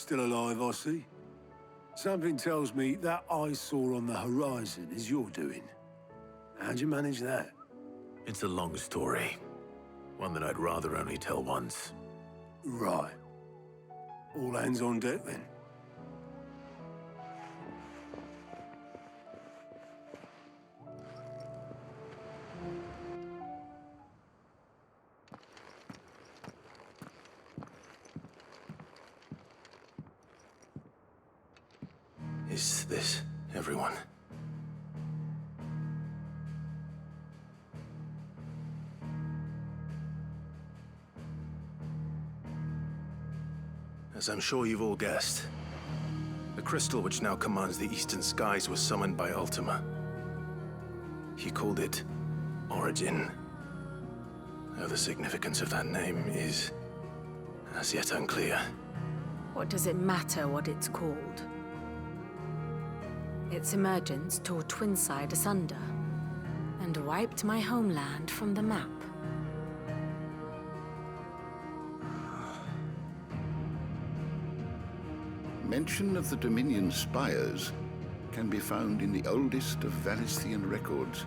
Still alive, I see. Something tells me that eyesore on the horizon is your doing. How'd you manage that? It's a long story. One that I'd rather only tell once. Right. All hands on deck, then. Is this everyone? As I'm sure you've all guessed, the crystal which now commands the eastern skies was summoned by Ultima. He called it Origin. Though the significance of that name is as yet unclear. What does it matter what it's called? Its emergence tore Twinside asunder and wiped my homeland from the map. Mention of the Dominion spires can be found in the oldest of Valisthian records.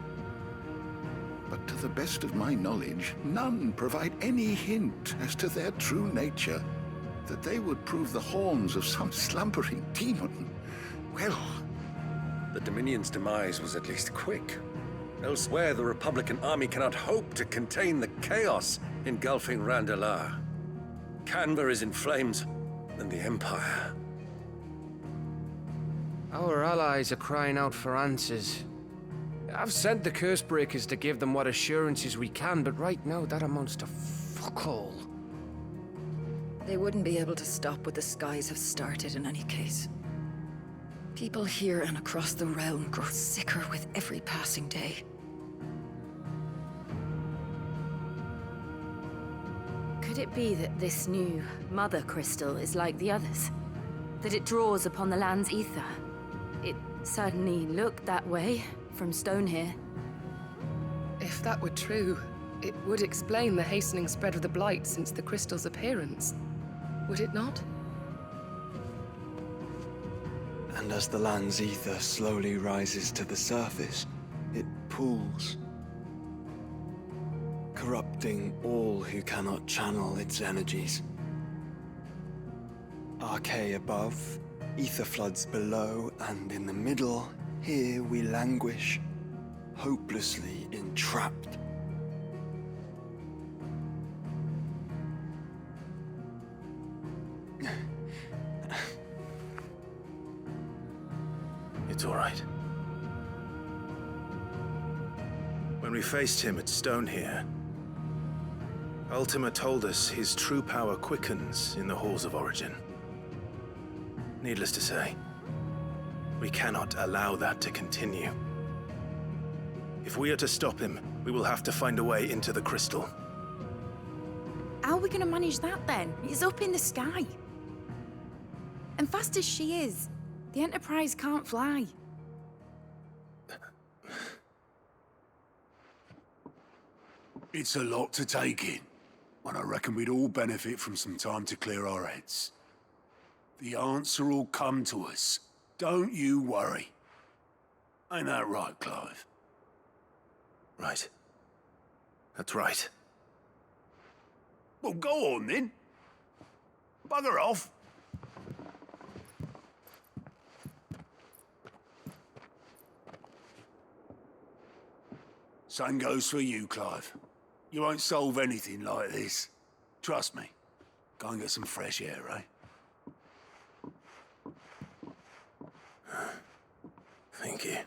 But to the best of my knowledge, none provide any hint as to their true nature. That they would prove the horns of some slumbering demon. Well, the Dominion's demise was at least quick. Elsewhere, the Republican army cannot hope to contain the chaos engulfing Randalar. Canva is in flames, and the Empire. Our allies are crying out for answers. I've sent the Cursebreakers to give them what assurances we can, but right now that amounts to fuck all. They wouldn't be able to stop what the skies have started in any case. People here and across the realm grow sicker with every passing day. Could it be that this new Mother Crystal is like the others? That it draws upon the land's ether? It certainly looked that way from stone here. If that were true, it would explain the hastening spread of the Blight since the crystal's appearance. Would it not? And as the land's ether slowly rises to the surface, it pools, corrupting all who cannot channel its energies. Archay above, ether floods below, and in the middle, here we languish, hopelessly entrapped. It's all right. When we faced him at Stone here, Ultima told us his true power quickens in the halls of Origin. Needless to say, we cannot allow that to continue. If we are to stop him, we will have to find a way into the crystal. How are we gonna manage that then? It's up in the sky. And fast as she is, the Enterprise can't fly. It's a lot to take in, and I reckon we'd all benefit from some time to clear our heads. The answer will come to us. Don't you worry. Ain't that right, Clive? Right. That's right. Well, go on then. Bugger off. Same goes for you, Clive. You won't solve anything like this. Trust me. Go and get some fresh air, eh? Thank you.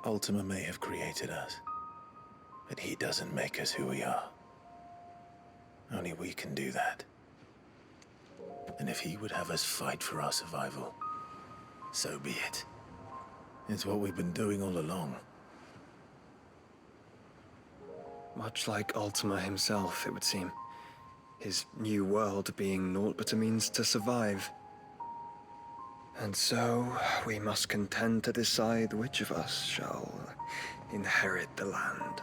Ultima may have created us, but he doesn't make us who we are. Only we can do that. And if he would have us fight for our survival, so be it. It's what we've been doing all along. Much like Ultima himself, it would seem. His new world being naught but a means to survive. And so, we must contend to decide which of us shall inherit the land.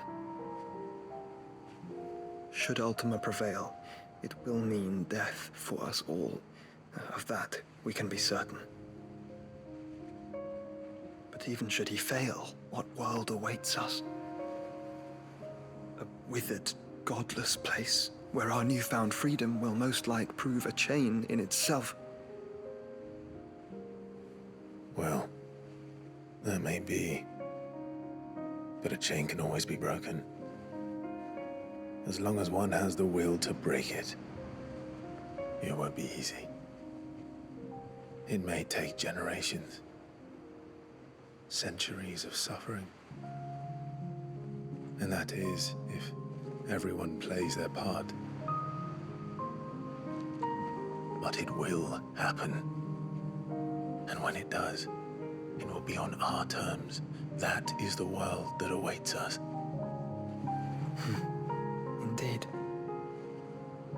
Should Ultima prevail, it will mean death for us all. Of that, we can be certain. But even should he fail, what world awaits us? A withered, godless place, where our newfound freedom will most like prove a chain in itself. Well, that may be. But a chain can always be broken. As long as one has the will to break it. It won't be easy. It may take generations. Centuries of suffering. And that is, if everyone plays their part. But it will happen. And when it does, it will be on our terms. That is the world that awaits us. Indeed.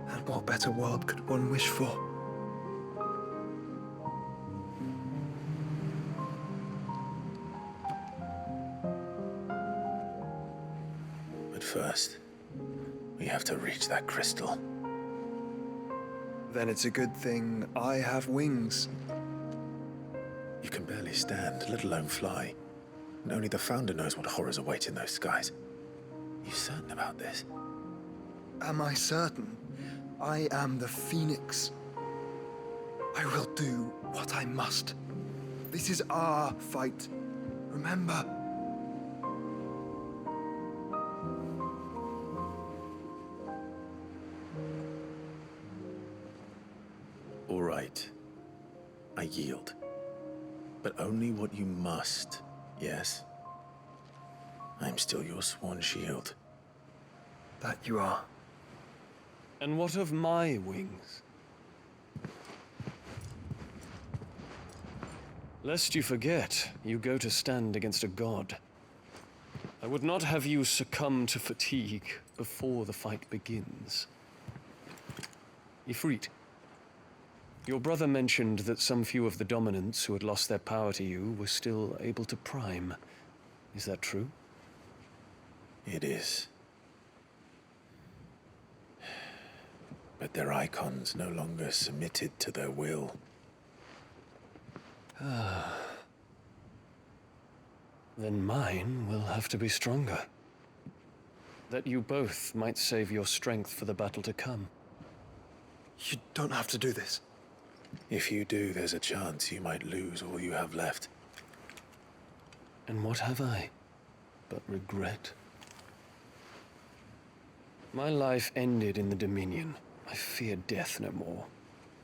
And what better world could one wish for? But first, we have to reach that crystal. Then it's a good thing I have wings. You can barely stand, let alone fly. And only the Founder knows what horrors await in those skies. You certain about this? Am I certain? I am the Phoenix. I will do what I must. This is our fight. Remember? All right. I yield. But only what you must, yes? I'm still your sworn shield. That you are. And what of my wings? Lest you forget, you go to stand against a god. I would not have you succumb to fatigue before the fight begins. Ifrit, your brother mentioned that some few of the dominants who had lost their power to you were still able to prime. Is that true? It is. But their icons no longer submitted to their will. Then mine will have to be stronger. That you both might save your strength for the battle to come. You don't have to do this. If you do, there's a chance you might lose all you have left. And what have I but regret? My life ended in the Dominion. I fear death no more.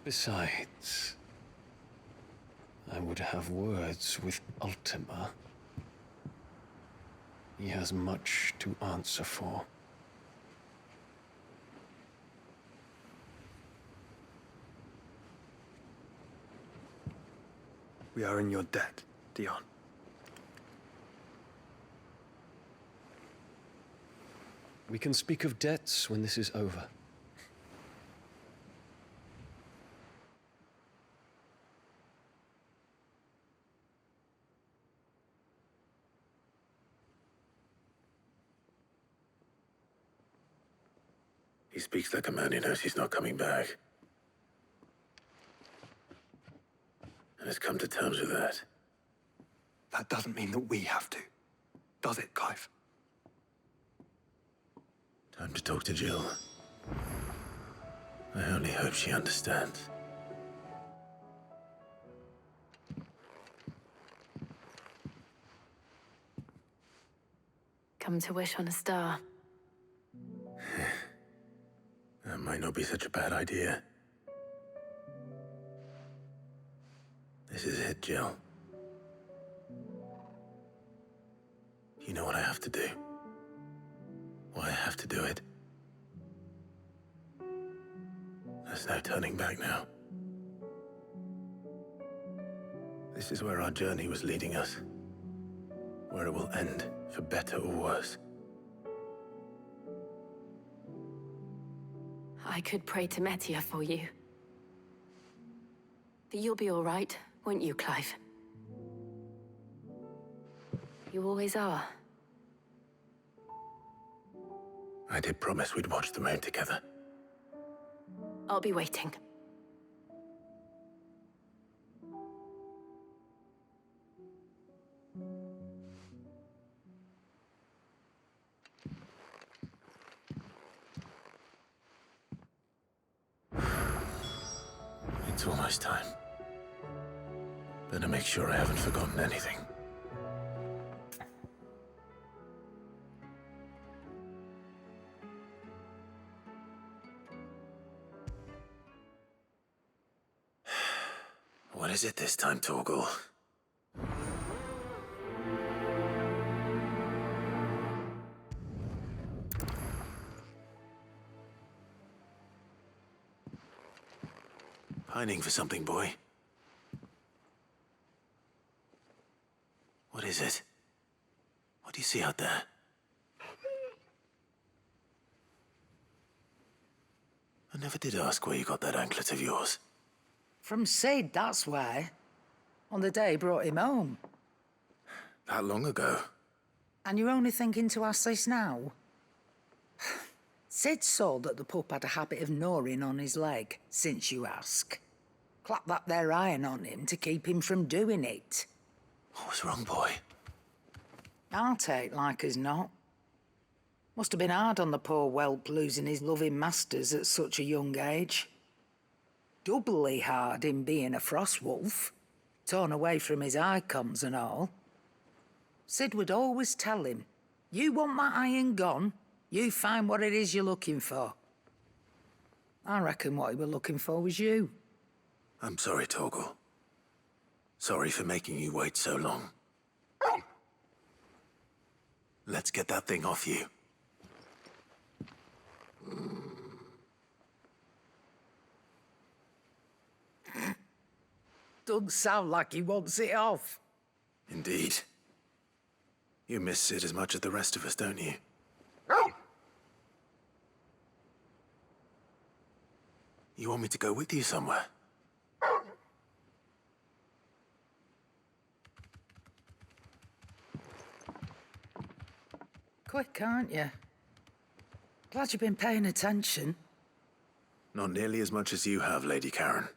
Besides, I would have words with Ultima. He has much to answer for. We are in your debt, Dion. We can speak of debts when this is over. He speaks like a man who knows he's not coming back. And has come to terms with that. That doesn't mean that we have to, does it, Clive? Time to talk to Jill. I only hope she understands. Come to wish on a star. That might not be such a bad idea. This is it, Jill. You know what I have to do. Why I have to do it. There's no turning back now. This is where our journey was leading us. Where it will end, for better or worse. I could pray to Metia for you. But you'll be all right, won't you, Clive? You always are. I did promise we'd watch the moon together. I'll be waiting. It's almost time. Better make sure I haven't forgotten anything. What is it this time, Torgal? Pining for something, boy. What is it? What do you see out there? I never did ask where you got that anklet of yours. From Sid, that's why. On the day he brought him home. That long ago? And you're only thinking to ask this now? Sid saw that the pup had a habit of gnawing on his leg, since you ask. Clap that there iron on him to keep him from doing it. What was wrong, boy? I'll take like as not. Must have been hard on the poor whelp losing his loving masters at such a young age. Doubly hard in being a frost wolf, torn away from his icons and all. Sid would always tell him, you want that iron gone, you find what it is you're looking for. I reckon what he were looking for was you. I'm sorry, Torgal. Sorry for making you wait so long. Let's get that thing off you. Doesn't sound like he wants it off. Indeed. You miss Sid as much as the rest of us, don't you? You want me to go with you somewhere? Quick, aren't you? Glad you've been paying attention. Not nearly as much as you have, Lady Karen.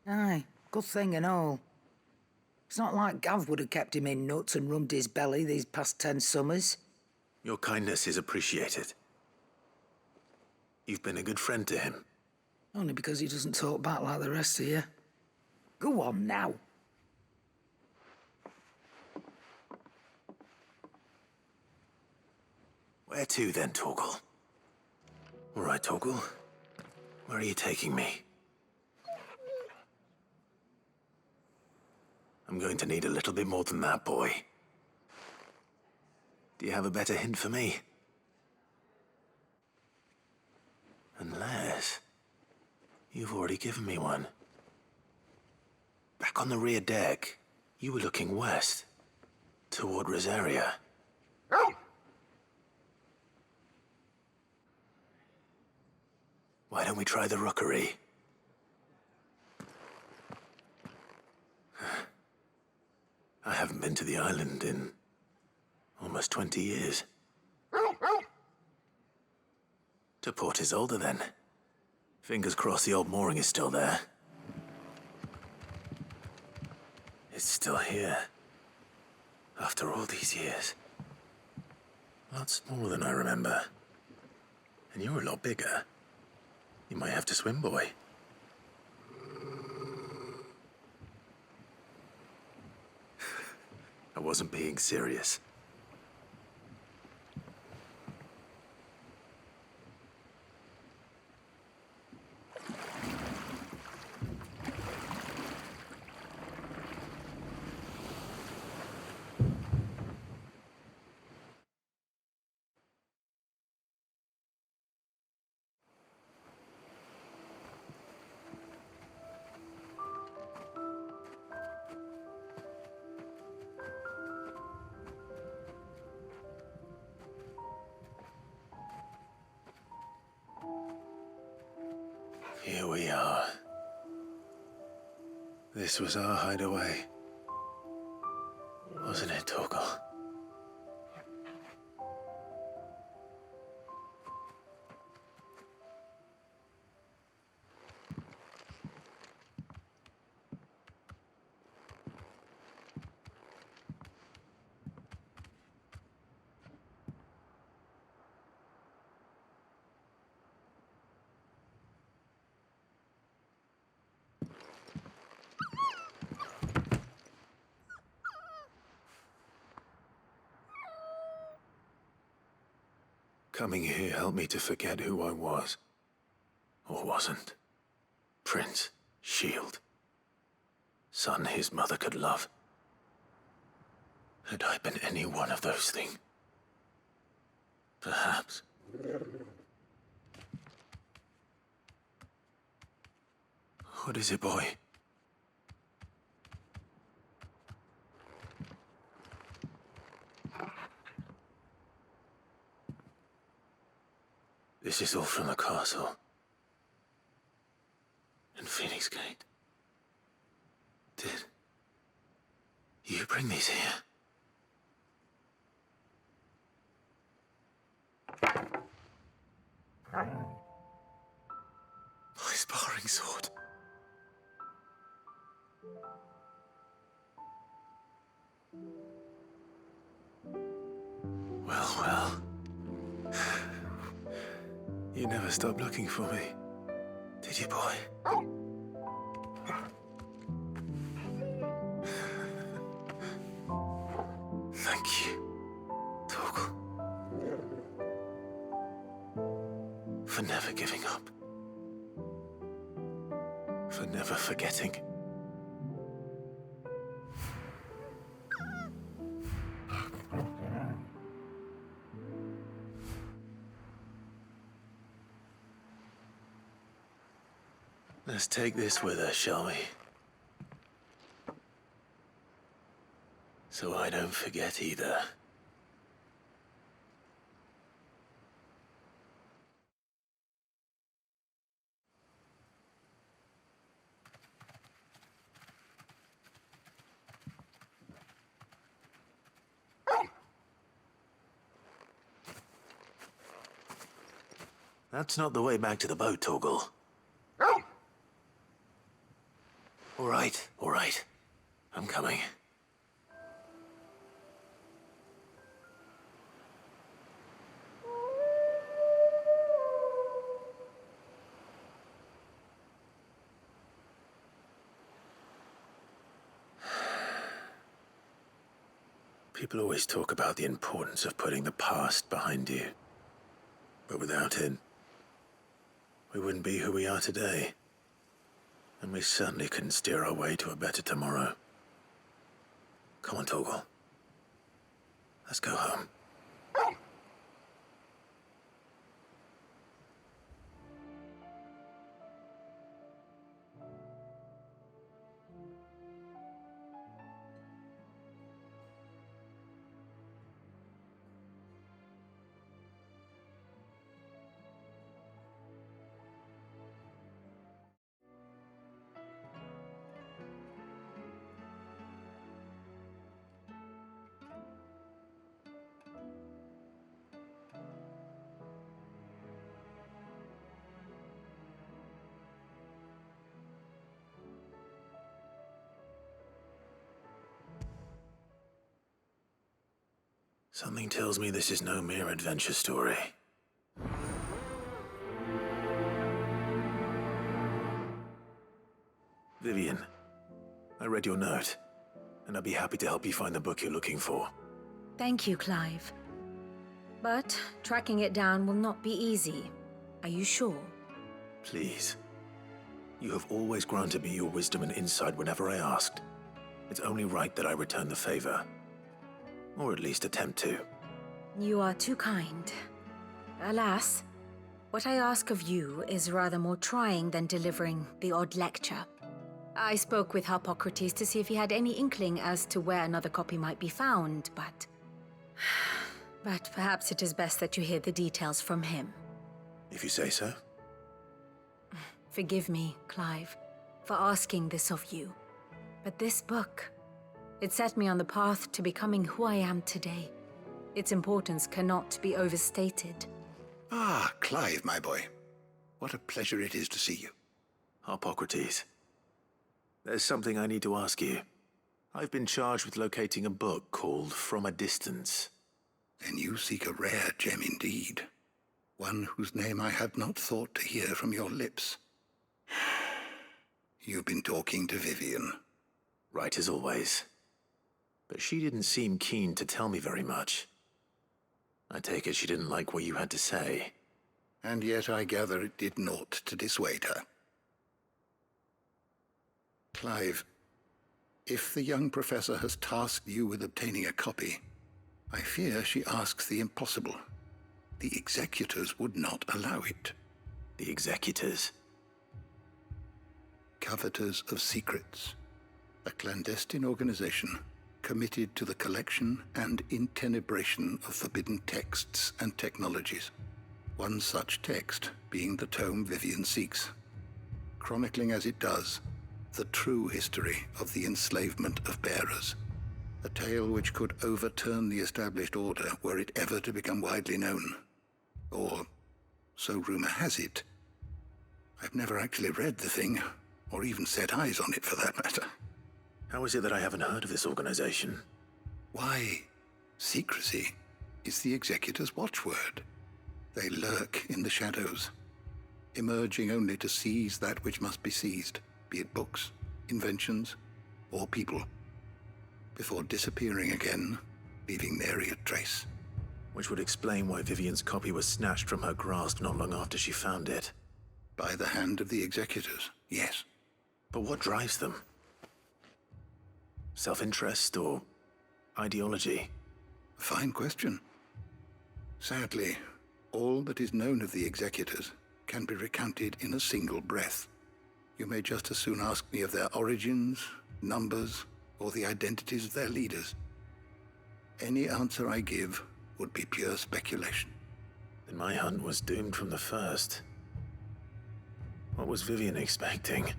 Aye, good thing and all. It's not like Gav would have kept him in nuts and rubbed his belly these past 10 summers. Your kindness is appreciated. You've been a good friend to him. Only because he doesn't talk back like the rest of you. Go on now. Where to then, Torgal? All right, Torgal. Where are you taking me? I'm going to need a little bit more than that, boy. Do you have a better hint for me? Unless... you've already given me one. Back on the rear deck, you were looking west, toward Rosaria. Why don't we try the rookery? I haven't been to the island in almost 20 years. To Port Isolde, then. Fingers crossed the old mooring is still there. It's still here. After all these years. Lots smaller than I remember. And you're a lot bigger. You might have to swim, boy. I wasn't being serious. we are. This was our hideaway. Wasn't it, Torgal? Coming here helped me to forget who I was. Or wasn't. Prince, shield. Son his mother could love. Had I been any one of those things? Perhaps. What is it, boy? This is all from the castle. In Phoenix Gate. Did you bring these here? My sparring sword. Well, well. You never stopped looking for me, did you, boy? Thank you, Torgal. For never giving up. For never forgetting. Let's take this with us, shall we? So I don't forget either. That's not the way back to the boat, Torgal. All right. I'm coming. People always talk about the importance of putting the past behind you. But without it, we wouldn't be who we are today. And we certainly couldn't steer our way to a better tomorrow. Come on, Torgal. Let's go home. Something tells me this is no mere adventure story. Vivian, I read your note, and I'd be happy to help you find the book you're looking for. Thank you, Clive. But tracking it down will not be easy. Are you sure? Please. You have always granted me your wisdom and insight whenever I asked. It's only right that I return the favor. Or at least attempt to. You are too kind. Alas, what I ask of you is rather more trying than delivering the odd lecture. I spoke with Hippocrates to see if he had any inkling as to where another copy might be found, but perhaps it is best that you hear the details from him. If you say so. Forgive me, Clive, for asking this of you. But this book, it set me on the path to becoming who I am today. Its importance cannot be overstated. Ah, Clive, my boy. What a pleasure it is to see you. Harpocrates, there's something I need to ask you. I've been charged with locating a book called From a Distance. Then you seek a rare gem indeed. One whose name I had not thought to hear from your lips. You've been talking to Vivian. Right as always. But she didn't seem keen to tell me very much. I take it she didn't like what you had to say. And yet I gather it did naught to dissuade her. Clive, if the young professor has tasked you with obtaining a copy, I fear she asks the impossible. The executors would not allow it. The executors? Coveters of Secrets, a clandestine organization committed to the collection and intenebration of forbidden texts and technologies. One such text being the tome Vivian seeks, chronicling as it does the true history of the enslavement of bearers, a tale which could overturn the established order were it ever to become widely known. Or, so rumor has it. I've never actually read the thing, or even set eyes on it for that matter. How is it that I haven't heard of this organization? Why, secrecy is the executor's watchword. They lurk in the shadows, emerging only to seize that which must be seized, be it books, inventions, or people, before disappearing again, leaving nary a trace. Which would explain why Vivian's copy was snatched from her grasp not long after she found it. By the hand of the executors, yes. But what drives them? Self-interest or ideology? A fine question. Sadly, all that is known of the executors can be recounted in a single breath. You may just as soon ask me of their origins, numbers, or the identities of their leaders. Any answer I give would be pure speculation. Then my hunt was doomed from the first. What was Vivian expecting?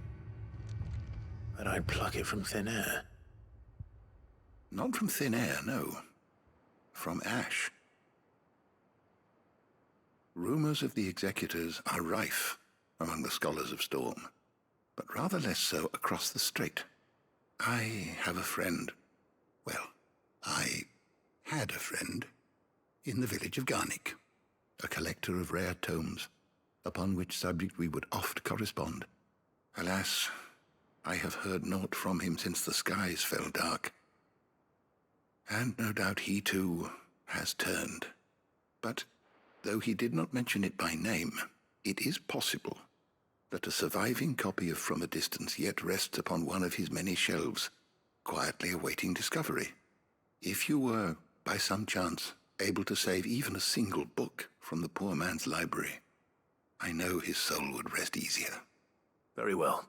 That I'd pluck it from thin air? Not from thin air, no. From ash. Rumors of the executors are rife among the scholars of Storm, but rather less so across the strait. I have a friend. Well, I had a friend in the village of Garnick, a collector of rare tomes, upon which subject we would oft correspond. Alas, I have heard naught from him since the skies fell dark. And no doubt he too has turned. But though he did not mention it by name, it is possible that a surviving copy of From a Distance yet rests upon one of his many shelves, quietly awaiting discovery. If you were, by some chance, able to save even a single book from the poor man's library, I know his soul would rest easier. Very well.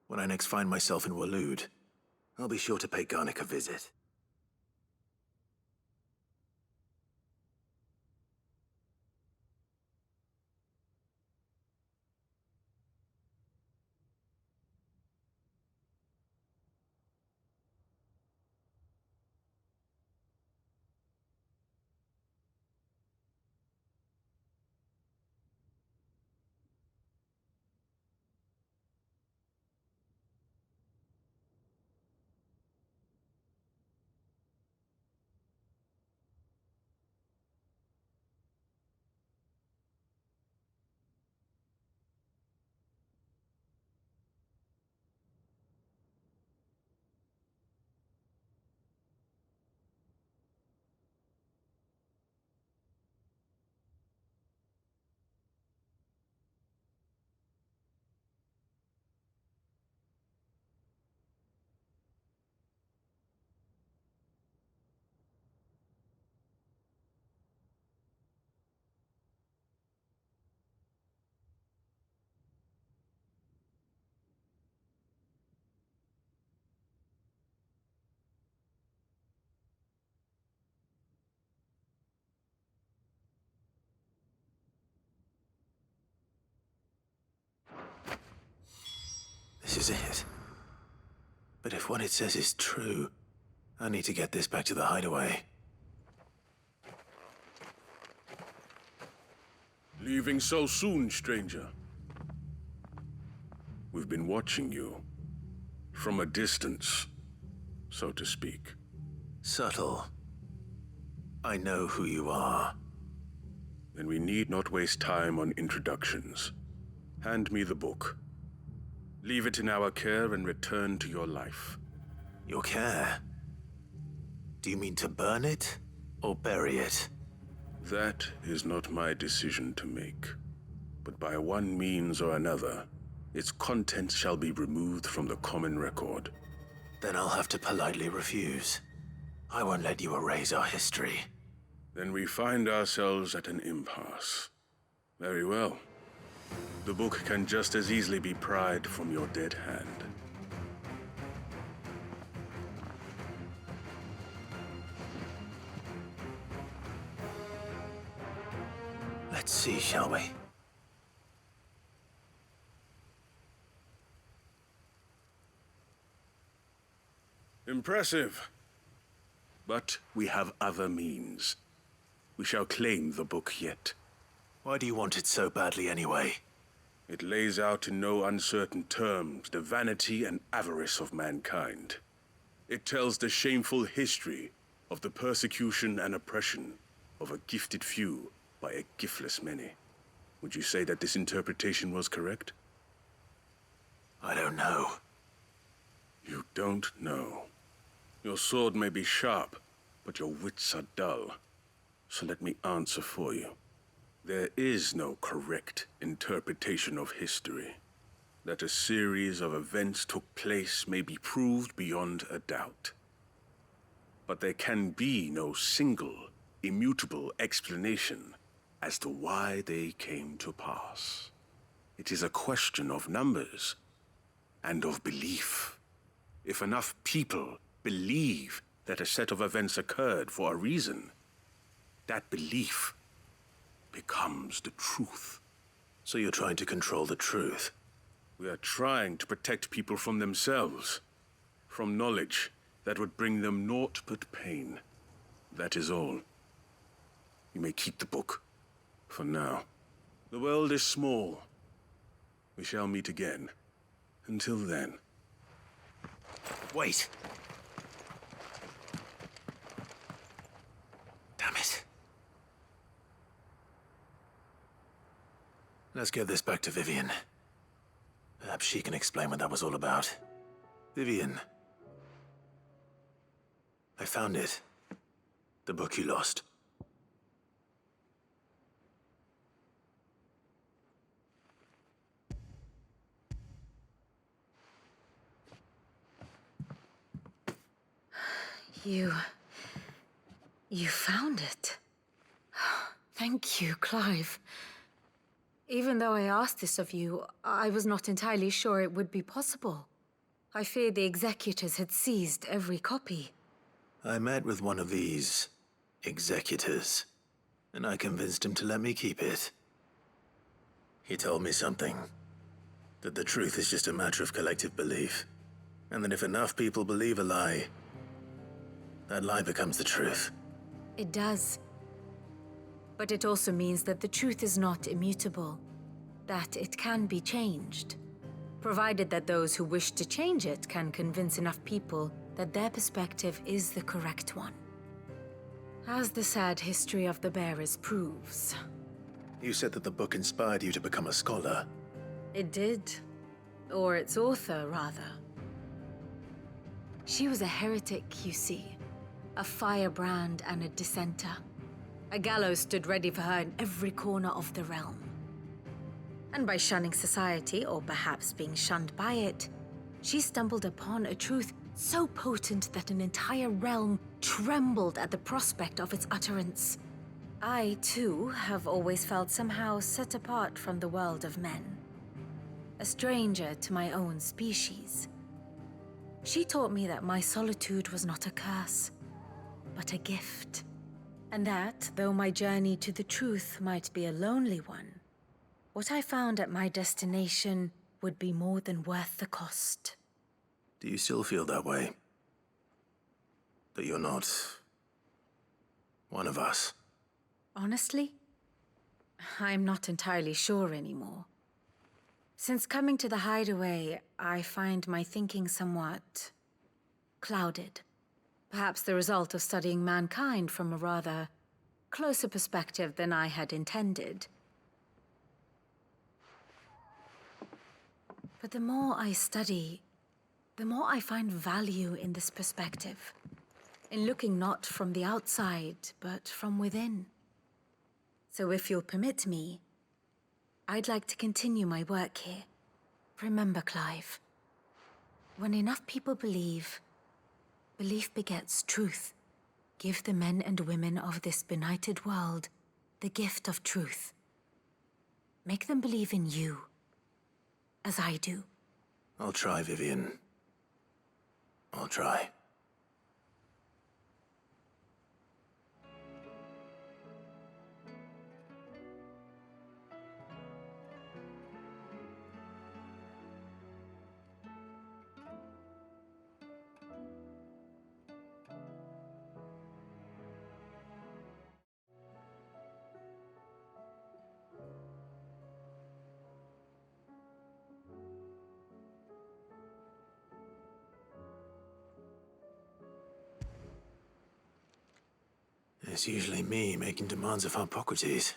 When I next find myself in Waloed, I'll be sure to pay Garnick a visit. was it. But if what it says is true, I need to get this back to the hideaway. Leaving so soon, stranger? We've been watching you. From a distance, so to speak. Subtle. I know who you are. Then we need not waste time on introductions. Hand me the book. Leave it in our care and return to your life. Your care? Do you mean to burn it or bury it? That is not my decision to make. But by one means or another, its contents shall be removed from the common record. Then I'll have to politely refuse. I won't let you erase our history. Then we find ourselves at an impasse. Very well. The book can just as easily be pried from your dead hand. Let's see, shall we? Impressive. But we have other means. We shall claim the book yet. Why do you want it so badly anyway? It lays out in no uncertain terms the vanity and avarice of mankind. It tells the shameful history of the persecution and oppression of a gifted few by a giftless many. Would you say that this interpretation was correct? I don't know. You don't know. Your sword may be sharp, but your wits are dull. So let me answer for you. There is no correct interpretation of history. That a series of events took place may be proved beyond a doubt. But there can be no single, immutable explanation as to why they came to pass. It is a question of numbers and of belief. If enough people believe that a set of events occurred for a reason, that belief becomes the truth. So you're trying to control the truth? We are trying to protect people from themselves, from knowledge that would bring them naught but pain. That is all. You may keep the book, for now. The world is small. We shall meet again. Until then. Wait! Damn it. Let's get this back to Vivian. Perhaps she can explain what that was all about. Vivian. I found it. The book you lost. You found it. Thank you, Clive. Even though I asked this of you, I was not entirely sure it would be possible. I feared the executors had seized every copy. I met with one of these executors, and I convinced him to let me keep it. He told me something. That the truth is just a matter of collective belief. And that if enough people believe a lie, that lie becomes the truth. It does. But it also means that the truth is not immutable, that it can be changed, provided that those who wish to change it can convince enough people that their perspective is the correct one. As the sad history of the bearers proves. You said that the book inspired you to become a scholar. It did. Or its author, rather. She was a heretic, you see. A firebrand and a dissenter. A gallows stood ready for her in every corner of the realm. And by shunning society, or perhaps being shunned by it, she stumbled upon a truth so potent that an entire realm trembled at the prospect of its utterance. I, too, have always felt somehow set apart from the world of men. A stranger to my own species. She taught me that my solitude was not a curse, but a gift. And that, though my journey to the truth might be a lonely one, what I found at my destination would be more than worth the cost. Do you still feel that way? That you're not one of us? Honestly, I'm not entirely sure anymore. Since coming to the Hideaway, I find my thinking somewhat clouded. Perhaps the result of studying mankind from a rather closer perspective than I had intended. But the more I study, the more I find value in this perspective. In looking not from the outside, but from within. So if you'll permit me, I'd like to continue my work here. Remember, Clive, when enough people believe, belief begets truth. Give the men and women of this benighted world the gift of truth. Make them believe in you, as I do. I'll try, Vivian. I'll try. It's usually me making demands of Hippocrates.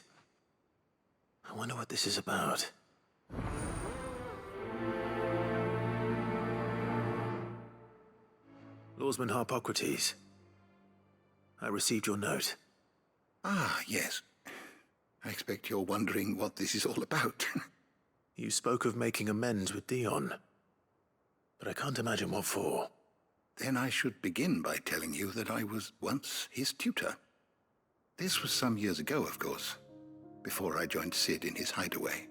I wonder what this is about. Lawsman Hippocrates. I received your note. Ah, yes. I expect you're wondering what this is all about. You spoke of making amends with Dion, but I can't imagine what for. Then I should begin by telling you that I was once his tutor. This was some years ago, of course, before I joined Sid in his hideaway.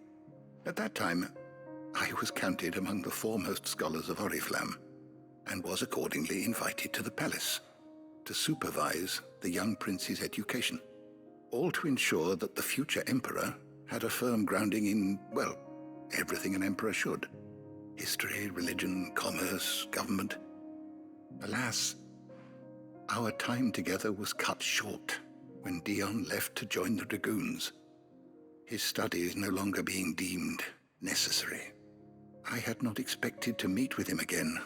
At that time, I was counted among the foremost scholars of Oriflamme, and was accordingly invited to the palace to supervise the young prince's education, all to ensure that the future emperor had a firm grounding in, well, everything an emperor should. History, religion, commerce, government. Alas, our time together was cut short when Dion left to join the Dragoons, his studies no longer being deemed necessary. I had not expected to meet with him again,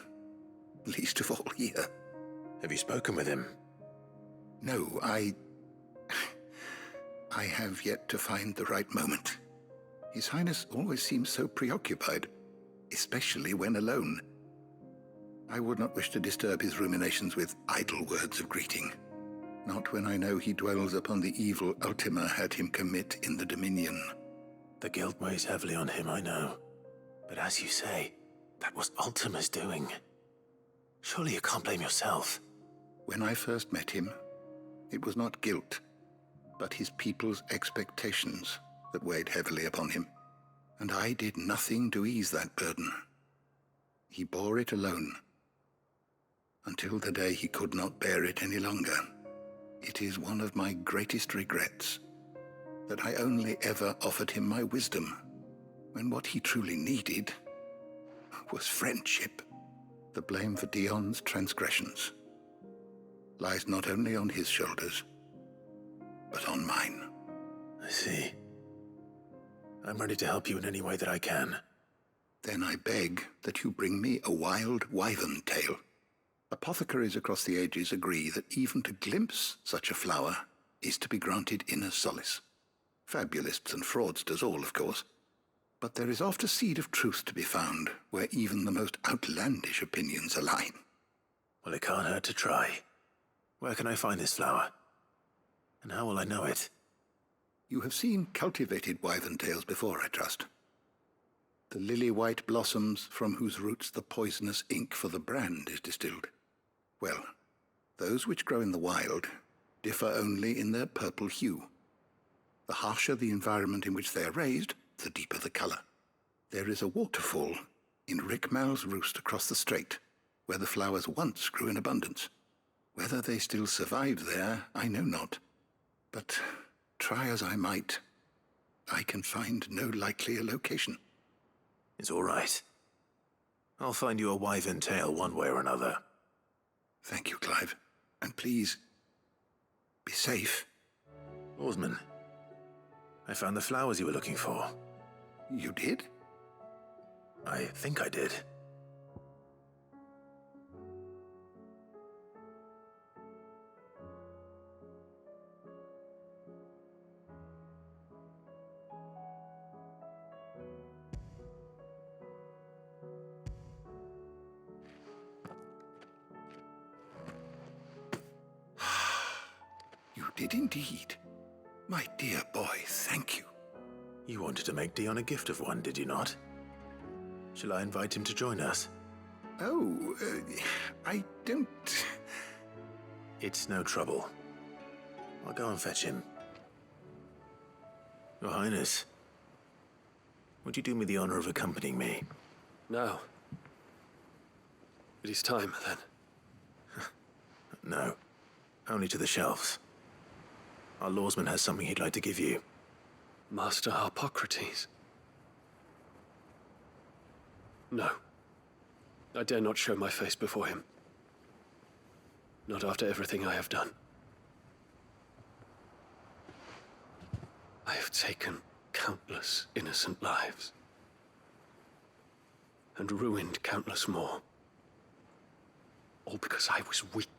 least of all here. Have you spoken with him? No, I have yet to find the right moment. His Highness always seems so preoccupied, especially when alone. I would not wish to disturb his ruminations with idle words of greeting. Not when I know he dwells upon the evil Ultima had him commit in the Dominion. The guilt weighs heavily on him, I know. But as you say, that was Ultima's doing. Surely you can't blame yourself. When I first met him, it was not guilt, but his people's expectations that weighed heavily upon him. And I did nothing to ease that burden. He bore it alone, until the day he could not bear it any longer. It is one of my greatest regrets that I only ever offered him my wisdom, when what he truly needed was friendship. The blame for Dion's transgressions lies not only on his shoulders, but on mine. I see. I'm ready to help you in any way that I can. Then I beg that you bring me a wild wyvern tail. Apothecaries across the ages agree that even to glimpse such a flower is to be granted inner solace. Fabulists and fraudsters all, of course. But there is oft a seed of truth to be found where even the most outlandish opinions align. Well, it can't hurt to try. Where can I find this flower? And how will I know it? You have seen cultivated wyvern tails before, I trust. The lily-white blossoms from whose roots the poisonous ink for the brand is distilled. Well, those which grow in the wild differ only in their purple hue. The harsher the environment in which they are raised, the deeper the color. There is a waterfall in Rickmal's roost across the strait, where the flowers once grew in abundance. Whether they still survive there, I know not. But try as I might, I can find no likelier location. It's all right. I'll find you a wyvern tail one way or another. Thank you, Clive. And please, be safe. Oarsman, I found the flowers you were looking for. You did? I think I did. You did indeed. My dear boy, thank you. You wanted to make Dion a gift of one, did you not? Shall I invite him to join us? Oh, I don't... It's no trouble. I'll go and fetch him. Your Highness, would you do me the honor of accompanying me? Now. It is time, then. No, only to the shelves. Our lawsman has something he'd like to give you. Master Harpocrates. No. I dare not show my face before him. Not after everything I have done. I have taken countless innocent lives. And ruined countless more. All because I was weak.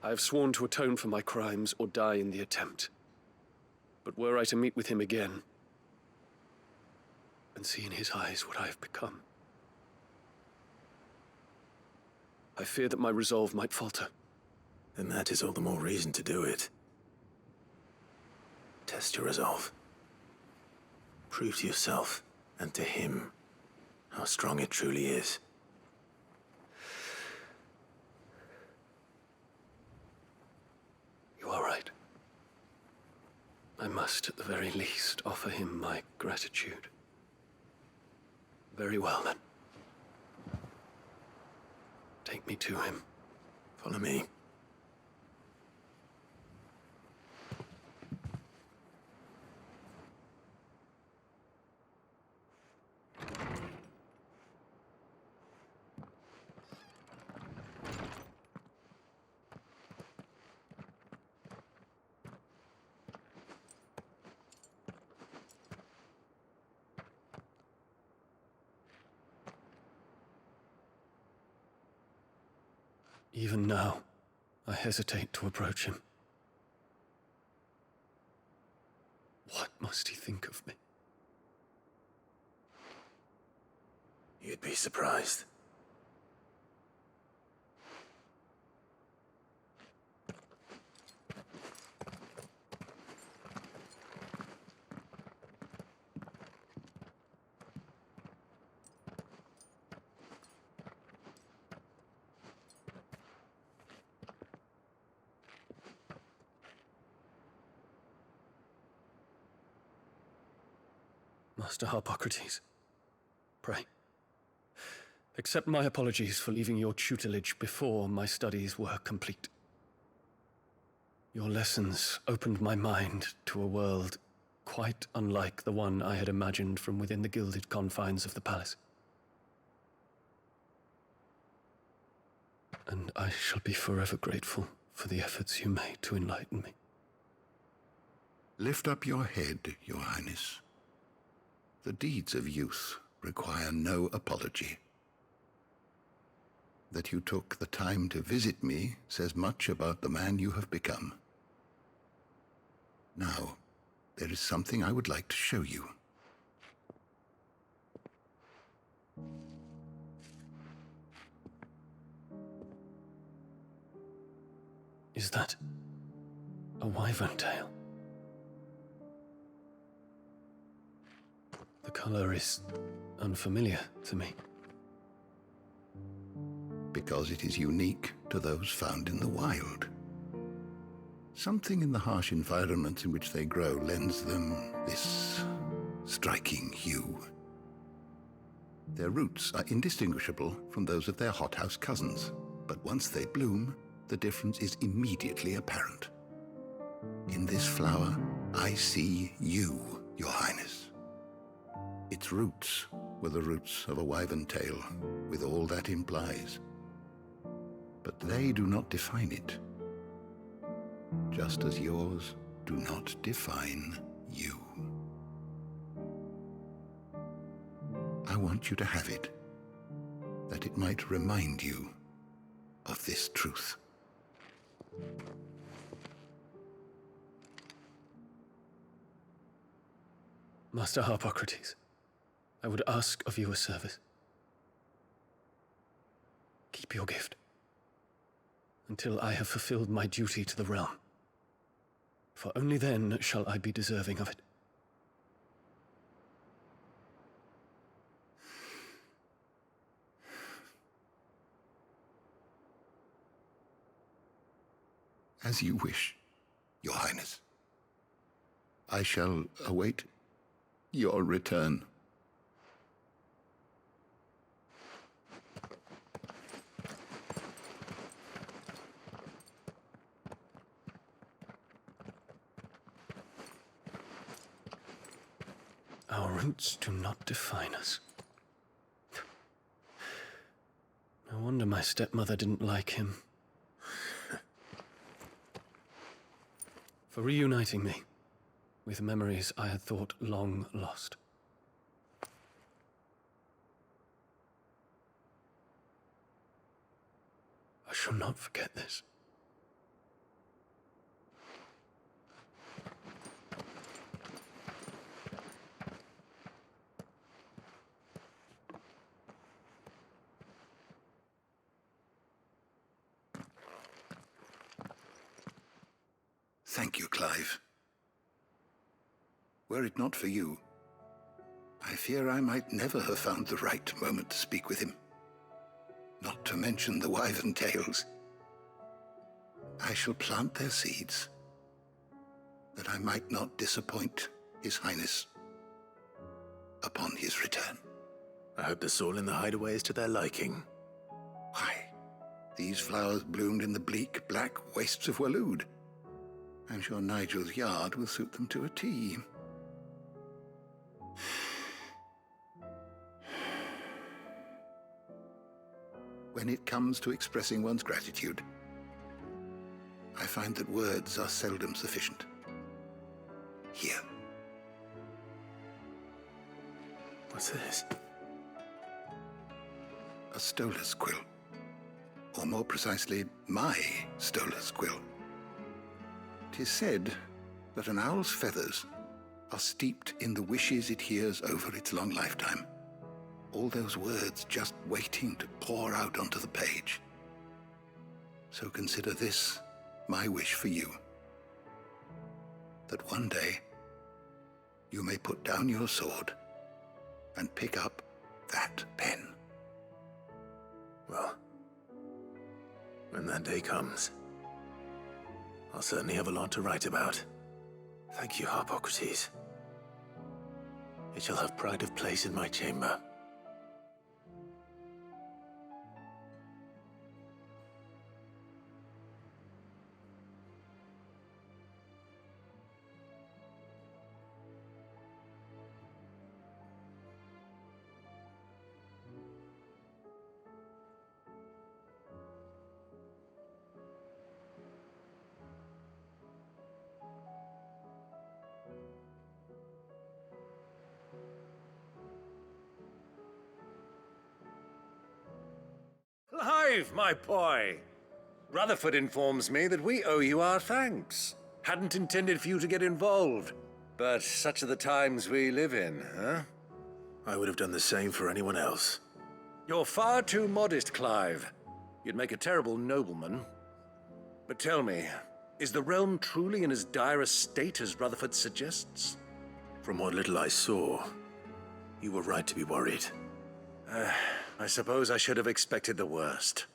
I have sworn to atone for my crimes or die in the attempt. But were I to meet with him again, and see in his eyes what I have become, I fear that my resolve might falter. Then that is all the more reason to do it. Test your resolve. Prove to yourself, and to him, how strong it truly is. You are right. I must, at the very least, offer him my gratitude. Very well, then. Take me to him. Follow me. Even now, I hesitate to approach him. What must he think of me? You'd be surprised. Master Harpocrates, pray, accept my apologies for leaving your tutelage before my studies were complete. Your lessons opened my mind to a world quite unlike the one I had imagined from within the gilded confines of the palace. And I shall be forever grateful for the efforts you made to enlighten me. Lift up your head, Your Highness. The deeds of youth require no apology. That you took the time to visit me says much about the man you have become. Now, there is something I would like to show you. Is that a wyvern tail? The color is unfamiliar to me. Because it is unique to those found in the wild. Something in the harsh environments in which they grow lends them this striking hue. Their roots are indistinguishable from those of their hothouse cousins, but once they bloom, the difference is immediately apparent. In this flower, I see you, Your Highness. Its roots were the roots of a wyvern tale, with all that implies. But they do not define it, just as yours do not define you. I want you to have it, that it might remind you of this truth. Master Harpocrates, I would ask of you a service. Keep your gift until I have fulfilled my duty to the realm, for only then shall I be deserving of it. As you wish, Your Highness. I shall await your return. Our roots do not define us. No wonder my stepmother didn't like him. For reuniting me with memories I had thought long lost. I shall not forget this. Thank you, Clive. Were it not for you, I fear I might never have found the right moment to speak with him. Not to mention the wyvern tales. I shall plant their seeds, that I might not disappoint His Highness upon his return. I hope the soil in the hideaway is to their liking. Why, these flowers bloomed in the bleak, black wastes of Waloed. I'm sure Nigel's yard will suit them to a T. When it comes to expressing one's gratitude, I find that words are seldom sufficient. Here. What's this? A stolas quill. Or more precisely, my stolas quill. 'Tis said that an owl's feathers are steeped in the wishes it hears over its long lifetime. All those words just waiting to pour out onto the page. So consider this my wish for you. That one day you may put down your sword and pick up that pen. Well, when that day comes, I'll certainly have a lot to write about. Thank you, Harpocrates. It shall have pride of place in my chamber. Clive, my boy! Rutherford informs me that we owe you our thanks. Hadn't intended for you to get involved, but such are the times we live in, huh? I would have done the same for anyone else. You're far too modest, Clive. You'd make a terrible nobleman. But tell me, is the realm truly in as dire a state as Rutherford suggests? From what little I saw, you were right to be worried. I suppose I should have expected the worst.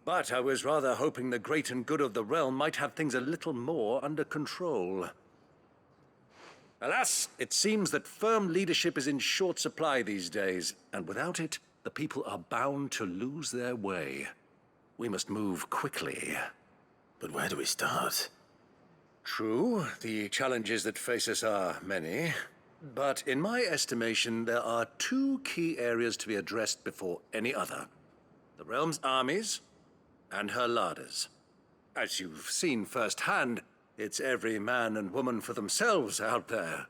But I was rather hoping the great and good of the realm might have things a little more under control. Alas, it seems that firm leadership is in short supply these days, and without it, the people are bound to lose their way. We must move quickly. But where do we start? True, the challenges that face us are many. But in my estimation, there are two key areas to be addressed before any other. The realm's armies and her larders. As you've seen firsthand, it's every man and woman for themselves out there.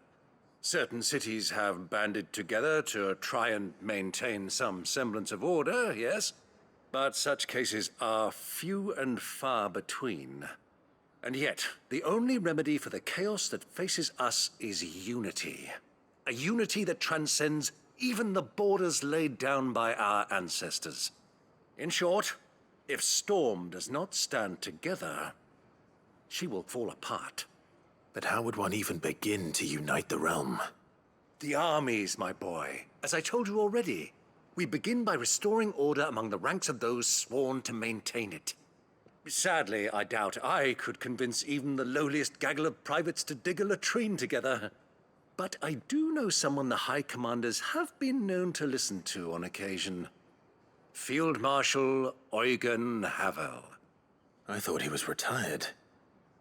Certain cities have banded together to try and maintain some semblance of order, yes? But such cases are few and far between. And yet, the only remedy for the chaos that faces us is unity. A unity that transcends even the borders laid down by our ancestors. In short, if Storm does not stand together, she will fall apart. But how would one even begin to unite the realm? The armies, my boy. As I told you already, we begin by restoring order among the ranks of those sworn to maintain it. Sadly, I doubt I could convince even the lowliest gaggle of privates to dig a latrine together. But I do know someone the High Commanders have been known to listen to on occasion. Field Marshal Eugen Havel. I thought he was retired.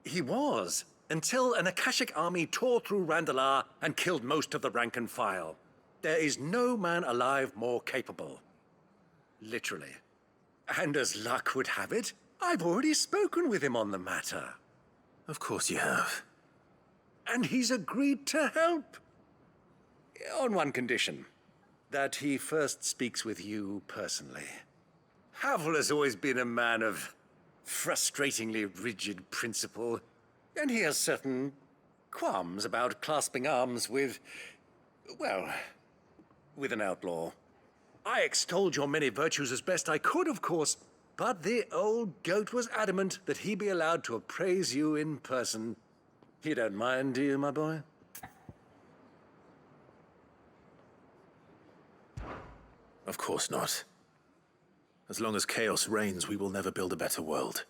He was, until an Akashic army tore through Randalar and killed most of the rank and file. There is no man alive more capable. Literally. And as luck would have it, I've already spoken with him on the matter. Of course you have. And he's agreed to help. On one condition. That he first speaks with you personally. Havel has always been a man of frustratingly rigid principle, and he has certain qualms about clasping arms with, well, with an outlaw. I extolled your many virtues as best I could, of course, but the old goat was adamant that he be allowed to appraise you in person. You don't mind, do you, my boy? Of course not. As long as chaos reigns, we will never build a better world.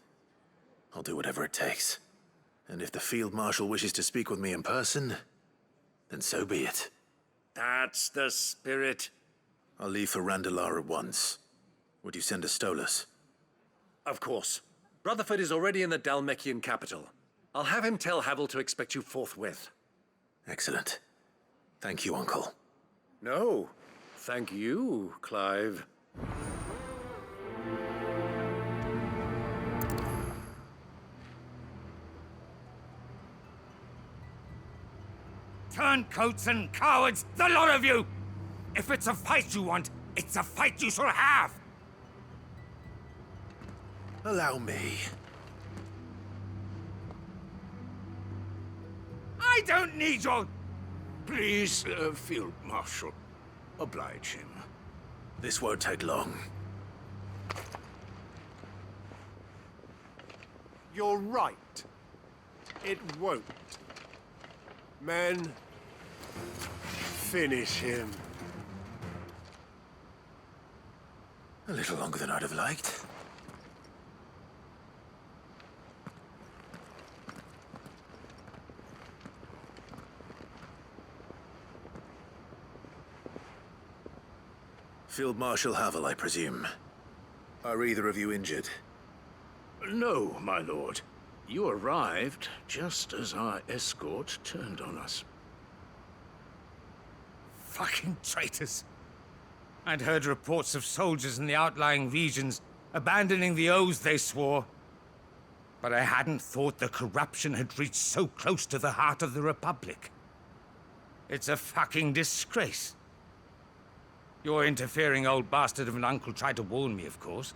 I'll do whatever it takes. And if the Field Marshal wishes to speak with me in person, then so be it. That's the spirit. I'll leave for Randalar at once. Would you send a Stolas? Of course. Rutherford is already in the Dalmekian capital. I'll have him tell Havel to expect you forthwith. Excellent. Thank you, Uncle. No. Thank you, Clive. Turncoats and cowards, the lot of you! If it's a fight you want, it's a fight you shall have! Allow me. I don't need your... Please, Field Marshal. Oblige him. This won't take long. You're right. It won't. Men, finish him. A little longer than I'd have liked. Field Marshal Havel, I presume. Are either of you injured? No, my lord. You arrived just as our escort turned on us. Fucking traitors. I'd heard reports of soldiers in the outlying regions abandoning the oaths they swore. But I hadn't thought the corruption had reached so close to the heart of the Republic. It's a fucking disgrace. Your interfering old bastard of an uncle tried to warn me, of course.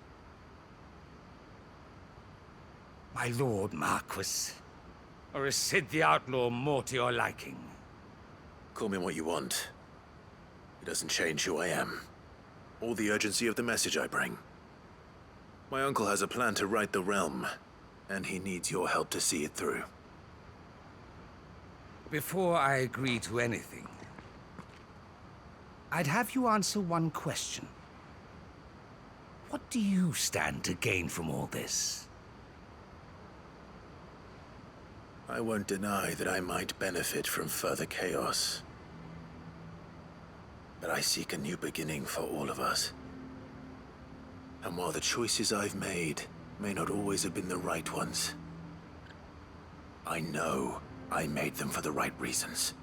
My lord Marquis. Or is Sid the Outlaw more to your liking? Call me what you want. It doesn't change who I am, or the urgency of the message I bring. My uncle has a plan to right the realm, and he needs your help to see it through. Before I agree to anything, I'd have you answer one question. What do you stand to gain from all this? I won't deny that I might benefit from further chaos. But I seek a new beginning for all of us. And while the choices I've made may not always have been the right ones, I know I made them for the right reasons.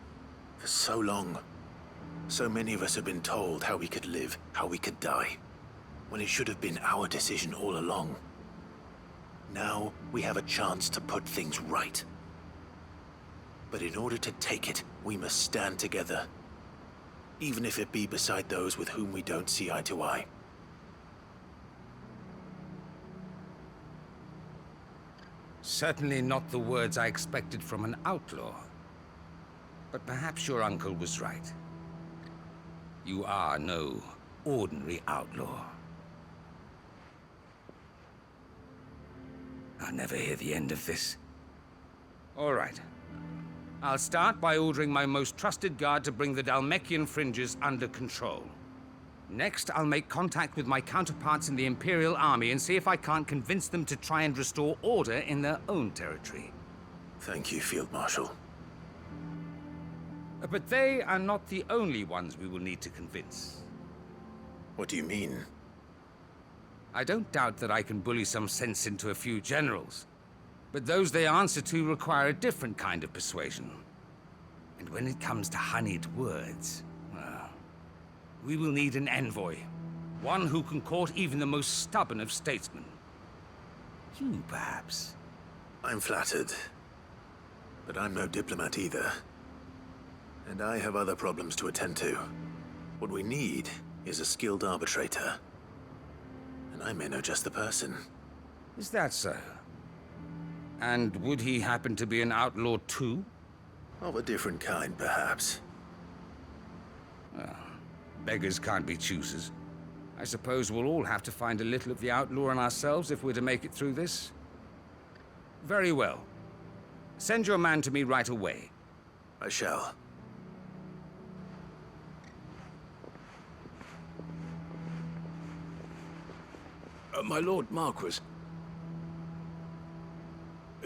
For so long, so many of us have been told how we could live, how we could die, when it should have been our decision all along. Now, we have a chance to put things right. But in order to take it, we must stand together. Even if it be beside those with whom we don't see eye to eye. Certainly not the words I expected from an outlaw. But perhaps your uncle was right. You are no ordinary outlaw. I'll never hear the end of this. All right. I'll start by ordering my most trusted guard to bring the Dalmekian fringes under control. Next, I'll make contact with my counterparts in the Imperial Army and see if I can't convince them to try and restore order in their own territory. Thank you, Field Marshal. But they are not the only ones we will need to convince. What do you mean? I don't doubt that I can bully some sense into a few generals, but those they answer to require a different kind of persuasion. And when it comes to honeyed words, well, we will need an envoy. One who can court even the most stubborn of statesmen. You, perhaps? I'm flattered. But I'm no diplomat either. And I have other problems to attend to. What we need is a skilled arbitrator. And I may know just the person. Is that so? And would he happen to be an outlaw too? Of a different kind, perhaps. Well, beggars can't be choosers. I suppose we'll all have to find a little of the outlaw in ourselves if we're to make it through this. Very well. Send your man to me right away. I shall. My Lord Marquis.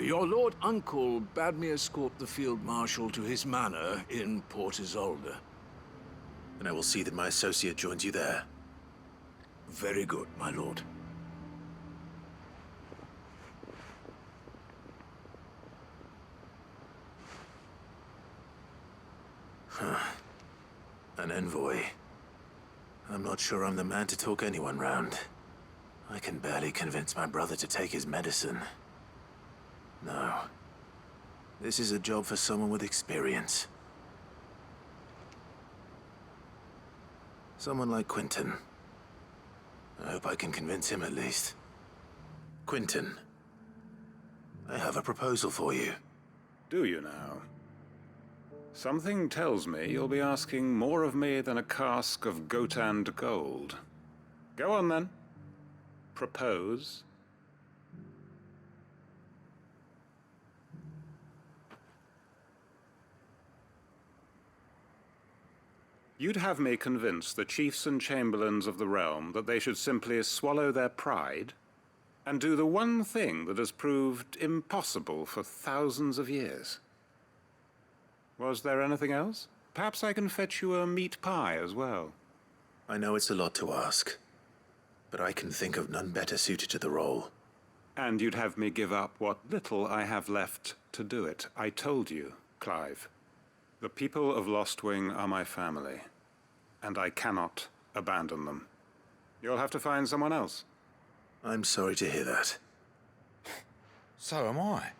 Your Lord Uncle bade me escort the Field Marshal to his manor in Port Isolde. And I will see that my associate joins you there. Very good, my lord. An envoy. I'm not sure I'm the man to talk anyone round. I can barely convince my brother to take his medicine. No. This is a job for someone with experience. Someone like Quentin. I hope I can convince him at least. Quentin, I have a proposal for you. Do you now? Something tells me you'll be asking more of me than a cask of Gotand gold. Go on then. Propose. You'd have me convince the chiefs and chamberlains of the realm that they should simply swallow their pride and do the one thing that has proved impossible for thousands of years. Was there anything else? Perhaps I can fetch you a meat pie as well. I know it's a lot to ask, but I can think of none better suited to the role. And you'd have me give up what little I have left to do it. I told you, Clive. The people of Lostwing are my family, and I cannot abandon them. You'll have to find someone else. I'm sorry to hear that. So am I.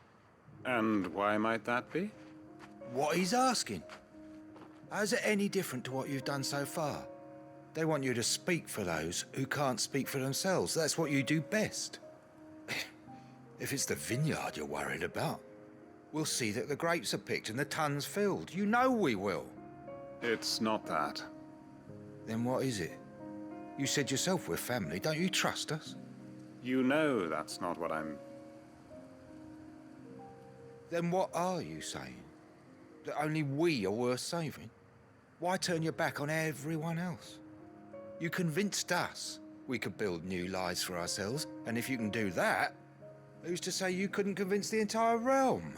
And why might that be? What he's asking. How's it any different to what you've done so far? They want you to speak for those who can't speak for themselves. That's what you do best. If it's the vineyard you're worried about, we'll see that the grapes are picked and the tons filled. You know we will. It's not that. Then what is it? You said yourself we're family. Don't you trust us? You know that's not what I'm... Then what are you saying? That only we are worth saving? Why turn your back on everyone else? You convinced us we could build new lives for ourselves, and if you can do that, who's to say you couldn't convince the entire realm?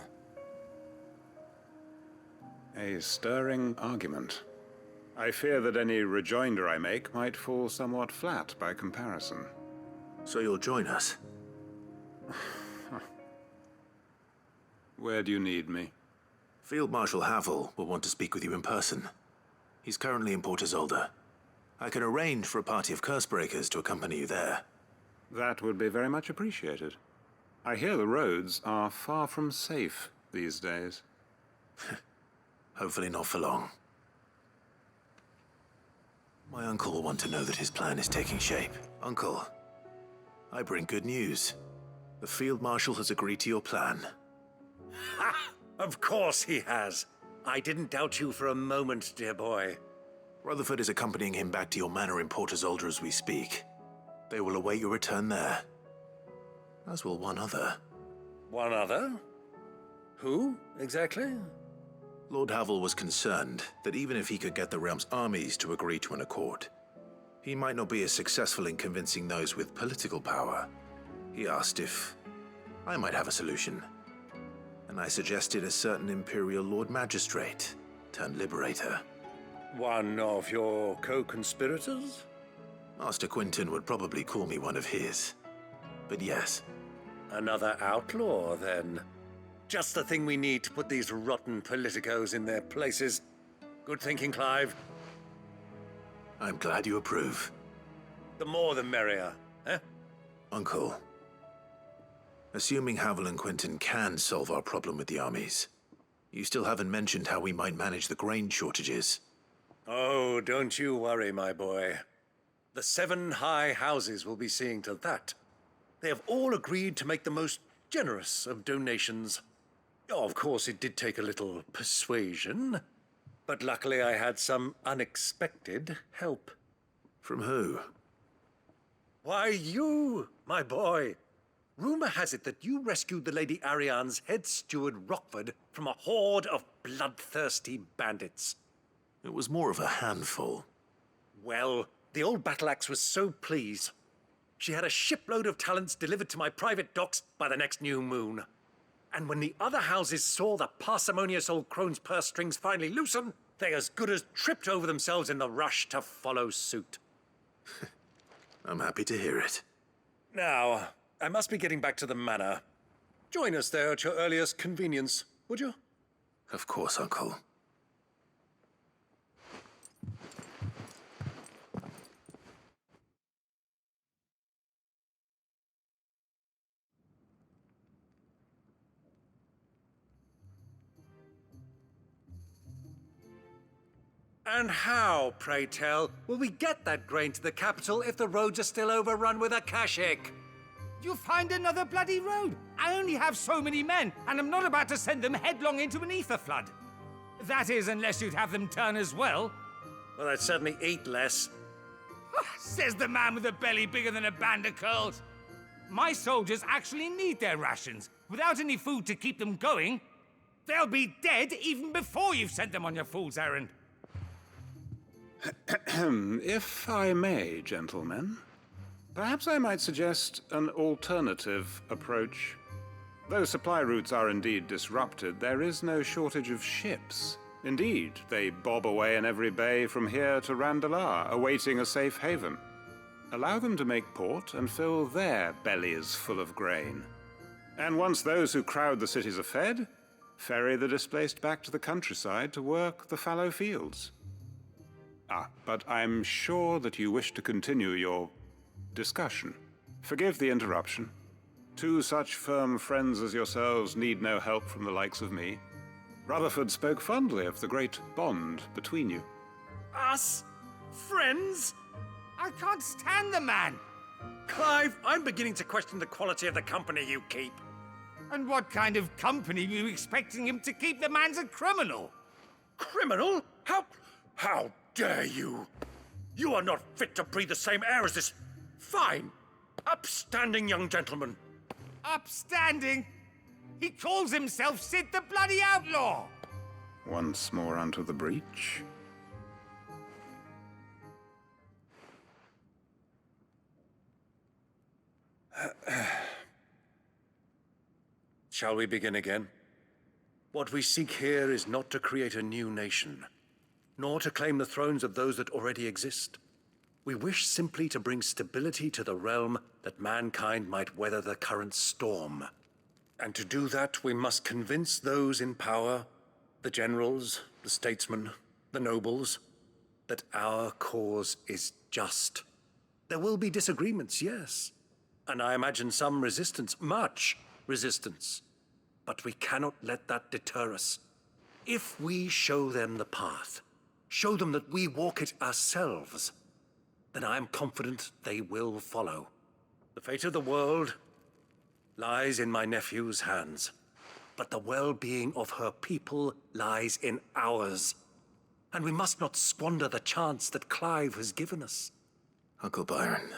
A stirring argument. I fear that any rejoinder I make might fall somewhat flat by comparison. So you'll join us? Where do you need me? Field Marshal Havel will want to speak with you in person. He's currently in Port Isolde. I can arrange for a party of Cursebreakers to accompany you there. That would be very much appreciated. I hear the roads are far from safe these days. Hopefully not for long. My uncle will want to know that his plan is taking shape. Uncle, I bring good news. The Field Marshal has agreed to your plan. Ha! Of course he has. I didn't doubt you for a moment, dear boy. Rutherford is accompanying him back to your manor in Port Isolde as we speak. They will await your return there. As will one other. One other? Who, exactly? Lord Havel was concerned that even if he could get the realm's armies to agree to an accord, he might not be as successful in convincing those with political power. He asked if I might have a solution, and I suggested a certain Imperial Lord Magistrate turned Liberator. One of your co-conspirators? Master Quinton would probably call me one of his, but yes. Another outlaw, then. Just the thing we need to put these rotten politicos in their places. Good thinking, Clive. I'm glad you approve. The more the merrier, eh? Uncle, assuming Havel and Quinton can solve our problem with the armies, you still haven't mentioned how we might manage the grain shortages. Oh, don't you worry, my boy. The 7 high houses will be seeing to that. They have all agreed to make the most generous of donations. Oh, of course, it did take a little persuasion, but luckily I had some unexpected help. From who? Why, you, my boy. Rumor has it that you rescued the Lady Ariane's head steward Rockford from a horde of bloodthirsty bandits. It was more of a handful. Well, the old battle axe was so pleased. She had a shipload of talents delivered to my private docks by the next new moon. And when the other houses saw the parsimonious old crone's purse strings finally loosen, they as good as tripped over themselves in the rush to follow suit. I'm happy to hear it. Now, I must be getting back to the manor. Join us there at your earliest convenience, would you? Of course, Uncle. And how, pray tell, will we get that grain to the capital if the roads are still overrun with akashic? You find another bloody road. I only have so many men, and I'm not about to send them headlong into an ether flood. That is, unless you'd have them turn as well. Well, I'd certainly eat less. Says the man with a belly bigger than a band of curls. My soldiers actually need their rations. Without any food to keep them going, they'll be dead even before you've sent them on your fool's errand. If I may, gentlemen, perhaps I might suggest an alternative approach. Though supply routes are indeed disrupted, there is no shortage of ships. Indeed, they bob away in every bay from here to Randalar, awaiting a safe haven. Allow them to make port and fill their bellies full of grain. And once those who crowd the cities are fed, ferry the displaced back to the countryside to work the fallow fields. But I'm sure that you wish to continue your discussion. Forgive the interruption. 2 such firm friends as yourselves need no help from the likes of me. Rutherford spoke fondly of the great bond between you. Us? Friends? I can't stand the man! Clive, I'm beginning to question the quality of the company you keep. And what kind of company were you expecting him to keep? The man's a criminal! Criminal? How dare you? You are not fit to breathe the same air as this fine, upstanding young gentleman. Upstanding? He calls himself Sid the Bloody Outlaw! Once more unto the breach. Shall we begin again? What we seek here is not to create a new nation, nor to claim the thrones of those that already exist. We wish simply to bring stability to the realm that mankind might weather the current storm. And to do that, we must convince those in power the generals, the statesmen, the nobles, that our cause is just. There will be disagreements, yes. And I imagine some resistance, much resistance. But we cannot let that deter us. If we show them the path, show them that we walk it ourselves, then I am confident they will follow. The fate of the world lies in my nephew's hands, but the well-being of her people lies in ours. And we must not squander the chance that Clive has given us. Uncle Byron,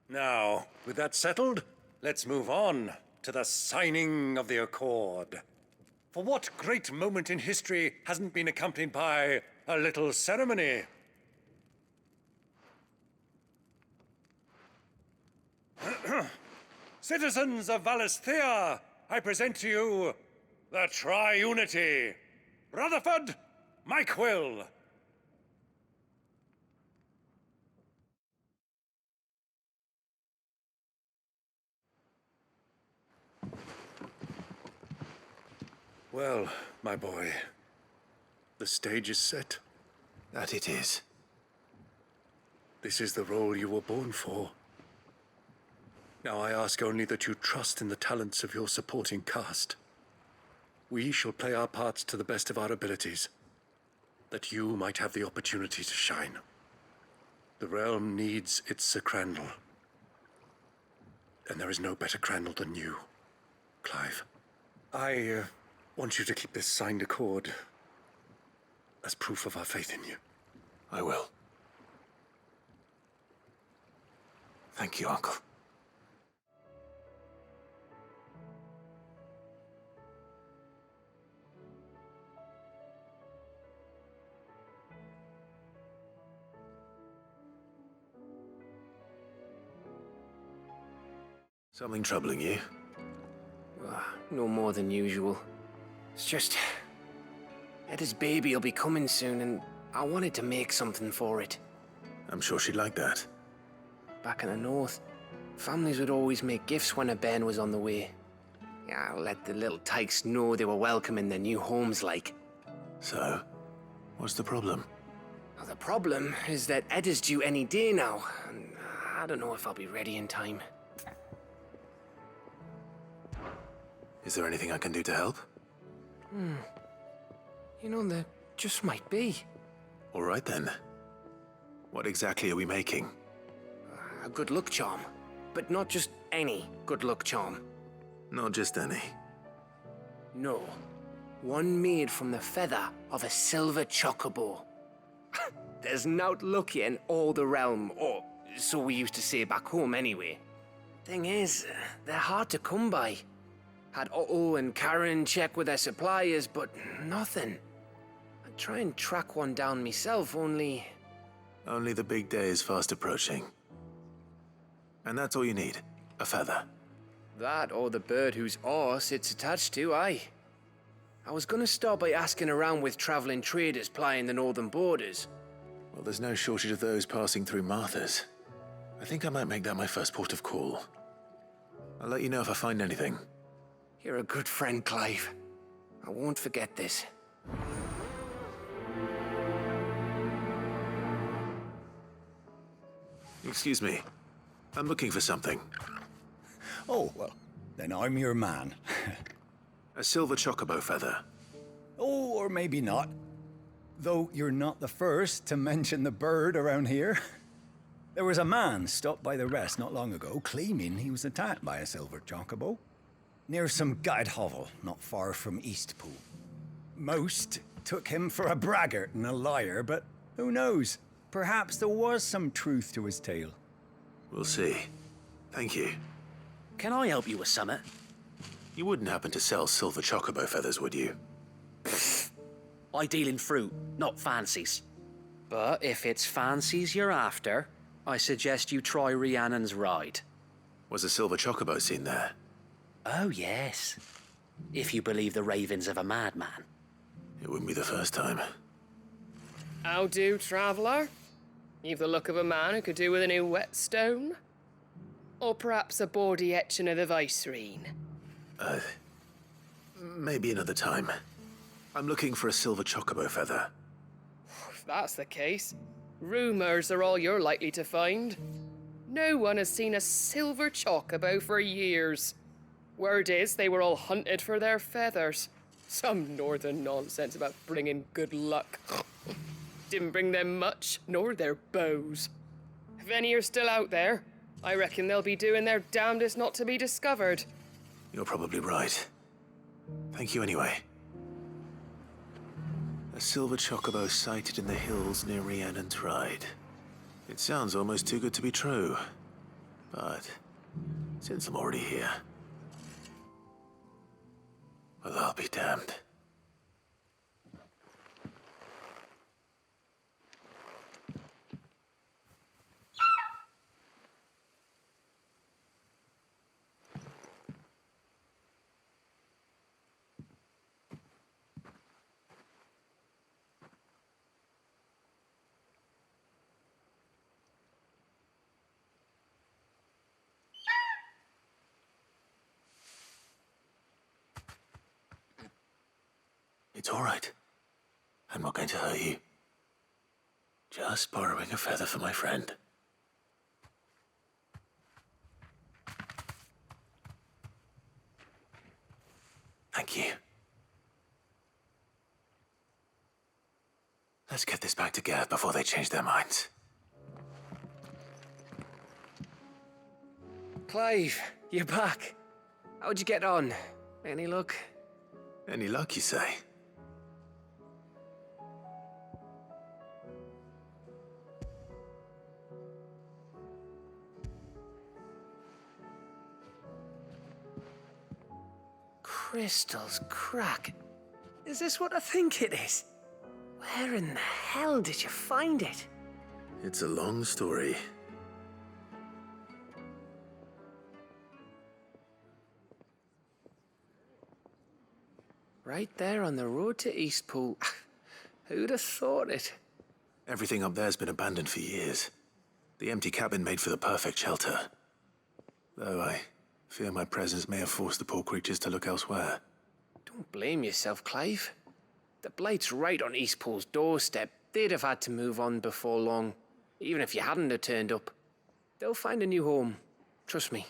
Now, with that settled, let's move on to the signing of the accord. For what great moment in history hasn't been accompanied by a little ceremony? Citizens of Valisthea, I present to you the Triunity. Rutherford, Mike Will. Well, my boy, the stage is set. That it is. This is the role you were born for. Now I ask only that you trust in the talents of your supporting cast. We shall play our parts to the best of our abilities, that you might have the opportunity to shine. The realm needs its Sir Crandall. And there is no better Crandall than you, Clive. I want you to keep this signed accord as proof of our faith in you. I will. Thank you, Uncle. Something troubling you? No more than usual. It's just... Eda's baby will be coming soon, and I wanted to make something for it. I'm sure she'd like that. Back in the north, families would always make gifts when a bairn was on the way. Yeah, let the little tykes know they were welcome in their new homes, like. So, what's the problem? Well, the problem is that Eda's due any day now, and I don't know if I'll be ready in time. Is there anything I can do to help? You know, there just might be. All right then. What exactly are we making? A good luck charm. But not just any good luck charm. Not just any. No. One made from the feather of a silver chocobo. There's nowt lucky in all the realm, or so we used to say back home anyway. Thing is, they're hard to come by. Had Otto and Karen check with their suppliers, but nothing. I'd try and track one down myself, only... Only the big day is fast approaching. And that's all you need, a feather. That or the bird whose horse it's attached to, aye. I was gonna start by asking around with traveling traders plying the northern borders. Well, there's no shortage of those passing through Martha's. I think I might make that my first port of call. I'll let you know if I find anything. You're a good friend, Clive. I won't forget this. Excuse me. I'm looking for something. Oh, well, then I'm your man. A silver chocobo feather. Oh, or maybe not. Though you're not the first to mention the bird around here. There was a man stopped by the rest not long ago claiming he was attacked by a silver chocobo. Near some gutted hovel not far from Eastpool. Most took him for a braggart and a liar, but who knows? Perhaps there was some truth to his tale. We'll see. Thank you. Can I help you with something? You wouldn't happen to sell silver chocobo feathers, would you? I deal in fruit, not fancies. But if it's fancies you're after, I suggest you try Rhiannon's ride. Was a silver chocobo seen there? Oh, yes. If you believe the ravings of a madman. It wouldn't be the first time. How do, traveller? You've the look of a man who could do with a new whetstone. Or perhaps a bawdy etching of the Vicerine. Maybe another time. I'm looking for a silver chocobo feather. If that's the case, rumors are all you're likely to find. No one has seen a silver chocobo for years. Word is they were all hunted for their feathers. Some northern nonsense about bringing good luck. Didn't bring them much, nor their bows. If any are still out there, I reckon they'll be doing their damnedest not to be discovered. You're probably right. Thank you anyway. A silver chocobo sighted in the hills near Rhiannon's Ride. It sounds almost too good to be true. But since I'm already here, well, I'll be damned. It's all right. I'm not going to hurt you. Just borrowing a feather for my friend. Thank you. Let's get this back to Gerd before they change their minds. Clive, you're back. How'd you get on? Any luck? Any luck, you say? Crystal's crack. Is this what I think it is? Where in the hell did you find it? It's a long story. Right there on the road to Eastpool. Who'd have thought it? Everything up there's been abandoned for years. The empty cabin made for the perfect shelter. Though I fear my presence may have forced the poor creatures to look elsewhere. Don't blame yourself, Clive. The Blight's right on Eastpool's doorstep. They'd have had to move on before long, even if you hadn't have turned up. They'll find a new home. Trust me.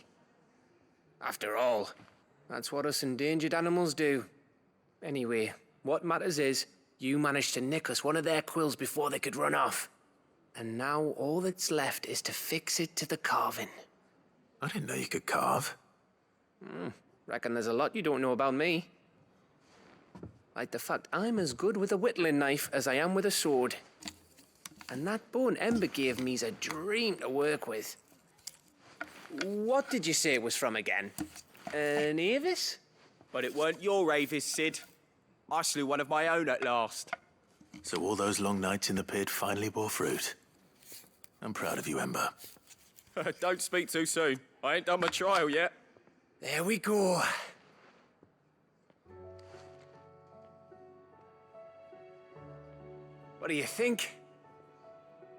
After all, that's what us endangered animals do. Anyway, what matters is, you managed to nick us one of their quills before they could run off. And now all that's left is to fix it to the carving. I didn't know you could carve. Reckon there's a lot you don't know about me. Like the fact I'm as good with a whittling knife as I am with a sword. And that bone Ember gave me's a dream to work with. What did you say it was from again? An Avis? But it weren't your Avis, Sid. I slew one of my own at last. So all those long nights in the pit finally bore fruit. I'm proud of you, Ember. Don't speak too soon. I ain't done my trial yet. There we go. What do you think?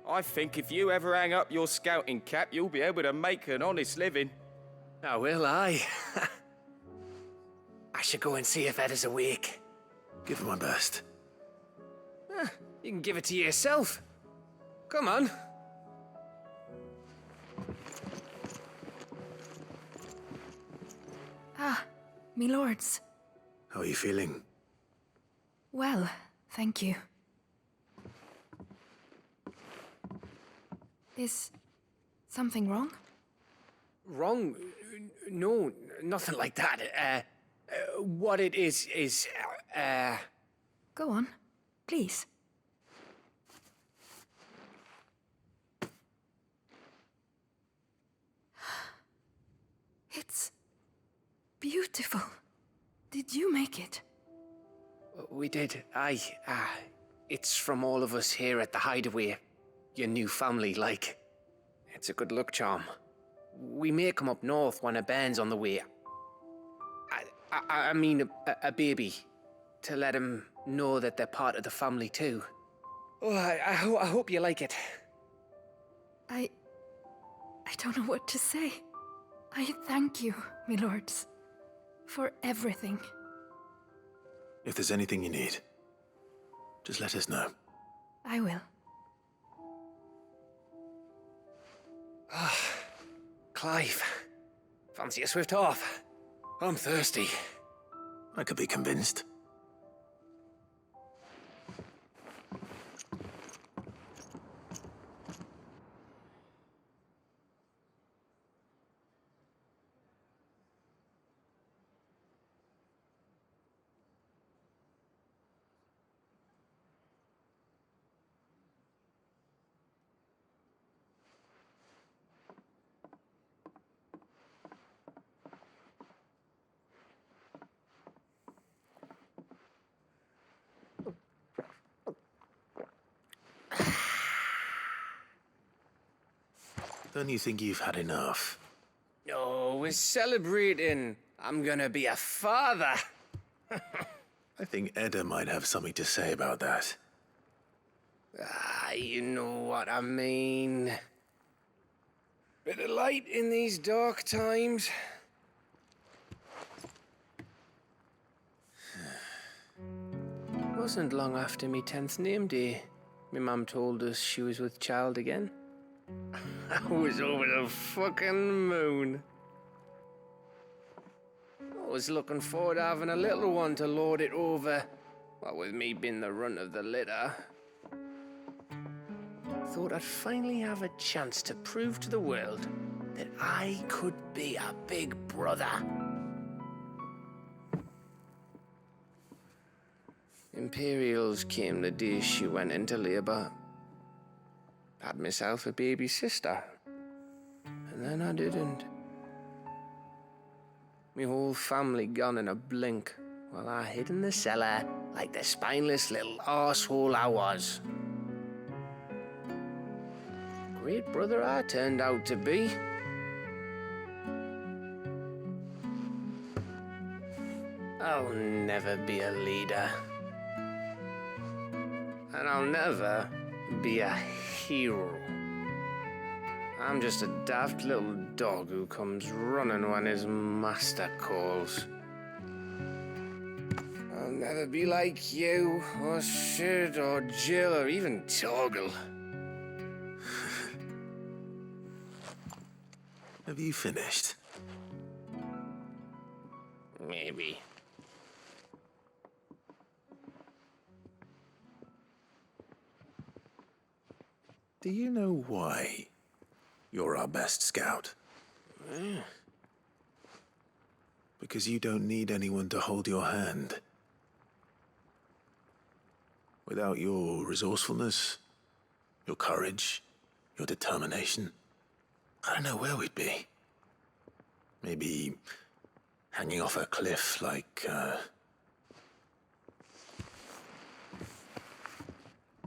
I think if you ever hang up your scouting cap, you'll be able to make an honest living. Now will I? I should go and see if Ed is awake. Give it my best. You can give it to yourself. Come on. Ah, me lords. How are you feeling? Well, thank you. Is something wrong? Wrong? No, nothing like that. What it is... Go on, please. It's beautiful. Did you make it? We did. Aye. It's from all of us here at the Hideaway. Your new family, like. It's a good luck charm. We may come up north when a band's on the way. I mean a baby. To let him know that they're part of the family too. Oh, I hope you like it. I don't know what to say. I thank you, my lords, for everything. If there's anything you need, Just let us know. I will. Clive, fancy a swift off? I'm thirsty. I could be convinced. Don't you think you've had enough? Oh, we're celebrating. I'm gonna be a father. I think Edda might have something to say about that. You know what I mean. Bit of light in these dark times. Wasn't long after me 10th name day, my mum told us she was with child again. I was over the fucking moon. I was looking forward to having a little one to lord it over, what with me being the runt of the litter. Thought I'd finally have a chance to prove to the world that I could be a big brother. Imperials came the day she went into labour. Had myself a baby sister, and then I didn't. My whole family gone in a blink, while I hid in the cellar like the spineless little arsehole I was. Great brother I turned out to be. I'll never be a leader. And I'll never be a hero. I'm just a daft little dog who comes running when his master calls. I'll never be like you, or Sid, or Jill, or even Torgal. Have you finished? Maybe. Do you know why you're our best scout? Because you don't need anyone to hold your hand. Without your resourcefulness, your courage, your determination, I don't know where we'd be. Maybe hanging off a cliff like,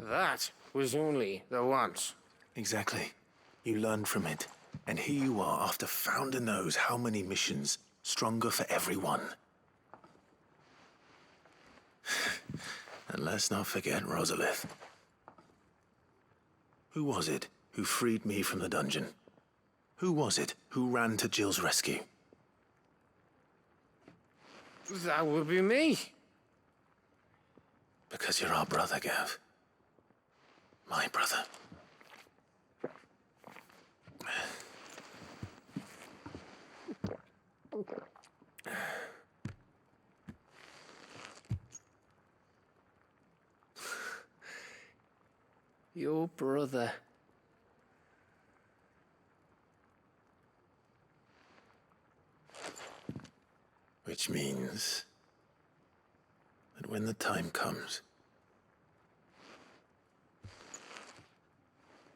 That was only the once. Exactly. You learned from it. And here you are after Founder knows how many missions, stronger for everyone. And let's not forget Rosalith. Who was it who freed me from the dungeon? Who was it who ran to Jill's rescue? That would be me. Because you're our brother, Gav. My brother. Your brother. Which means that when the time comes,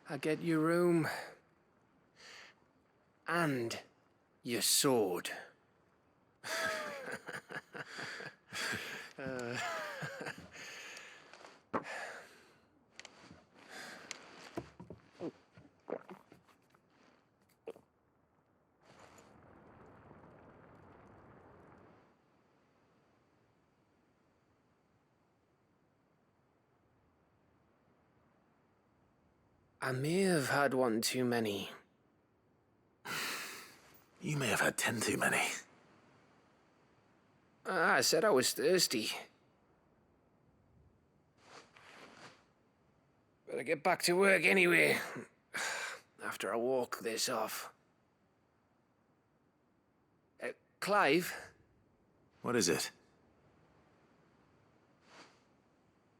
I get your room. And your sword. I may have had one too many. you may have had 10 too many. I said I was thirsty. Gotta get back to work anyway. After I walk this off. Clive? What is it?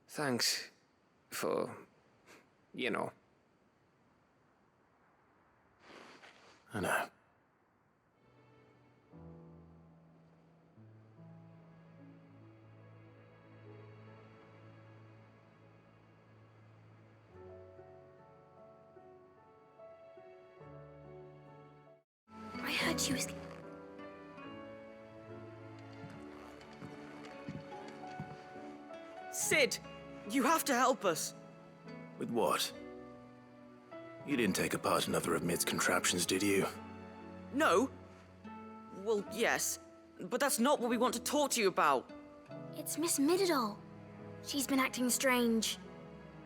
Thanks for, you know. I know. I heard she was... Sid, you have to help us. With what? You didn't take apart another of Mid's contraptions, did you? No. Well, yes, but that's not what we want to talk to you about. It's Miss Middledal. She's been acting strange.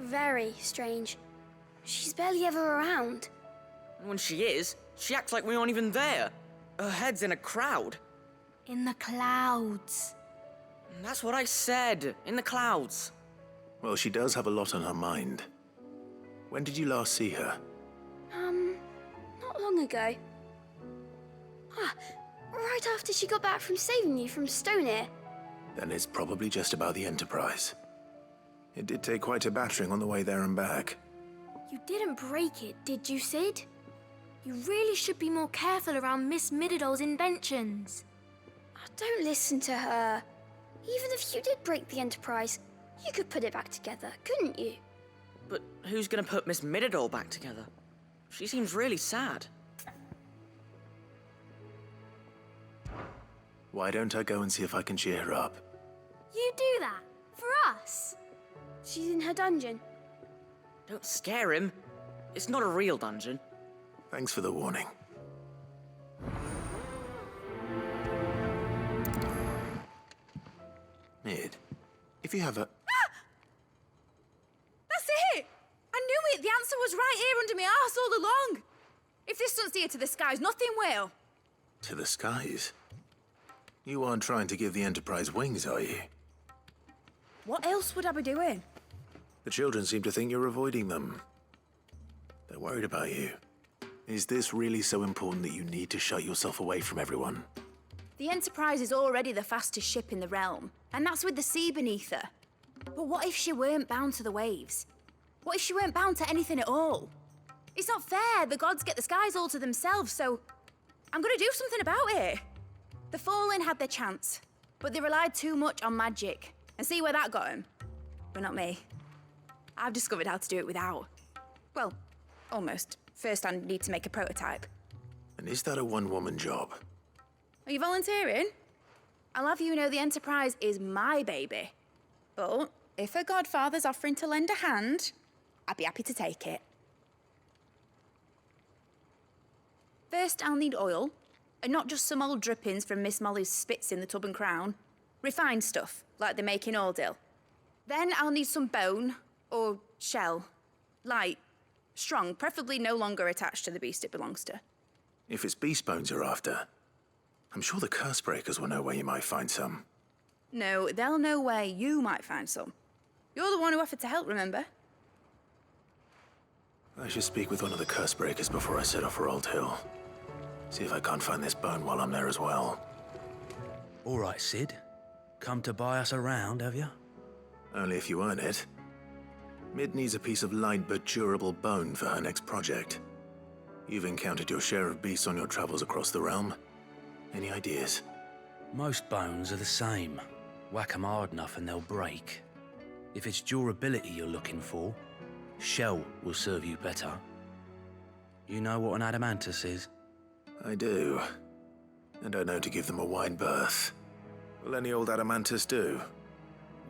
Very strange. She's barely ever around. And when she is, she acts like we aren't even there. Her head's in a crowd. In the clouds. That's what I said, in the clouds. Well, she does have a lot on her mind. When did you last see her? Not long ago. Right after she got back from saving you from Stonear. Then it's probably just about the Enterprise. It did take quite a battering on the way there and back. You didn't break it, did you, Sid? You really should be more careful around Miss Middledal's inventions. Don't listen to her. Even if you did break the Enterprise, you could put it back together, couldn't you? But who's gonna put Miss Middledal back together? She seems really sad. Why don't I go and see if I can cheer her up? You do that? For us? She's in her dungeon. Don't scare him. It's not a real dungeon. Thanks for the warning. Mid, if you have a... That's it! I knew it! The answer was right here under my arse all along! If this doesn't steer to the skies, nothing will. To the skies? You aren't trying to give the Enterprise wings, are you? What else would I be doing? The children seem to think you're avoiding them. They're worried about you. Is this really so important that you need to shut yourself away from everyone? The Enterprise is already the fastest ship in the realm, and that's with the sea beneath her. But what if she weren't bound to the waves? What if she weren't bound to anything at all? It's not fair. The gods get the skies all to themselves, so I'm gonna do something about it. The Fallen had their chance, but they relied too much on magic. And see where that got them? But not me. I've discovered how to do it without. Well, almost. First, I need to make a prototype. And is that a one-woman job? Are you volunteering? I'll have you know the Enterprise is my baby. But if her godfather's offering to lend a hand, I'd be happy to take it. First, I'll need oil, and not just some old drippings from Miss Molly's spits in the Tub and Crown. Refined stuff, like they make in Ordil. Then I'll need some bone, or shell. Light, strong, preferably no longer attached to the beast it belongs to. If it's beast bones you're after, I'm sure the curse breakers will know where you might find some. No, they'll know where you might find some. You're the one who offered to help, remember? I should speak with one of the curse breakers before I set off for Old Hill. See if I can't find this bone while I'm there as well. All right, Sid. Come to buy us around, have you? Only if you earn it. Mid needs a piece of light but durable bone for her next project. You've encountered your share of beasts on your travels across the realm. Any ideas? Most bones are the same. Whack 'em hard enough and they'll break. If it's durability you're looking for, shell will serve you better. You know what an adamantus is? I do. And I know to give them a wide berth. Will any old adamantus do?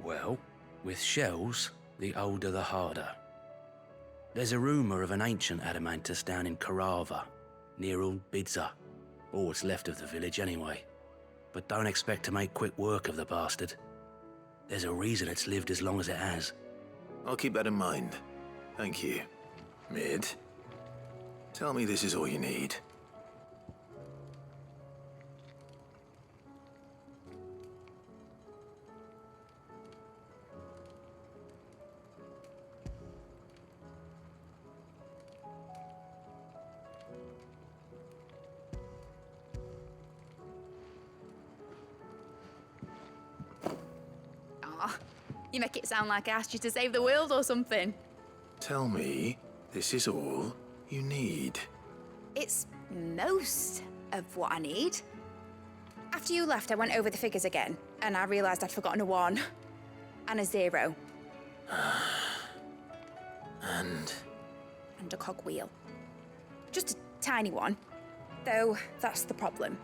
Well, with shells, the older the harder. There's a rumour of an ancient adamantus down in Karava, near Old Bidza. Or what's left of the village anyway. But don't expect to make quick work of the bastard. There's a reason it's lived as long as it has. I'll keep that in mind. Thank you. Mid, tell me this is all you need. You make it sound like I asked you to save the world or something. Tell me, this is all you need. It's most of what I need. After you left, I went over the figures again, and I realised I'd forgotten a 1 and a 0. And a cogwheel. Just a tiny one. Though, that's the problem.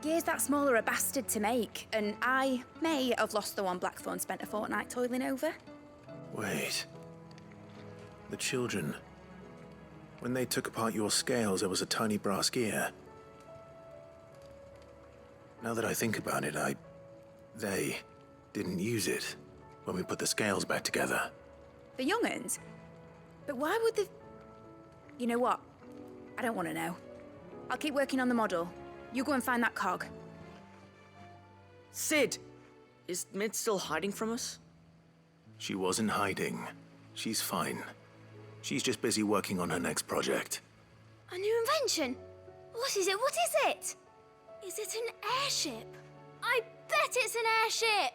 Gears that small are a bastard to make, and I may have lost the one Blackthorn spent a fortnight toiling over. wait. The children. When they took apart your scales, there was a tiny brass gear. Now that I think about it, they didn't use it when we put the scales back together. The young'uns? But why would the... You know what? I don't want to know. I'll keep working on the model. You go and find that cog. Sid! Is Mid still hiding from us? She wasn't hiding. She's fine. She's just busy working on her next project. A new invention? What is it? What is it? Is it an airship? I bet it's an airship!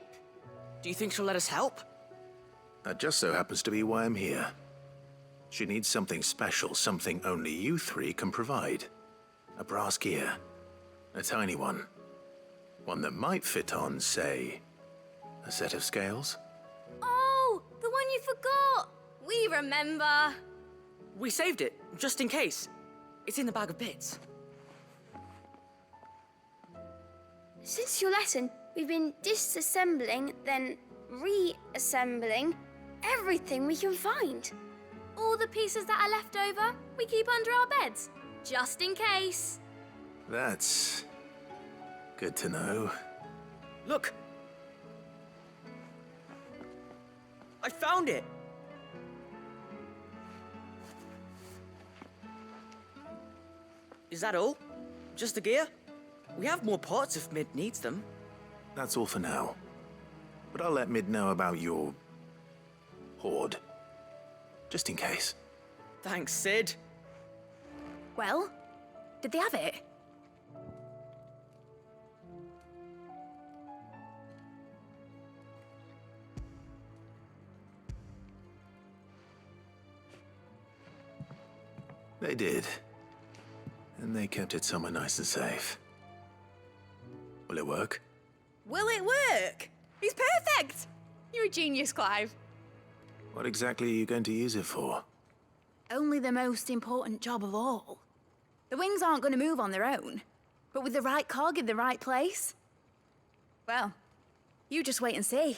Do you think she'll let us help? That just so happens to be why I'm here. She needs something special, something only you three can provide. A brass gear. A tiny one. One that might fit on, say, a set of scales? Oh, the one you forgot! We remember! We saved it, just in case. It's in the bag of bits. Since your lesson, we've been disassembling, then reassembling everything we can find. All the pieces that are left over, we keep under our beds, just in case. That's good to know. Look! I found it! Is that all? Just the gear? We have more parts if Mid needs them. That's all for now. But I'll let Mid know about your hoard. Just in case. Thanks, Sid. Well, did they have it? They did. And they kept it somewhere nice and safe. Will it work? Will it work? It's perfect! You're a genius, Clive. What exactly are you going to use it for? Only the most important job of all. The wings aren't going to move on their own, but with the right cog in the right place, well, you just wait and see.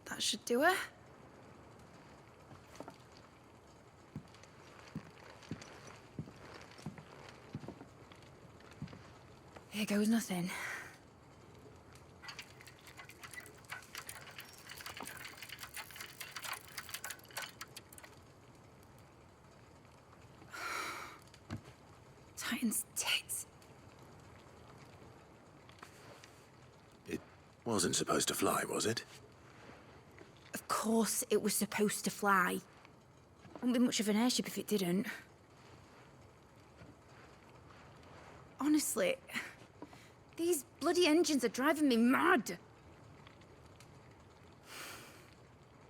That should do it. Here goes nothing. Titan's tits. It wasn't supposed to fly, was it? Of course it was supposed to fly. Wouldn't be much of an airship if it didn't. Honestly, these bloody engines are driving me mad.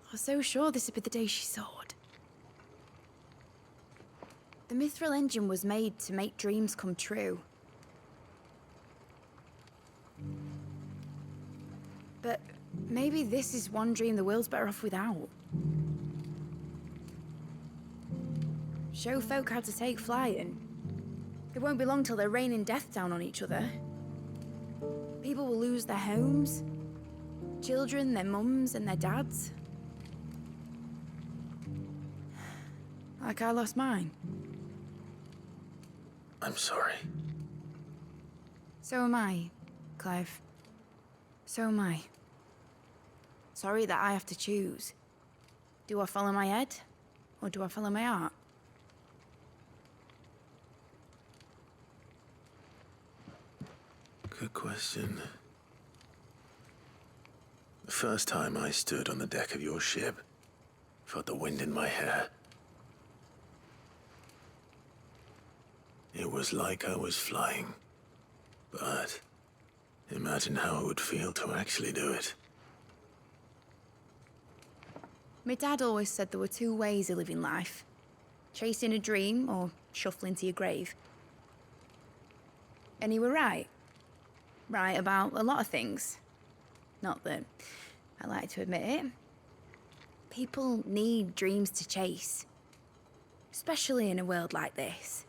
I was so sure this would be the day she soared. The Mithril engine was made to make dreams come true. But maybe this is one dream the world's better off without. Show folk how to take flying. It won't be long till they're raining death down on each other. People will lose their homes, children, their mums and their dads. Like I lost mine. I'm sorry. So am I, Clive. So am I. Sorry that I have to choose. Do I follow my head, or do I follow my heart? Good question. The first time I stood on the deck of your ship, felt the wind in my hair. It was like I was flying. But imagine how it would feel to actually do it. My dad always said there were two ways of living life. Chasing a dream or shuffling to your grave. And he were right. Right about a lot of things. Not that I like to admit it. People need dreams to chase. Especially in a world like this.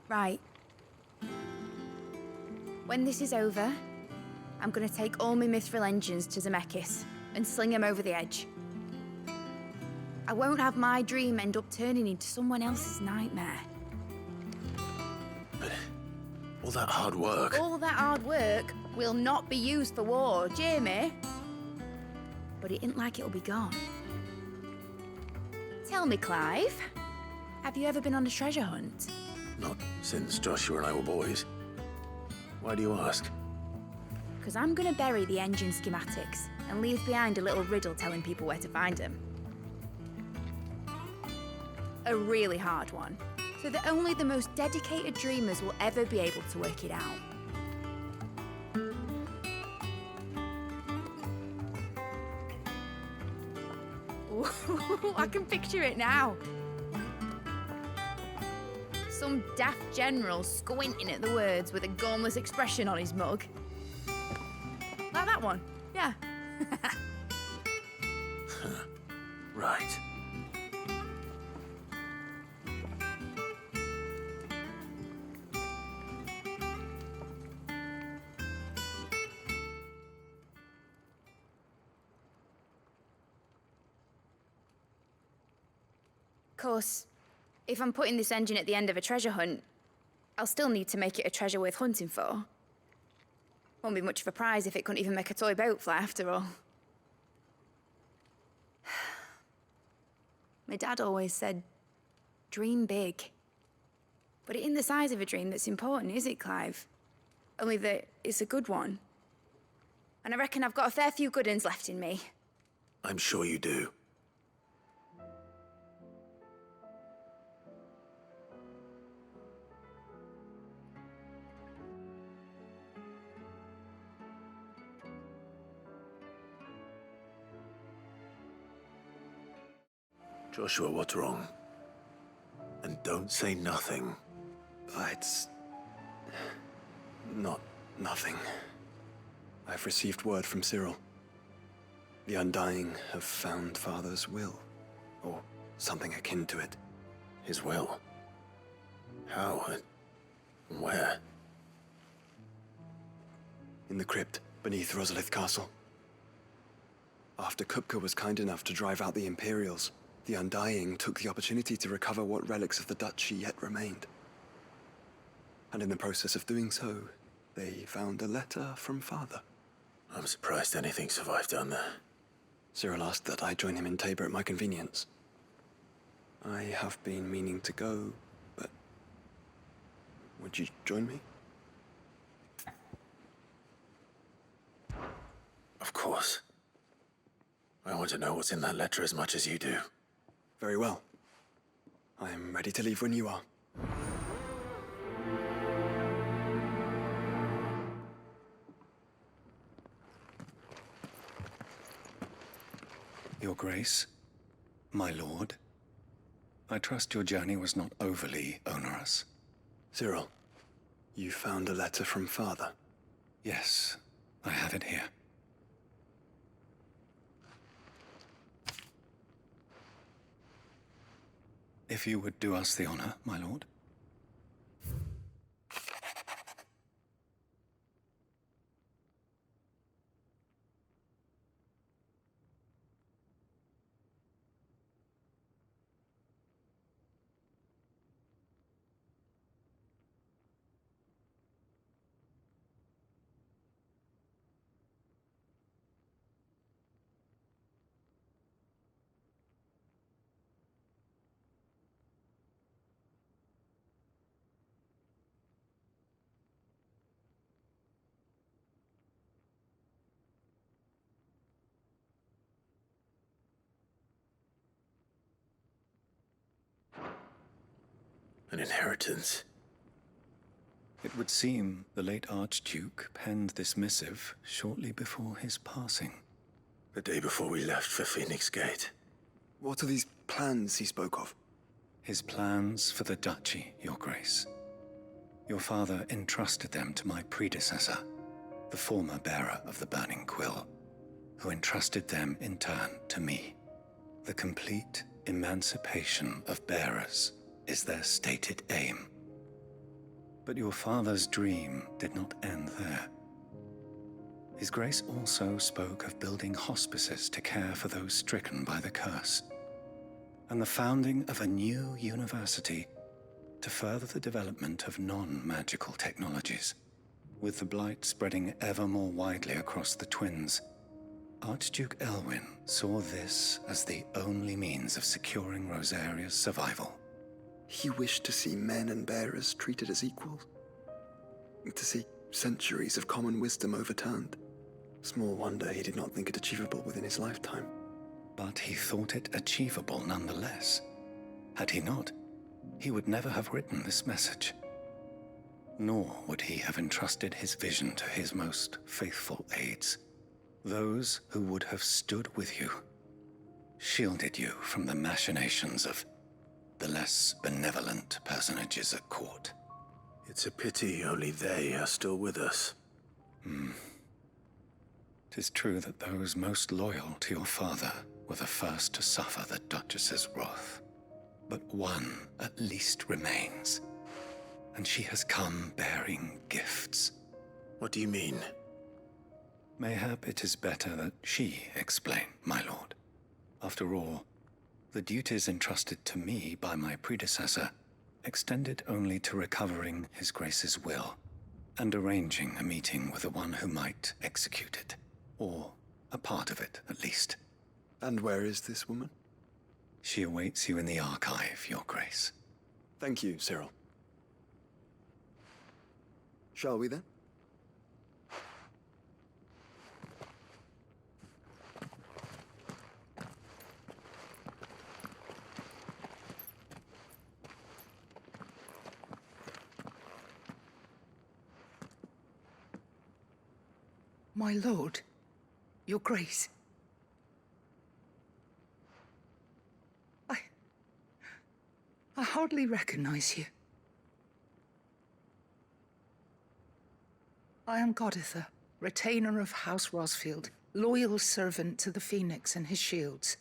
Right. When this is over, I'm gonna take all my mithril engines to Zemeckis and sling them over the edge. I won't have my dream end up turning into someone else's nightmare. But all that hard work... All that hard work will not be used for war, Jamie. But it ain't like it'll be gone. Tell me, Clive, have you ever been on a treasure hunt? Not since Joshua and I were boys. Why do you ask? Because I'm gonna bury the engine schematics and leave behind a little riddle telling people where to find them. A really hard one, so that only the most dedicated dreamers will ever be able to work it out. Ooh, I can picture it now. Some daft general squinting at the words with a gormless expression on his mug. Like that one, yeah. Right. Of course, if I'm putting this engine at the end of a treasure hunt, I'll still need to make it a treasure worth hunting for. Won't be much of a prize if it couldn't even make a toy boat fly after all. My dad always said, dream big. But it ain't the size of a dream that's important, is it, Clive? Only that it's a good one. And I reckon I've got a fair few good uns left in me. I'm sure you do. Joshua, what's wrong? And don't say nothing. It's... not nothing. I've received word from Cyril. The Undying have found Father's will, or something akin to it. His will? How and where? In the crypt beneath Rosalith Castle. After Kupka was kind enough to drive out the Imperials, the Undying took the opportunity to recover what relics of the Duchy yet remained. And in the process of doing so, they found a letter from Father. I'm surprised anything survived down there. Cyril asked that I join him in Tabor at my convenience. I have been meaning to go, but... would you join me? Of course. I want to know what's in that letter as much as you do. Very well. I am ready to leave when you are. Your Grace, my lord, I trust your journey was not overly onerous. Cyril, you found a letter from Father? Yes, I have it here. If you would do us the honor, my lord. An inheritance. It would seem the late Archduke penned this missive shortly before his passing. The day before we left for Phoenix Gate. What are these plans he spoke of? His plans for the duchy, Your Grace. Your father entrusted them to my predecessor, the former bearer of the Burning Quill, who entrusted them in turn to me. The complete emancipation of bearers is their stated aim. But your father's dream did not end there. His Grace also spoke of building hospices to care for those stricken by the curse, and the founding of a new university to further the development of non-magical technologies. With the blight spreading ever more widely across the twins, Archduke Elwyn saw this as the only means of securing Rosaria's survival. He wished to see men and bearers treated as equals. To see centuries of common wisdom overturned. Small wonder he did not think it achievable within his lifetime. But he thought it achievable nonetheless. Had he not, he would never have written this message. Nor would he have entrusted his vision to his most faithful aides, those who would have stood with you, shielded you from the machinations of the less benevolent personages at court. It's a pity only they are still with us. 'Tis true that those most loyal to your father were the first to suffer the Duchess's wrath. But one at least remains, and she has come bearing gifts. What do you mean? Mayhap it is better that she explain, my lord. After all, the duties entrusted to me by my predecessor extended only to recovering His Grace's will and arranging a meeting with the one who might execute it, or a part of it at least. And where is this woman? She awaits you in the archive, Your Grace. Thank you, Cyril. Shall we then? My lord, Your Grace. I hardly recognize you. I am Goditha, retainer of House Rosfield, loyal servant to the Phoenix and his shields.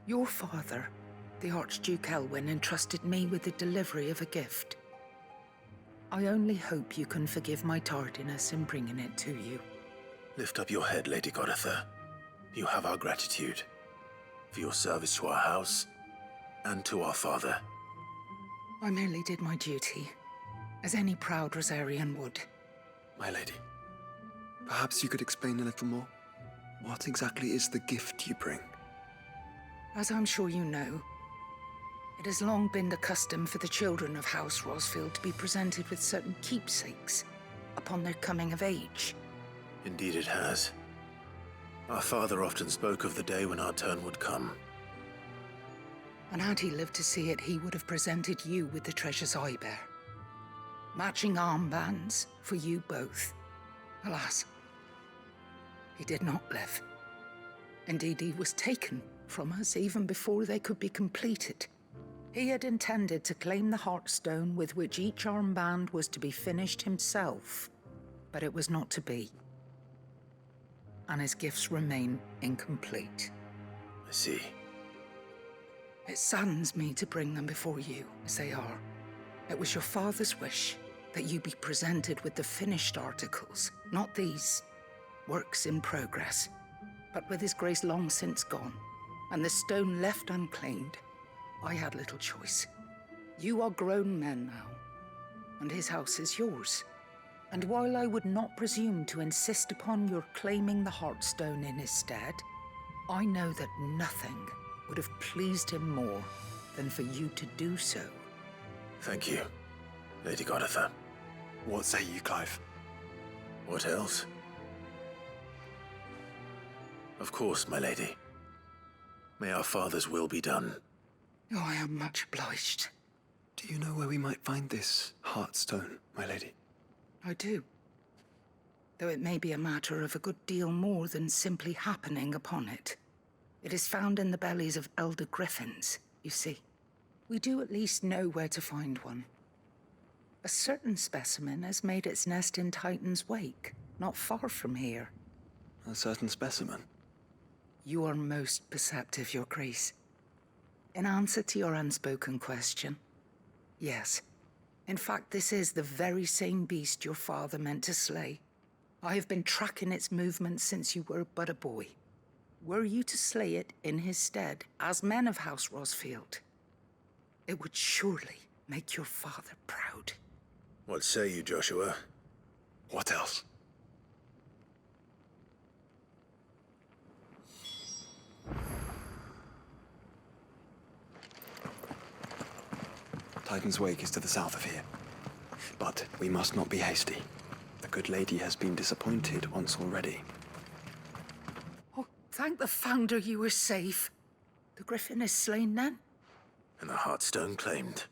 Your father, the Archduke Elwyn, entrusted me with the delivery of a gift. I only hope you can forgive my tardiness in bringing it to you. Lift up your head, Lady Goditha. You have our gratitude for your service to our house and to our father. I merely did my duty, as any proud Rosarian would. My lady, perhaps you could explain a little more? What exactly is the gift you bring? As I'm sure you know, it has long been the custom for the children of House Rosfield to be presented with certain keepsakes upon their coming of age. Indeed it has. Our father often spoke of the day when our turn would come. And had he lived to see it, he would have presented you with the treasures I bear. Matching armbands for you both. Alas, he did not live. Indeed, he was taken from us even before they could be completed. He had intended to claim the Heartstone with which each armband was to be finished himself, but it was not to be. And his gifts remain incomplete. I see. It saddens me to bring them before you, as they are. It was your father's wish that you be presented with the finished articles, not these works in progress. But with his grace long since gone, and the stone left unclaimed, I had little choice. You are grown men now, and his house is yours. And while I would not presume to insist upon your claiming the Heartstone in his stead, I know that nothing would have pleased him more than for you to do so. Thank you, Lady Goditha. What say you, Clive? What else? Of course, my lady. May our father's will be done. Oh, I am much obliged. Do you know where we might find this Heartstone, my lady? I do. Though it may be a matter of a good deal more than simply happening upon it. It is found in the bellies of elder griffins, you see. We do at least know where to find one. A certain specimen has made its nest in Titan's Wake, not far from here. A certain specimen? You are most perceptive, Your Grace. In answer to your unspoken question, yes. In fact, this is the very same beast your father meant to slay. I have been tracking its movements since you were but a boy. Were you to slay it in his stead, as men of House Rosfield, it would surely make your father proud. What say you, Joshua? What else? Titan's Wake is to the south of here. But we must not be hasty. The good lady has been disappointed once already. Oh, thank the Founder you were safe. The griffin is slain then? And the Heartstone claimed.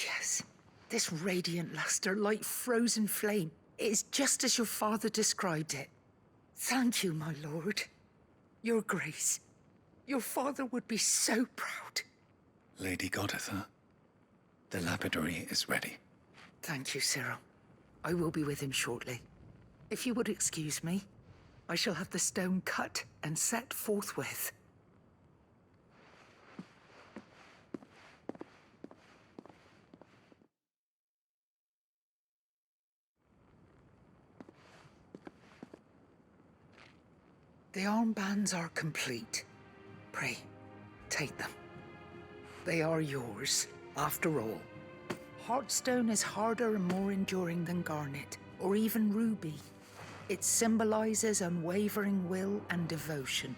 Yes, this radiant luster like frozen flame. It is just as your father described it. Thank you, my lord. Your Grace. Your father would be so proud. Lady Goditha, the lapidary is ready. Thank you, Cyril. I will be with him shortly. If you would excuse me, I shall have the stone cut and set forthwith. The armbands are complete. Pray, take them. They are yours, after all. Heartstone is harder and more enduring than garnet, or even ruby. It symbolizes unwavering will and devotion.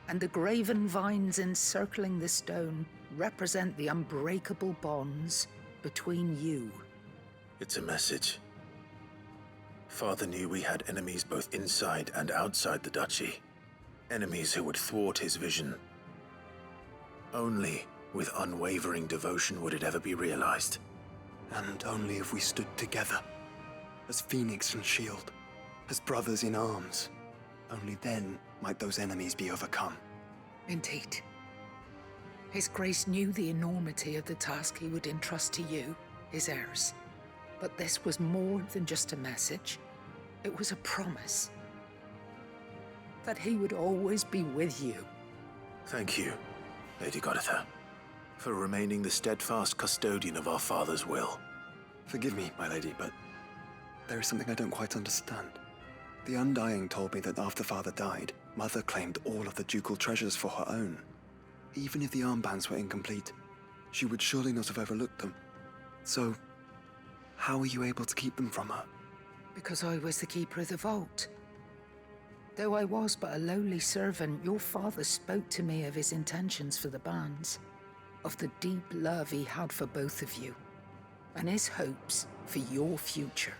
And the graven vines encircling the stone represent the unbreakable bonds between you. It's a message. Father knew we had enemies both inside and outside the duchy. Enemies who would thwart his vision. Only with unwavering devotion would it ever be realized. And only if we stood together, as Phoenix and Shield, as brothers in arms. Only then might those enemies be overcome. Indeed. His Grace knew the enormity of the task he would entrust to you, his heirs. But this was more than just a message. It was a promise. That he would always be with you. Thank you, Lady Goditha, for remaining the steadfast custodian of our father's will. Forgive me, my lady, but there is something I don't quite understand. The Undying told me that after Father died, Mother claimed all of the ducal treasures for her own. Even if the armbands were incomplete, she would surely not have overlooked them. So, how were you able to keep them from her? Because I was the keeper of the vault. Though I was but a lowly servant, your father spoke to me of his intentions for the bands, of the deep love he had for both of you, and his hopes for your future.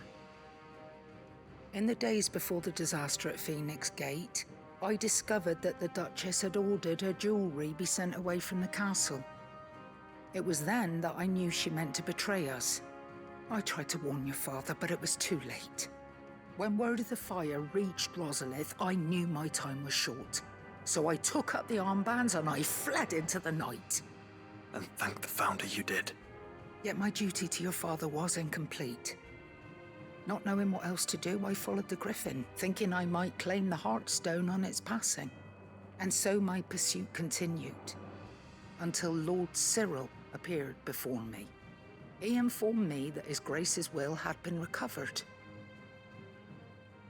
In the days before the disaster at Phoenix Gate, I discovered that the Duchess had ordered her jewelry be sent away from the castle. It was then that I knew she meant to betray us. I tried to warn your father, but it was too late. When word of the fire reached Rosalith, I knew my time was short. So I took up the armbands and I fled into the night. And thank the Founder you did. Yet my duty to your father was incomplete. Not knowing what else to do, I followed the griffin, thinking I might claim the Heartstone on its passing. And so my pursuit continued, until Lord Cyril appeared before me. He informed me that His Grace's will had been recovered,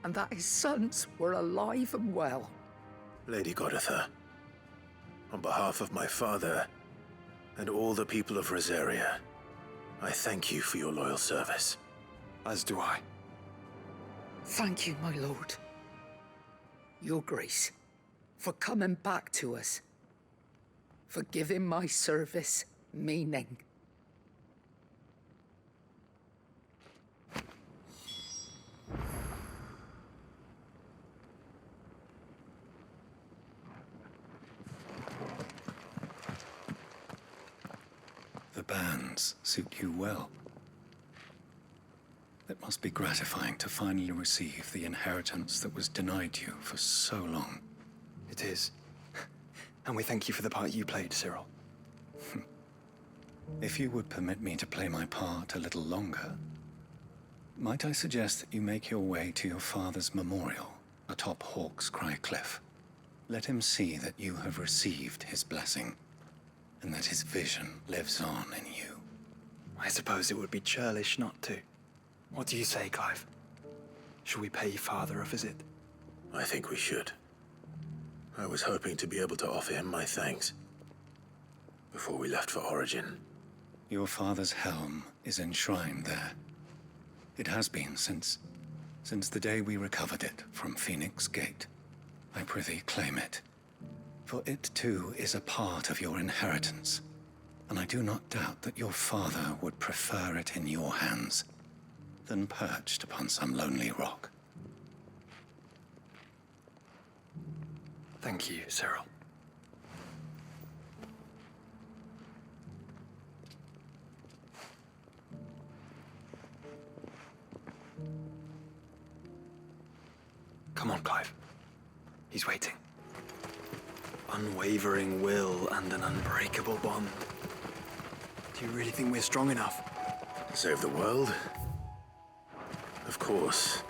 and that his sons were alive and well. Lady Goditha, on behalf of my father and all the people of Rosaria, I thank you for your loyal service. As do I. Thank you, my lord. Your Grace. for coming back to us, for giving my service meaning. The bands suit you well. It must be gratifying to finally receive the inheritance that was denied you for so long. It is. And we thank you for the part you played, Cyril. If you would permit me to play my part a little longer, might I suggest that you make your way to your father's memorial atop Hawk's Cry Cliff? Let him see that you have received his blessing, and that his vision lives on in you. I suppose it would be churlish not to. What do you say, Clive? Shall we pay Father a visit? I think we should. I was hoping to be able to offer him my thanks before we left for Origin. Your father's helm is enshrined there. It has been since the day we recovered it from Phoenix Gate. I prithee claim it, for it too is a part of your inheritance, and I do not doubt that your father would prefer it in your hands than perched upon some lonely rock. Thank you, Cyril. Come on, Clive. He's waiting. Unwavering will and an unbreakable bond. Do you really think we're strong enough? Save the world? Of course.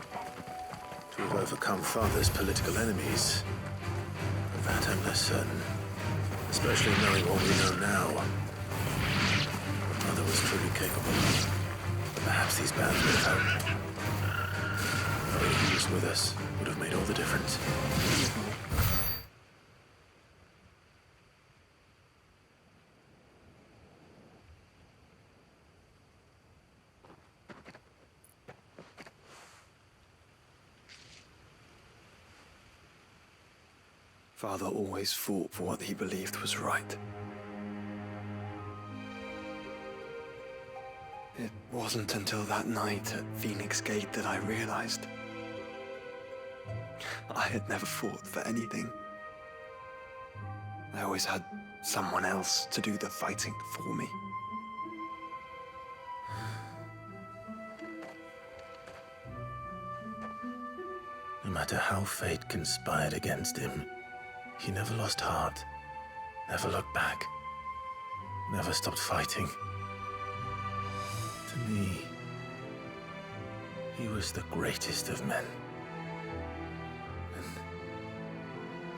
To have overcome Father's political enemies. Of that I'm less certain. Especially knowing what we know now. Mother was truly capable. Perhaps these bands would have helped. Knowing he was with us would have made all the difference. Father always fought for what he believed was right. It wasn't until that night at Phoenix Gate that I realized I had never fought for anything. I always had someone else to do the fighting for me. No matter how fate conspired against him, he never lost heart, never looked back, never stopped fighting. To me, he was the greatest of men. And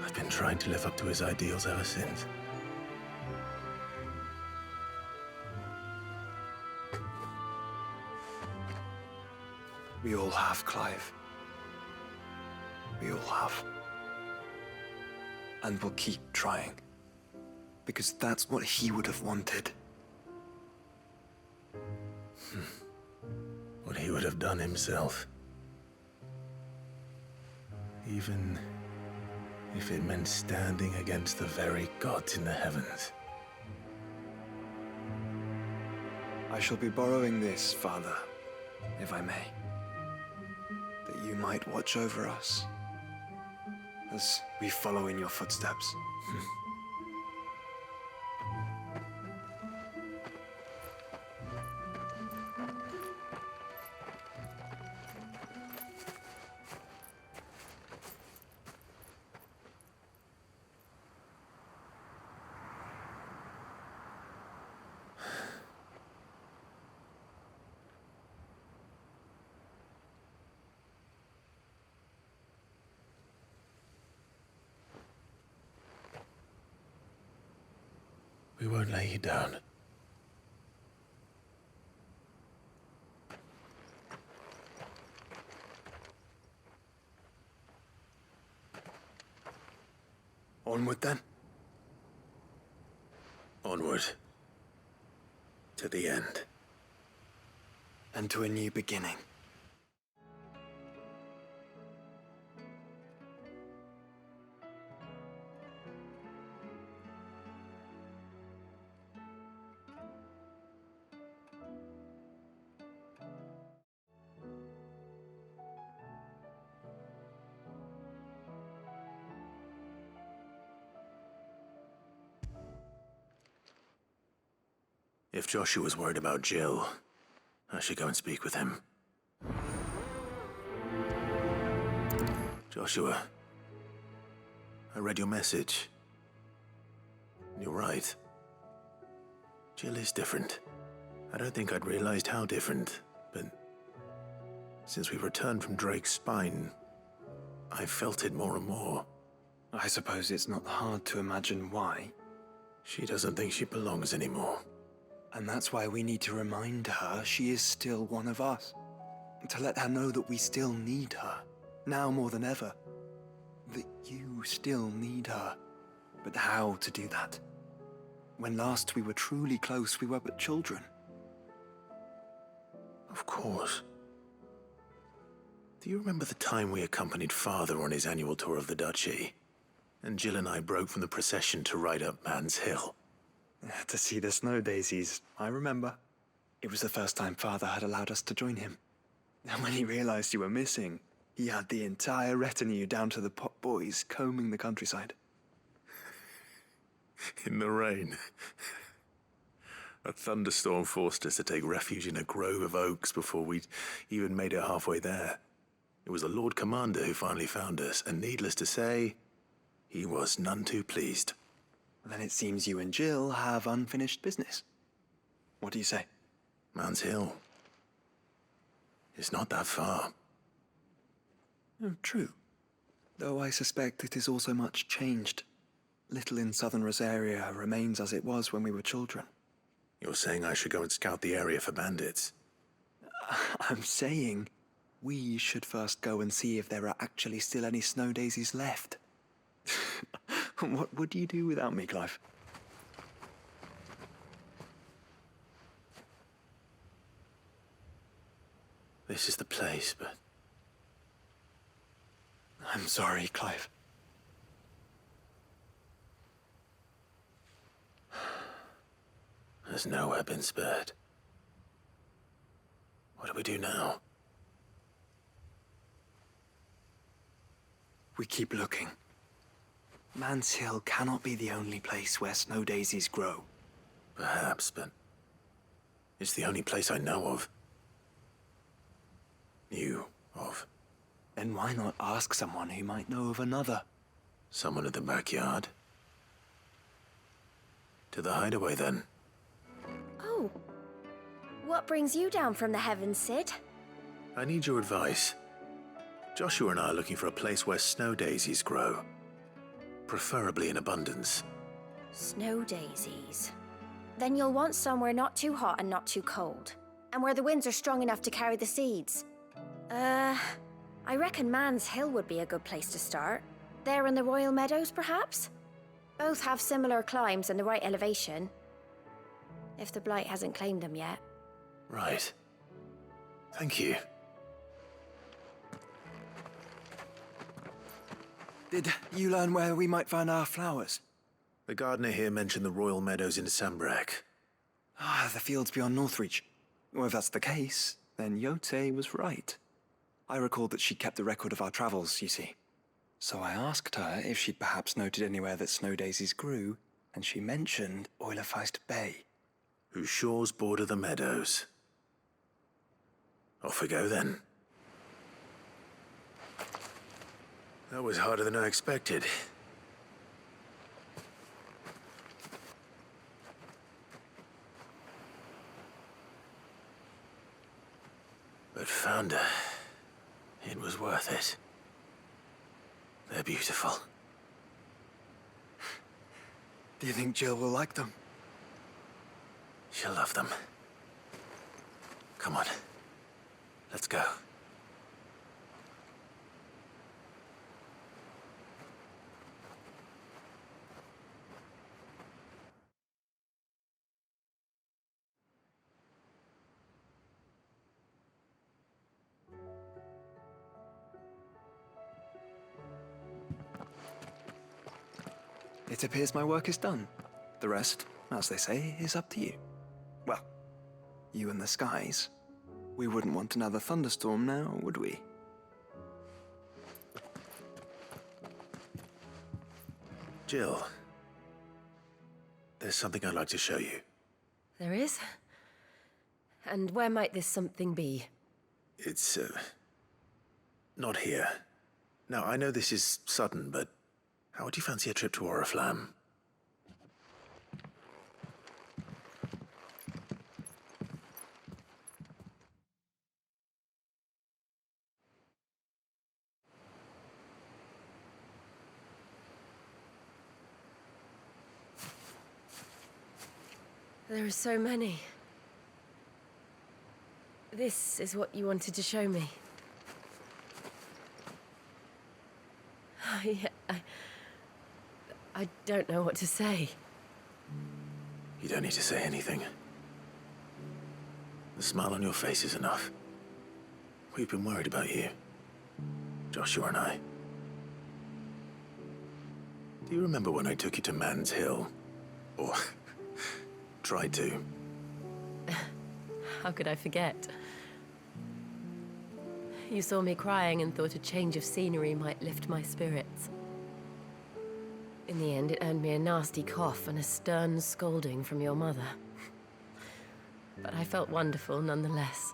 I've been trying to live up to his ideals ever since. We all have, Clive. We all have. And we'll keep trying. Because that's what he would have wanted. What he would have done himself. Even if it meant standing against the very gods in the heavens. I shall be borrowing this, Father, if I may. That you might watch over us as we follow in your footsteps. We won't lay you down. Onward then. Onward. To the end. And to a new beginning. If Joshua's worried about Jill, I should go and speak with him. Joshua, I read your message. You're right. Jill is different. I don't think I'd realized how different, but since we returned from Drake's spine, I felt it more and more. I suppose it's not hard to imagine why. She doesn't think she belongs anymore. And that's why we need to remind her she is still one of us. To let her know that we still need her, now more than ever. That you still need her. But how to do that? When last we were truly close, we were but children. Of course. Do you remember the time we accompanied Father on his annual tour of the Duchy? And Jill and I broke from the procession to ride up Man's Hill. To see the snow daisies, I remember. It was the first time Father had allowed us to join him. And when he realized you were missing, he had the entire retinue down to the pot boys combing the countryside. In the rain. A thunderstorm forced us to take refuge in a grove of oaks before we'd even made it halfway there. It was the Lord Commander who finally found us, and needless to say, he was none too pleased. Then it seems you and Jill have unfinished business. What do you say? Man's Hill. It's not that far. Oh, true. Though I suspect it is also much changed. Little in southern Rosaria remains as it was when we were children. You're saying I should go and scout the area for bandits? I'm saying we should first go and see if there are actually still any snow daisies left. What would you do without me, Clive? This is the place, but... I'm sorry, Clive. Has nowhere been spared. What do we do now? We keep looking. Man's Hill cannot be the only place where snow daisies grow. Perhaps, but it's the only place I know of. Knew of. Then why not ask someone who might know of another? Someone in the backyard? To the hideaway, then. Oh. What brings you down from the heavens, Sid? I need your advice. Joshua and I are looking for a place where snow daisies grow. Preferably in abundance. Snow daisies. Then you'll want somewhere not too hot and not too cold. And where the winds are strong enough to carry the seeds. I reckon Man's Hill would be a good place to start. There in the Royal Meadows, perhaps? Both have similar climbs and the right elevation. If the Blight hasn't claimed them yet. Right. Thank you. Did you learn where we might find our flowers? The gardener here mentioned the Royal Meadows in Sambrak. The fields beyond Northreach. Well, if that's the case, then Yote was right. I recalled that she kept the record of our travels, you see. So I asked her if she'd perhaps noted anywhere that snow daisies grew, and she mentioned Oilafeist Bay. Whose shores border the meadows. Off we go, then. That was harder than I expected. But found her. It was worth it. They're beautiful. Do you think Jill will like them? She'll love them. Come on. Let's go. It appears my work is done. The rest, as they say, is up to you. Well, you and the skies. We wouldn't want another thunderstorm now, would we? Jill, there's something I'd like to show you. There is? And where might this something be? It's, not here. Now, I know this is sudden, but how would you fancy a trip to Oriflamme? There are so many. This is what you wanted to show me. I don't know what to say. You don't need to say anything. The smile on your face is enough. We've been worried about you, Joshua and I. Do you remember when I took you to Man's Hill? Or tried to? How could I forget? You saw me crying and thought a change of scenery might lift my spirits. In the end, it earned me a nasty cough and a stern scolding from your mother. But I felt wonderful nonetheless.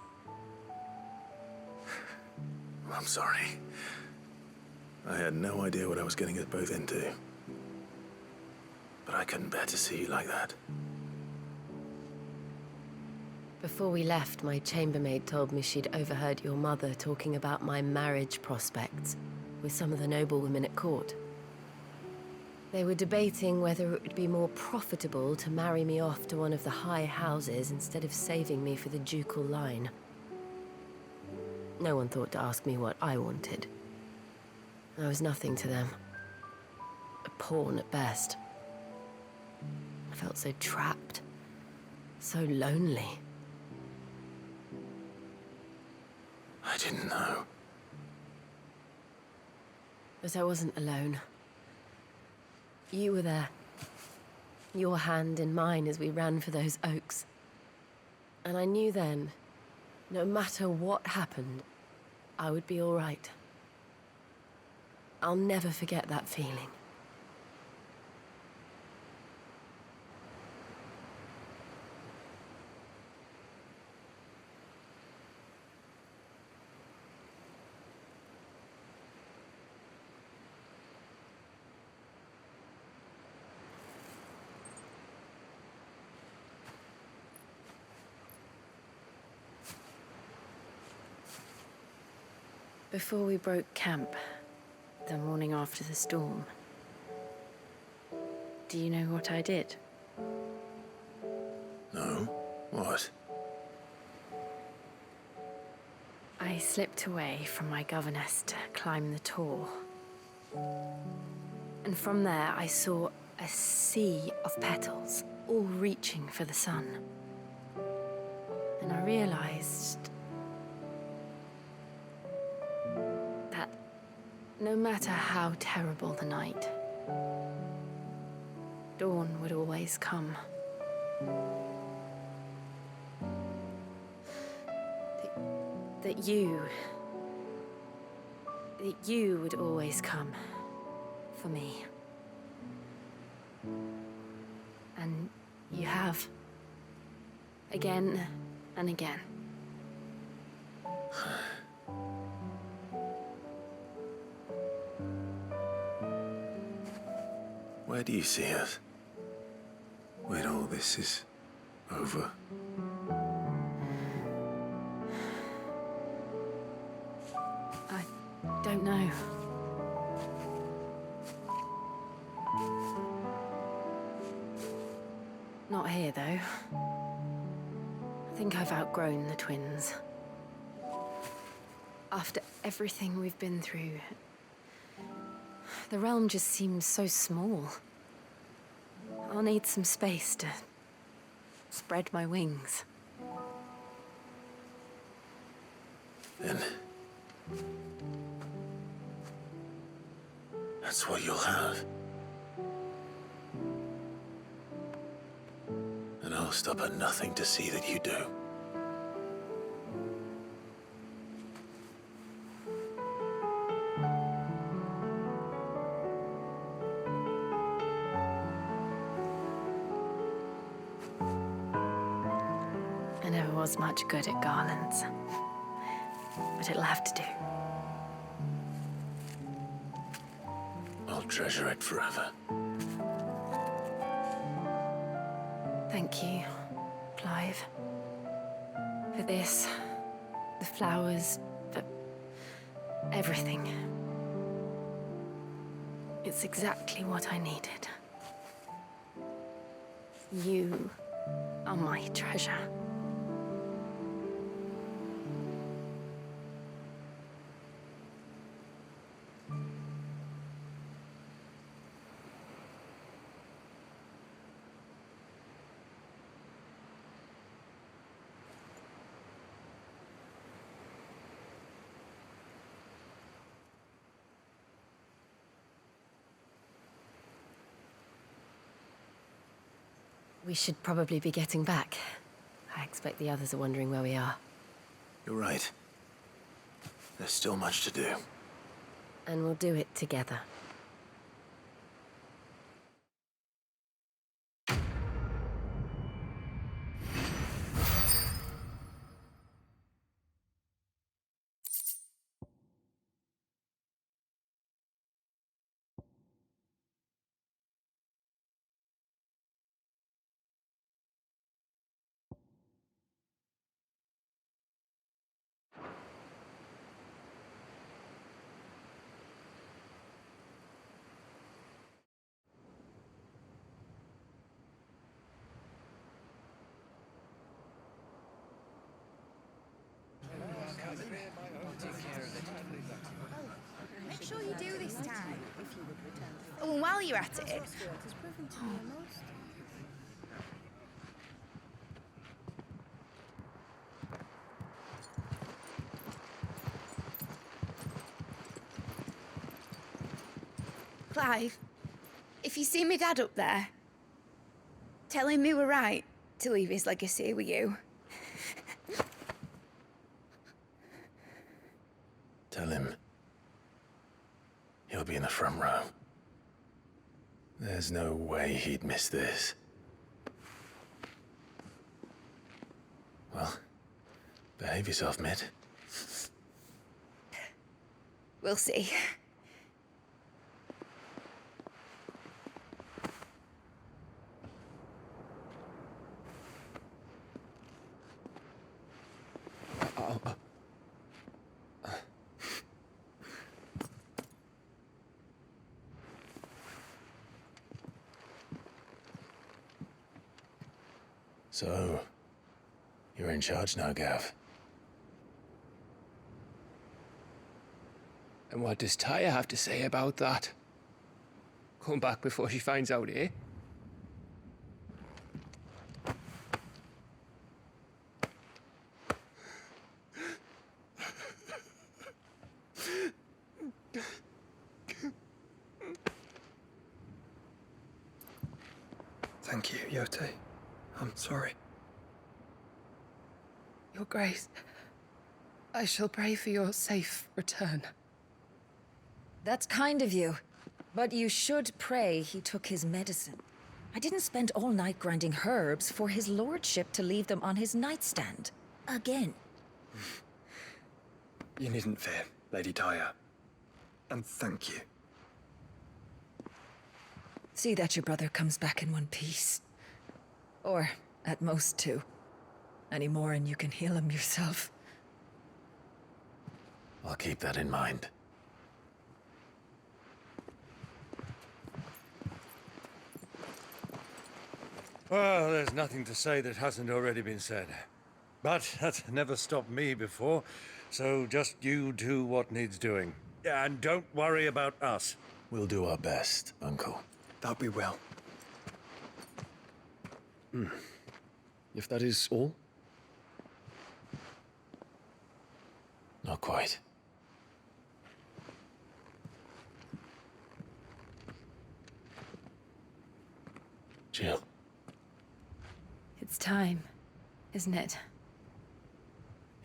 I'm sorry. I had no idea what I was getting us both into. But I couldn't bear to see you like that. Before we left, my chambermaid told me she'd overheard your mother talking about my marriage prospects with some of the noblewomen at court. They were debating whether it would be more profitable to marry me off to one of the high houses instead of saving me for the ducal line. No one thought to ask me what I wanted. I was nothing to them. A pawn at best. I felt so trapped, so lonely. I didn't know. But I wasn't alone. You were there. Your hand in mine as we ran for those oaks. And I knew then, no matter what happened, I would be all right. I'll never forget that feeling. Before we broke camp, the morning after the storm, do you know what I did? No? What? I slipped away from my governess to climb the tor. And from there I saw a sea of petals, all reaching for the sun. And I realized that no matter how terrible the night, dawn would always come. That you would always come for me. And you have. Again and again. Where do you see us? When all this is over? I don't know. Not here, though. I think I've outgrown the twins. After everything we've been through, the realm just seems so small. I'll need some space to spread my wings. Then that's what you'll have. And I'll stop at nothing to see that you do. never was much good at garlands. But it'll have to do. I'll treasure it forever. Thank you, Clive. For this, the flowers, for everything. It's exactly what I needed. You are my treasure. We should probably be getting back. I expect the others are wondering where we are. You're right. There's still much to do. And we'll do it together. Make sure you do this time. Oh, and while you're at it... Clive, if you see me dad up there, tell him we were right to leave his legacy with you. Tell him he'll be in the front row. There's no way he'd miss this. Well, behave yourself, Mid. We'll see. So, you're in charge now, Gav. And what does Taya have to say about that? Come back before she finds out, eh? Thank you, Yote. I'm sorry. Your Grace, I shall pray for your safe return. That's kind of you. But you should pray he took his medicine. I didn't spend all night grinding herbs for his lordship to leave them on his nightstand. Again. You needn't fear, Lady Taya. And thank you. See that your brother comes back in one piece. Or, at most, two. Any more and you can heal him yourself. I'll keep that in mind. Well, there's nothing to say that hasn't already been said. But that's never stopped me before, so just you do what needs doing. And don't worry about us. We'll do our best, Uncle. That we will. If that is all? Not quite. Jill. It's time, isn't it?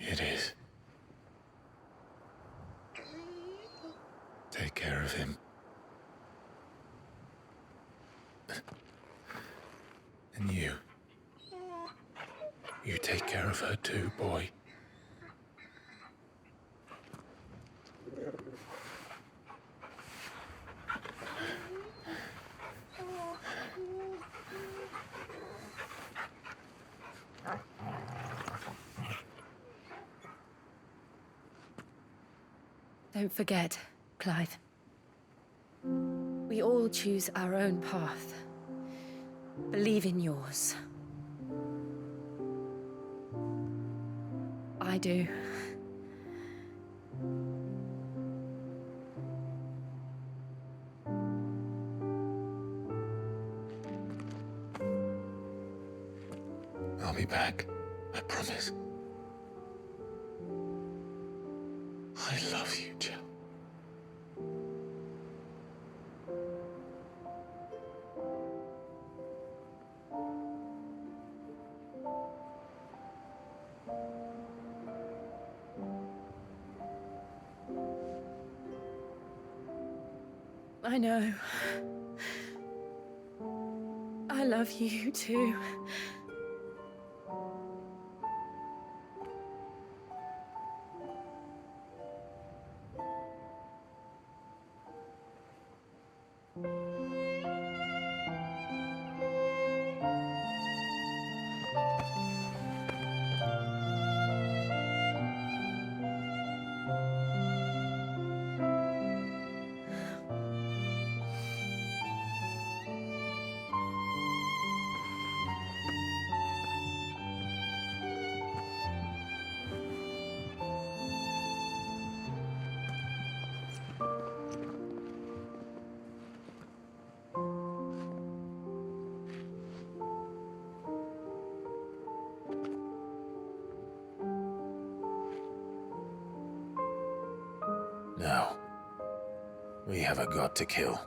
It is. Take care of him. And you. You take care of love her too, boy. Don't forget, Clive. We all choose our own path. Believe in yours. I do. I'll be back. I promise. I love you, Jill. I know. I love you too. Now, we have a god to kill.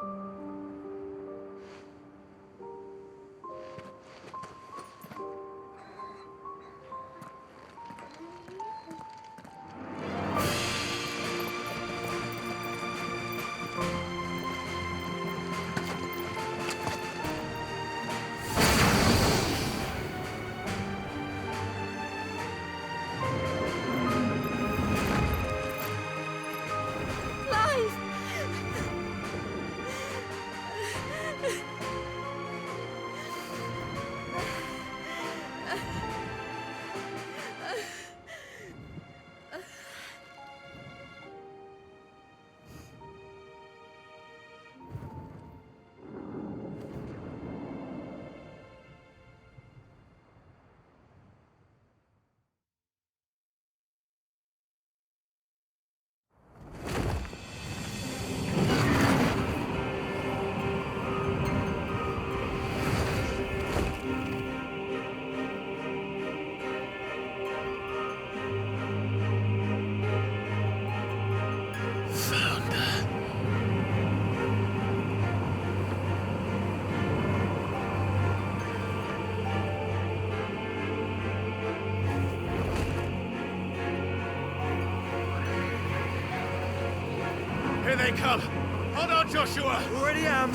Here they come! Hold on, Joshua! Already am!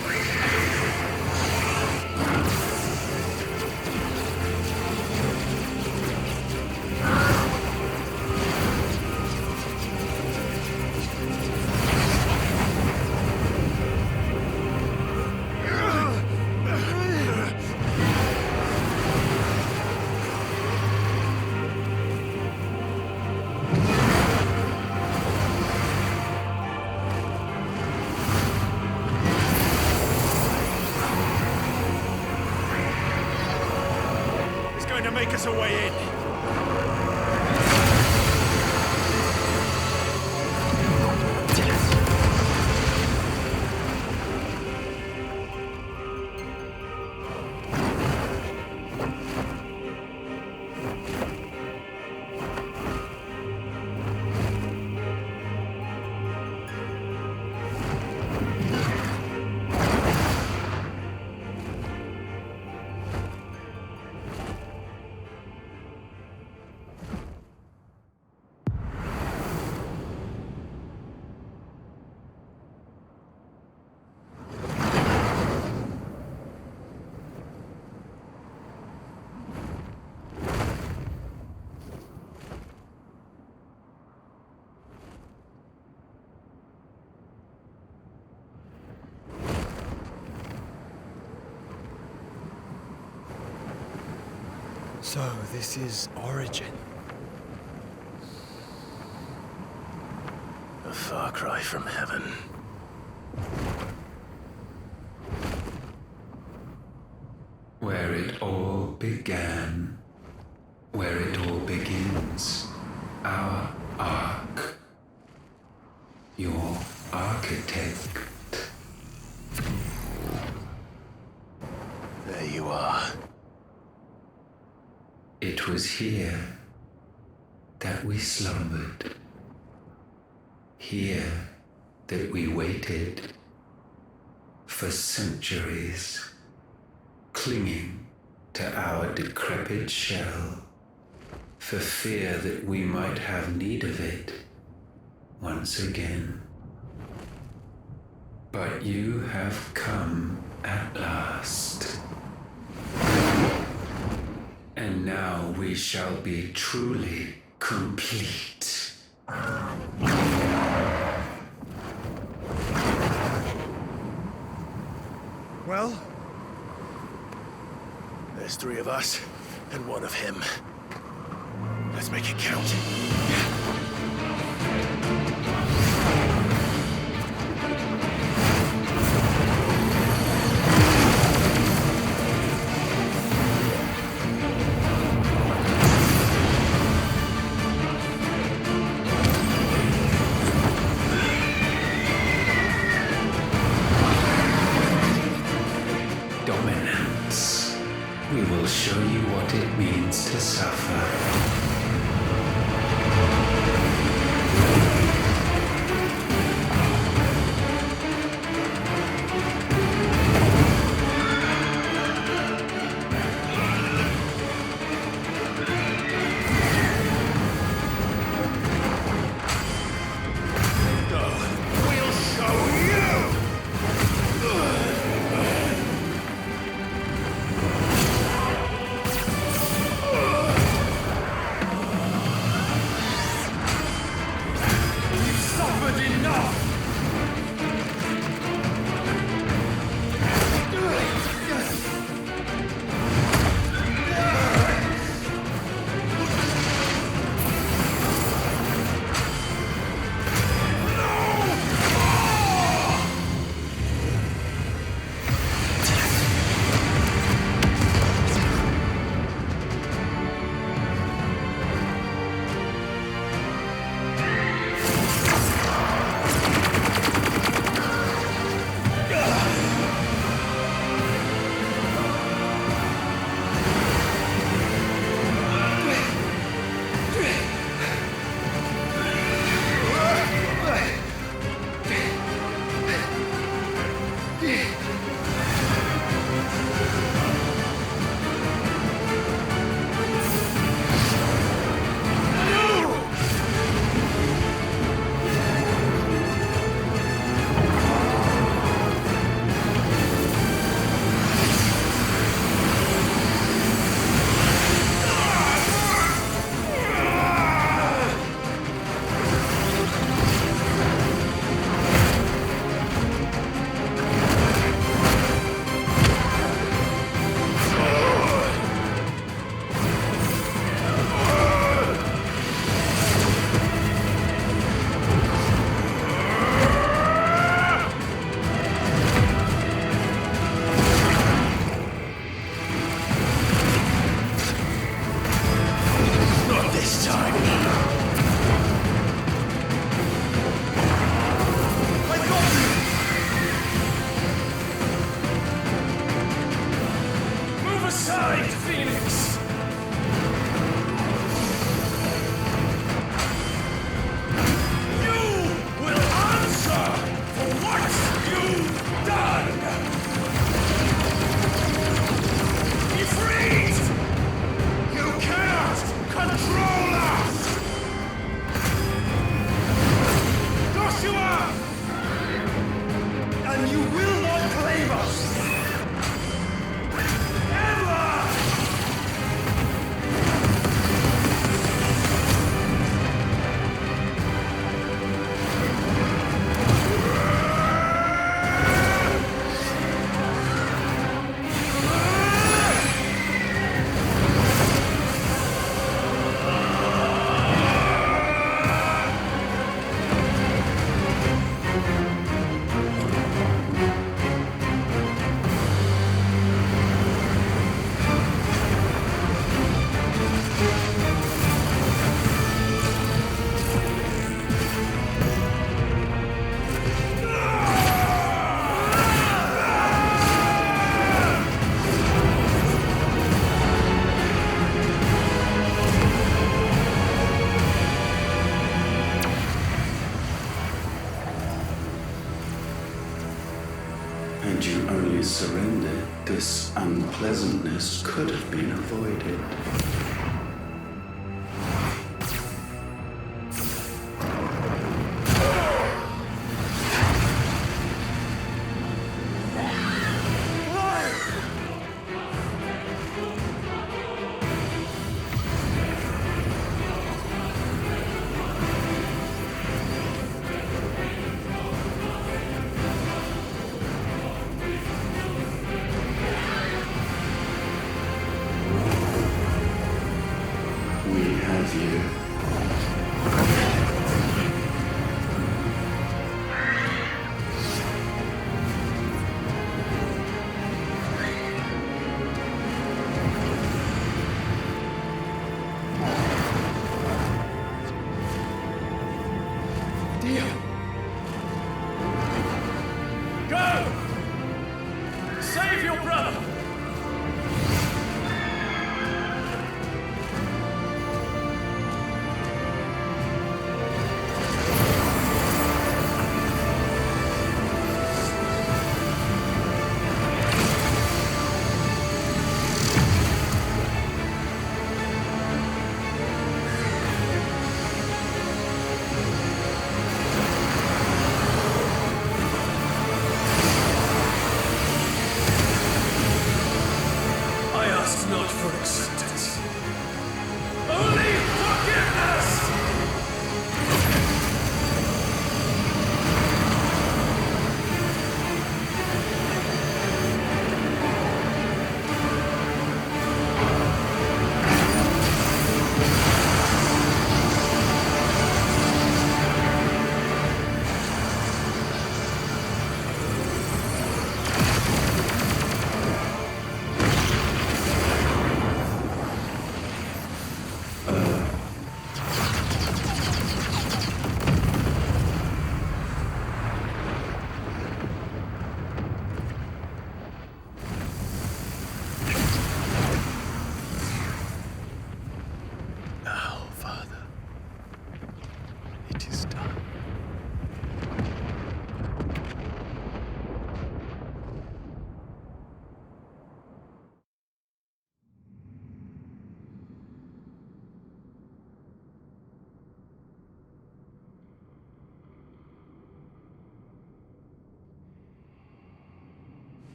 Make us a way in. So, this is Origin. A far cry from heaven. Where it all began. Where it all begins. Our arc. Your architect. There you are. It was here that we slumbered. Here that we waited for centuries, clinging to our decrepit shell, for fear that we might have need of it once again. But you have come at last. And now we shall be truly complete. Well, there's 3 of us and 1 of him. Let's make it count. Dominance. We will show you what it means to suffer. Had you only surrendered, this unpleasantness could have been avoided.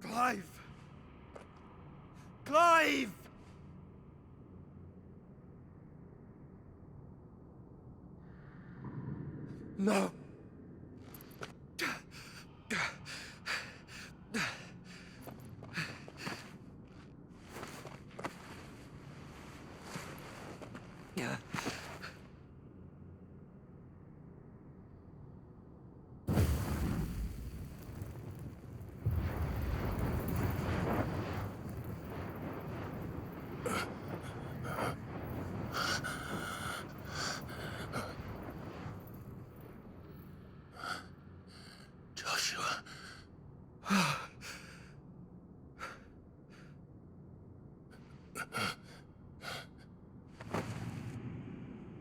Clive! Clive! No. Yeah.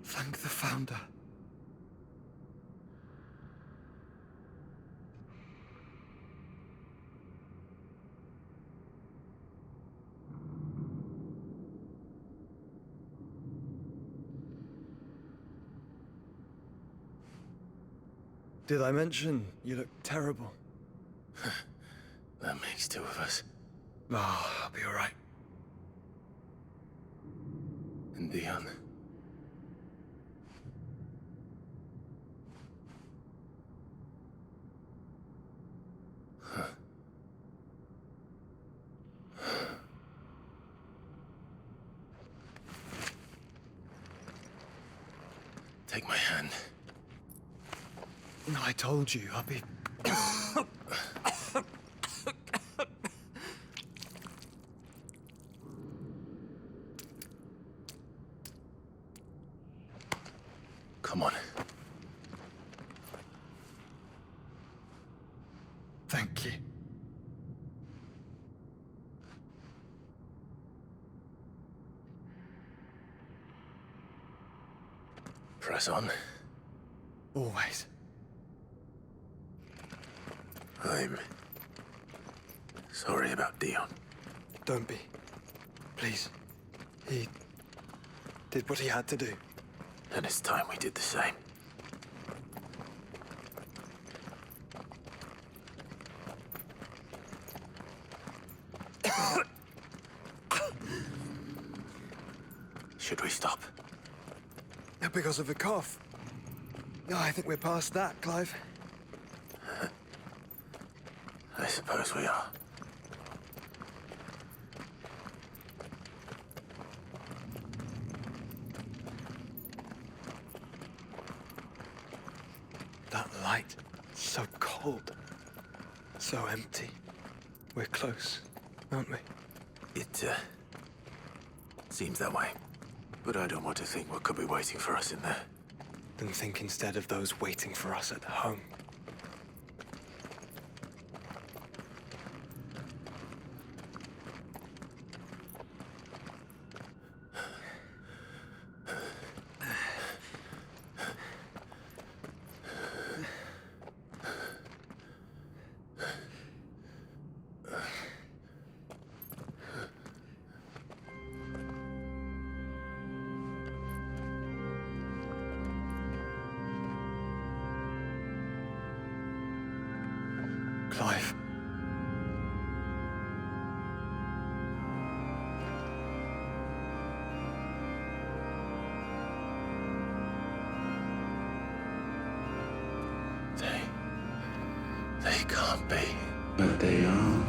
Thank the Founder. Did I mention you look terrible? That makes two of us. Oh, I'll be all right. And Dion. Take my hand. I told you, I'll be... Come on. Thank you. Press on. Always. I'm sorry about Dion. Don't be. Please. He did what he had to do. And it's time we did the same. Should we stop? Because of the cough. No, I think we're past that, Clive. I suppose we are. That light, so cold, so empty. We're close, aren't we? It seems that way. But I don't want to think what could be waiting for us in there. Then think instead of those waiting for us at home. Clive. They can't be. But they are.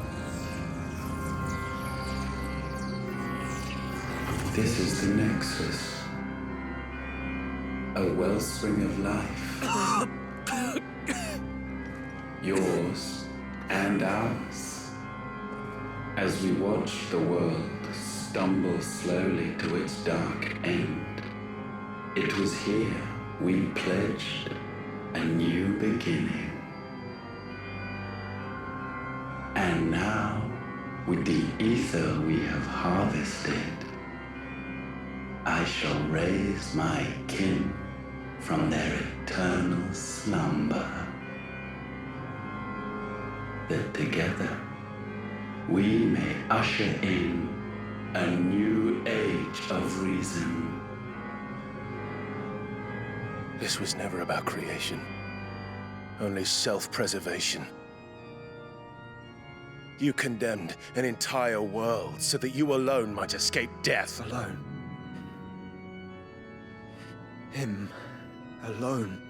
This is the Nexus. A wellspring of life. Yours and ours. As we watch the world stumble slowly to its dark end, it was here we pledged a new beginning. And now, with the ether we have harvested, I shall raise my kin from their eternal slumber, that together we may usher in a new age of reason. This was never about creation, only self-preservation. You condemned an entire world so that you alone might escape death. Alone. Him alone.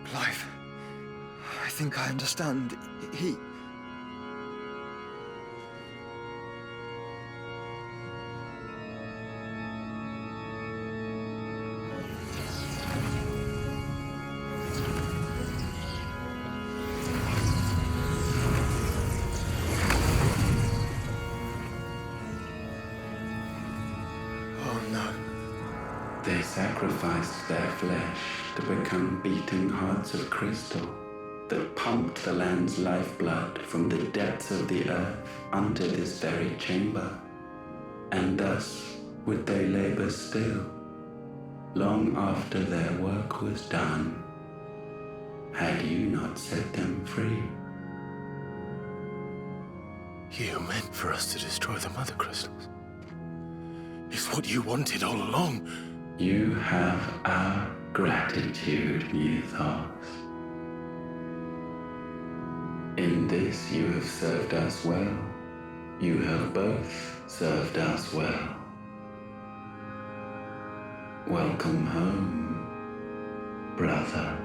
Clive, I think I understand. He... They sacrificed their flesh to become beating hearts of crystal that pumped the land's lifeblood from the depths of the earth unto this very chamber. And thus would they labor still, long after their work was done, had you not set them free. You meant for us to destroy the mother crystals. It's what you wanted all along. You have our gratitude, Mythos. In this you have served us well. You have both served us well. Welcome home, brother.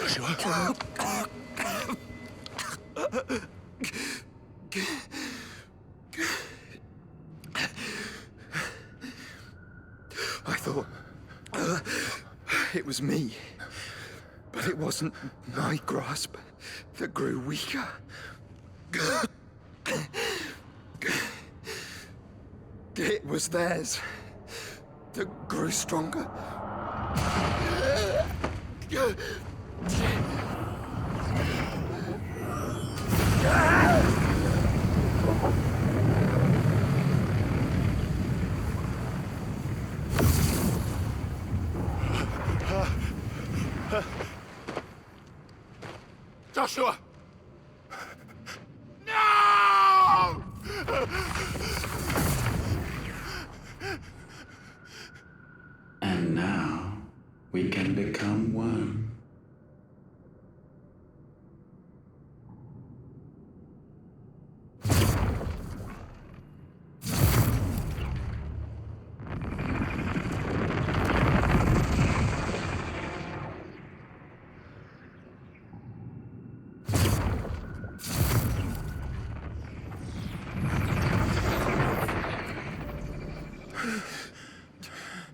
Joshua? I thought it was me, but it wasn't my grasp that grew weaker. It was theirs that grew stronger. Joshua! No! And now we can become one.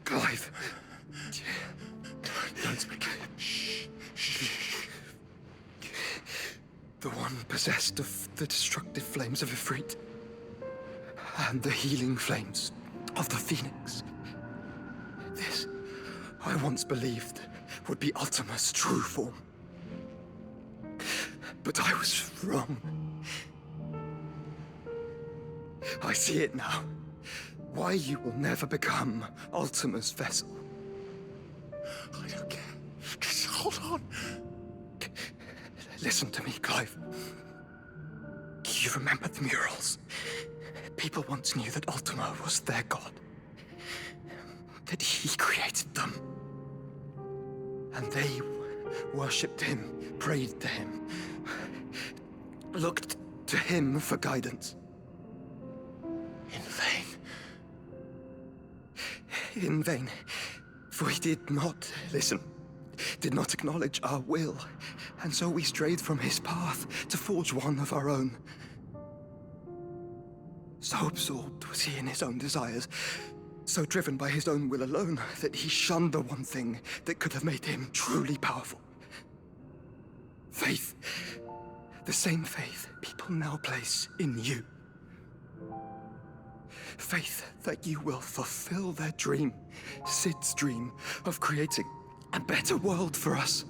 Clive. Don't speak. Shh. The one possessed of the destructive flames of Ifrit and the healing flames of the Phoenix. This, I once believed, would be Ultima's true form. But I was wrong. I see it now. Why you will never become Ultima's vessel. I don't care. Just hold on. Listen to me, Clive. You remember the murals? People once knew that Ultima was their god. That he created them. And they worshipped him, prayed to him, looked to him for guidance. In vain. In vain. For he did not listen, did not acknowledge our will, and so we strayed from his path to forge one of our own. So absorbed was he in his own desires, so driven by his own will alone, that he shunned the one thing that could have made him truly powerful. Faith. The same faith people now place in you. Faith that you will fulfill their dream, Sid's dream, of creating a better world for us.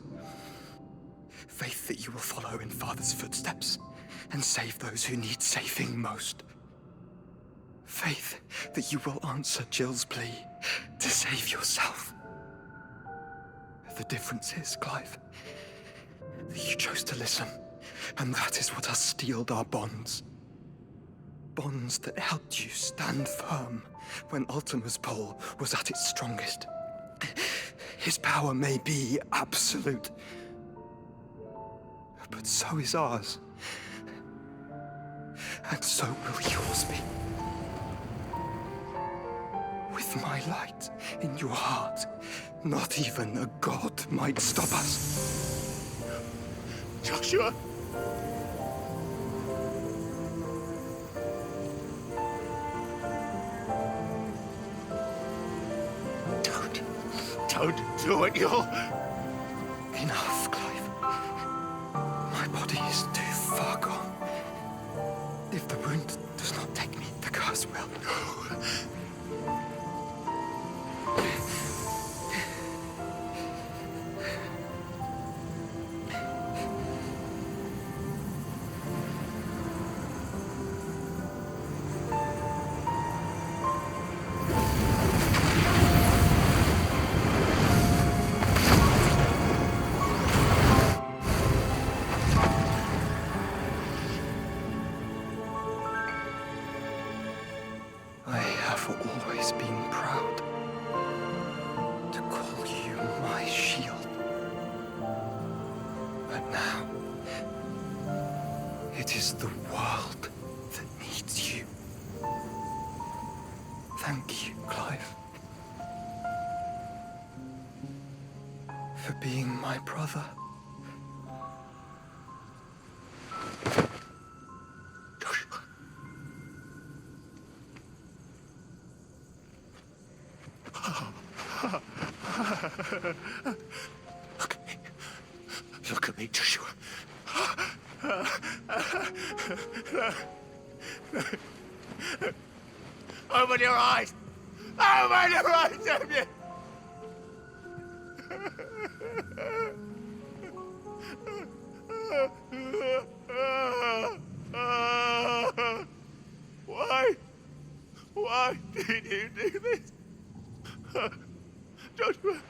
Faith that you will follow in Father's footsteps and save those who need saving most. Faith that you will answer Jill's plea to save yourself. The difference is, Clive, that you chose to listen, and that is what has steeled our bonds. Bonds that helped you stand firm when Ultima's pull was at its strongest. His power may be absolute, but so is ours. And so will yours be. With my light in your heart, not even a god might stop us. Joshua! Don't do it, you'll... Enough, Clive. My body is too far gone. If the wound does not take me, the curse will. Always been proud to call you my shield. But now, it is the world that needs you. Thank you, Clive, for being my brother. Look at me. Look at me, Joshua. Open your eyes! Open your eyes, Damien! Why? Why did you do this? Joshua!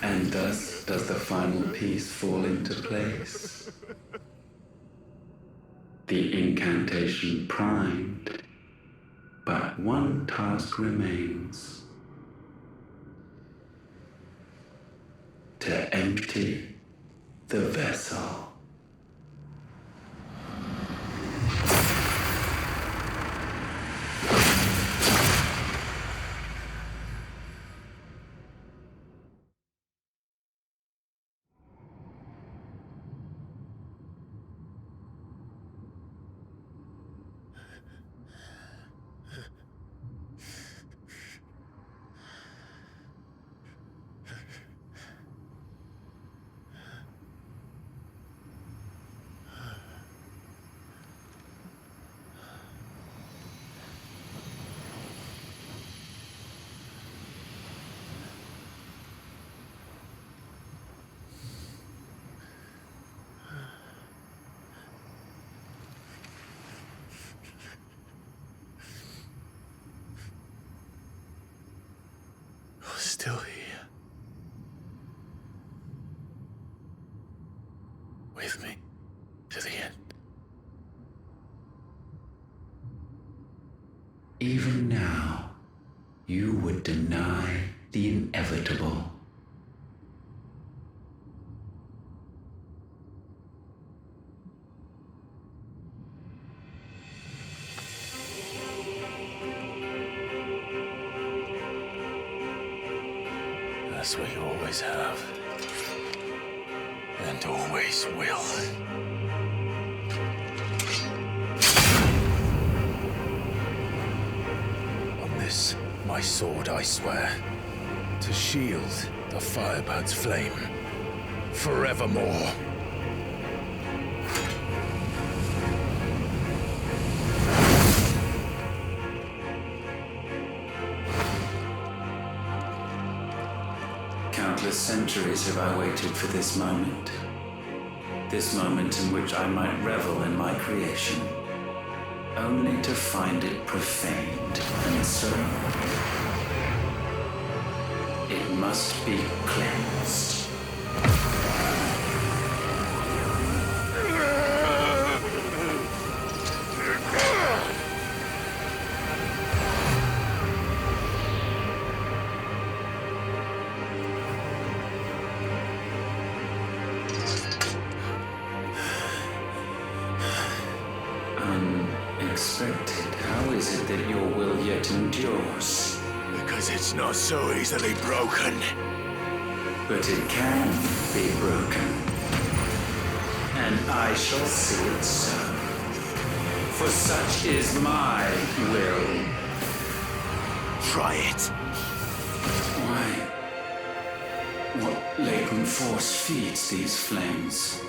And thus does the final piece fall into place. The incantation primed, but one task remains. To empty the vessel. Still here. With me to the end. Even now, you would deny the inevitable. As we always have. And always will. On this, my sword, I swear, to shield the Firebird's flame forevermore. Countless centuries have I waited for this moment. This moment in which I might revel in my creation, only to find it profaned, and so it must be cleansed. Unexpected. How is it that your will yet endures? Because it's not so easily broken. But it can be broken. And I shall see it so. For such is my will. Try it. Why? What latent force feeds these flames?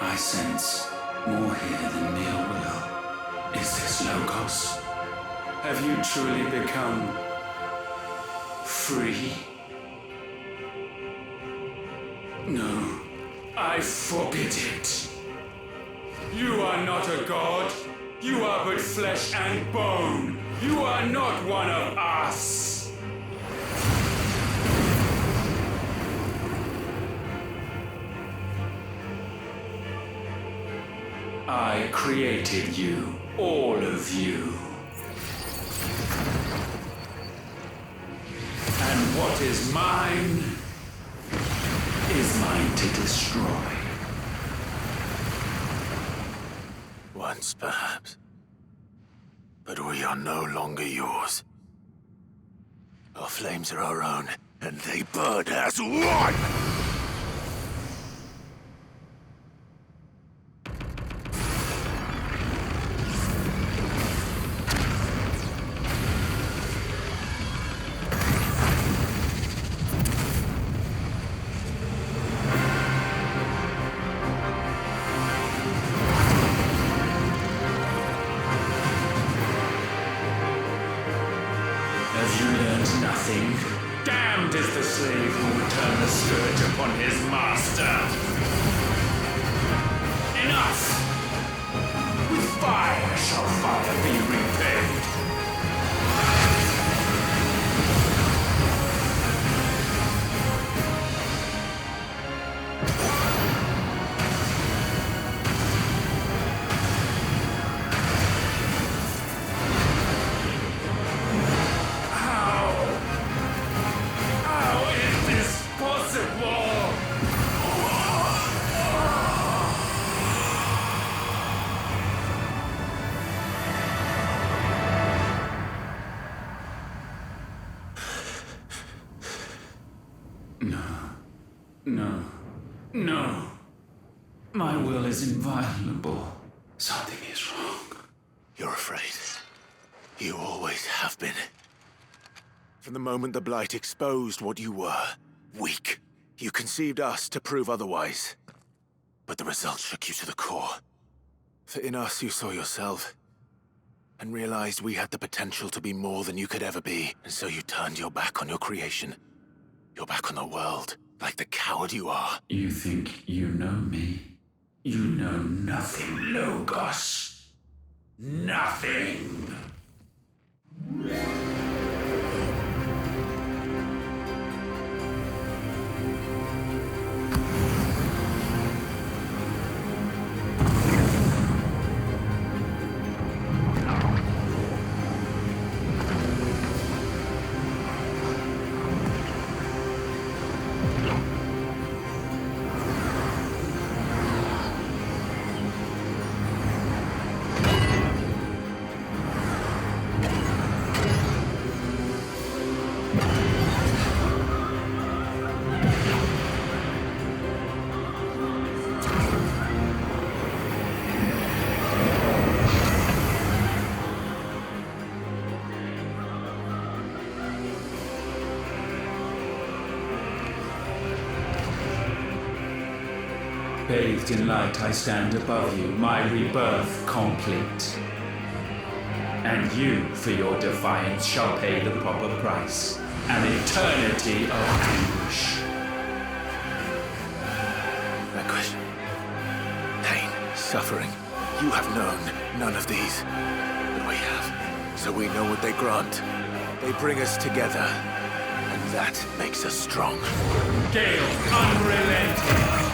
I sense more here than mere will. Is this Logos? Have you truly become free? No, I forbid it. You are not a god. You are but flesh and bone. You are not one of us. I created you, all of you. And what is mine is mine to destroy. Once, perhaps. But we are no longer yours. Our flames are our own, and they burn as one! Have you nothing. Damned is the slave who would turn the scourge upon his master. Enough! With fire shall fire be repaid. No. My will is inviolable. Something is wrong. You're afraid. You always have been. From the moment the Blight exposed what you were, weak, you conceived us to prove otherwise. But the results shook you to the core. For in us you saw yourself, and realized we had the potential to be more than you could ever be, and so you turned your back on your creation. Your back on the world, like the coward you are. You think you know me? You know nothing, Logos. Nothing! Bathed in light, I stand above you, my rebirth complete. And you, for your defiance, shall pay the proper price. An eternity of anguish. Anguish. Pain. Suffering. You have known none of these. But we have. So we know what they grant. They bring us together. And that makes us strong. Gale, unrelenting.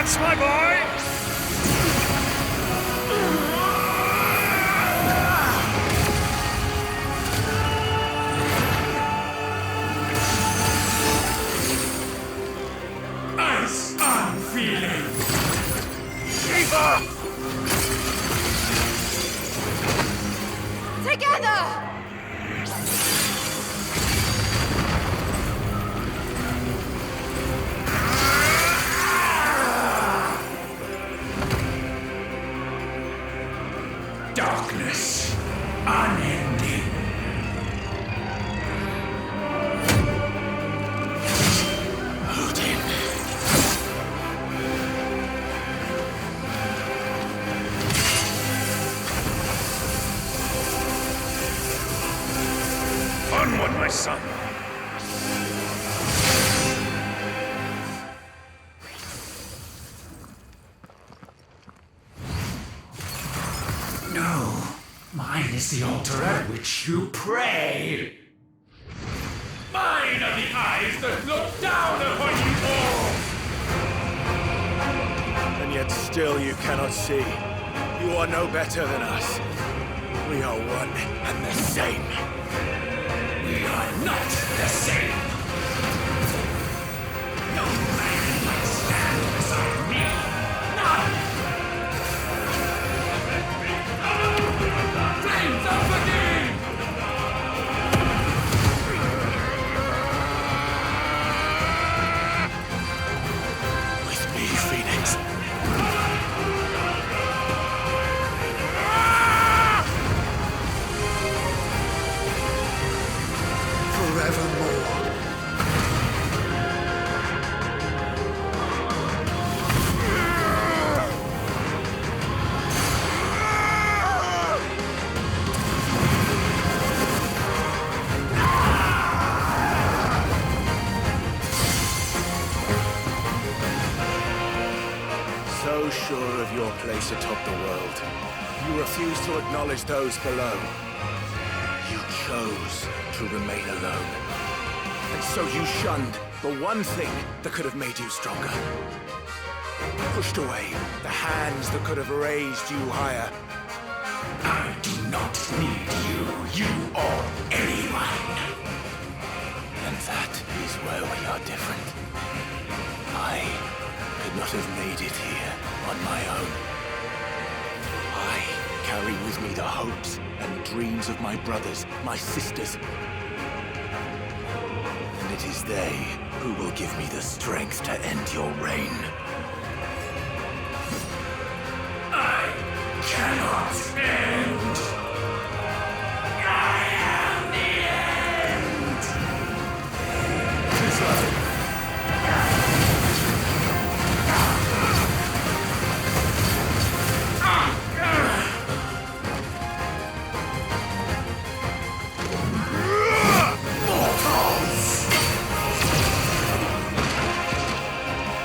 That's my boy! Ice unfeeling! Shiva! Together! No, mine is the altar at which you pray. Mine are the eyes that look down upon you all! And yet still you cannot see. You are no better than us. We are one and the same. We are not the same. No man might stand beside me. None! Flames of the game! With me, Phoenix. Forevermore. So sure of your place atop the world, you refuse to acknowledge those below. You chose to remain alone. And so you shunned the one thing that could have made you stronger. Pushed away the hands that could have raised you higher. I do not need you, you or anyone. And that is where we are different. I could not have made it here on my own. I carry with me the hopes and dreams of my brothers, my sisters. And it is they who will give me the strength to end your reign. I cannot end. I am the end. Mortals!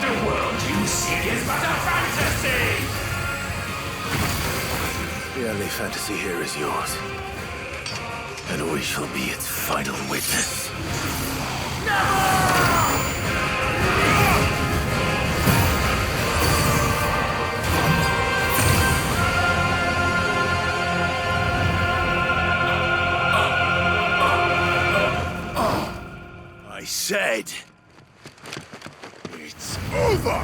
The world you seek is but a fantasy! The only fantasy here is yours. And we shall be its final witness. I said, it's over!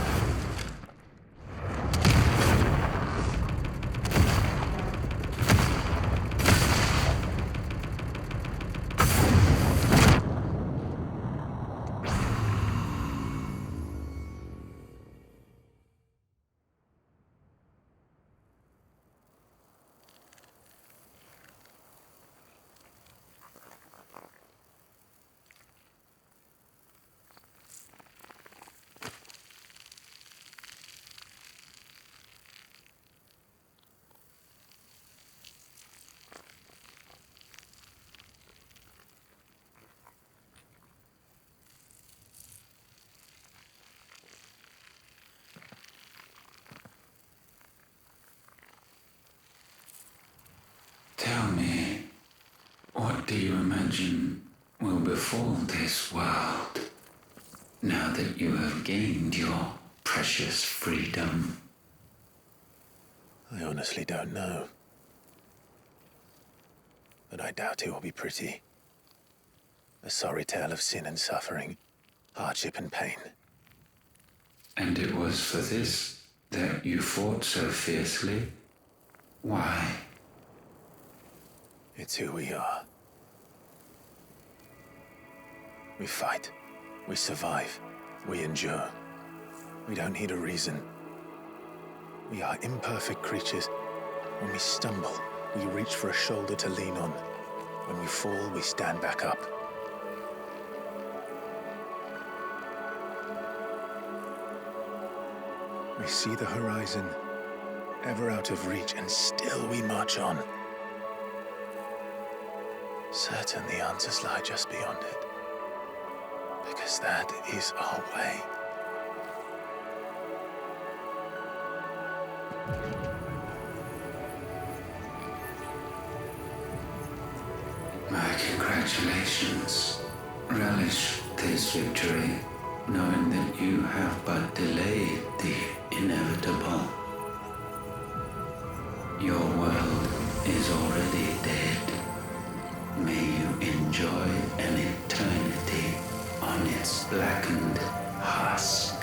Tell me, what do you imagine will befall this world now that you have gained your precious freedom? I honestly don't know. But I doubt it will be pretty. A sorry tale of sin and suffering, hardship and pain. And it was for this that you fought so fiercely? Why? It's who we are. We fight. We survive. We endure. We don't need a reason. We are imperfect creatures. When we stumble, we reach for a shoulder to lean on. When we fall, we stand back up. We see the horizon, ever out of reach, and still we march on. Certain the answers lie just beyond it. Yes, that is our way. My congratulations. Relish this victory, knowing that you have but delayed the inevitable. Your world is already dead. May you enjoy an eternity on its blackened husk.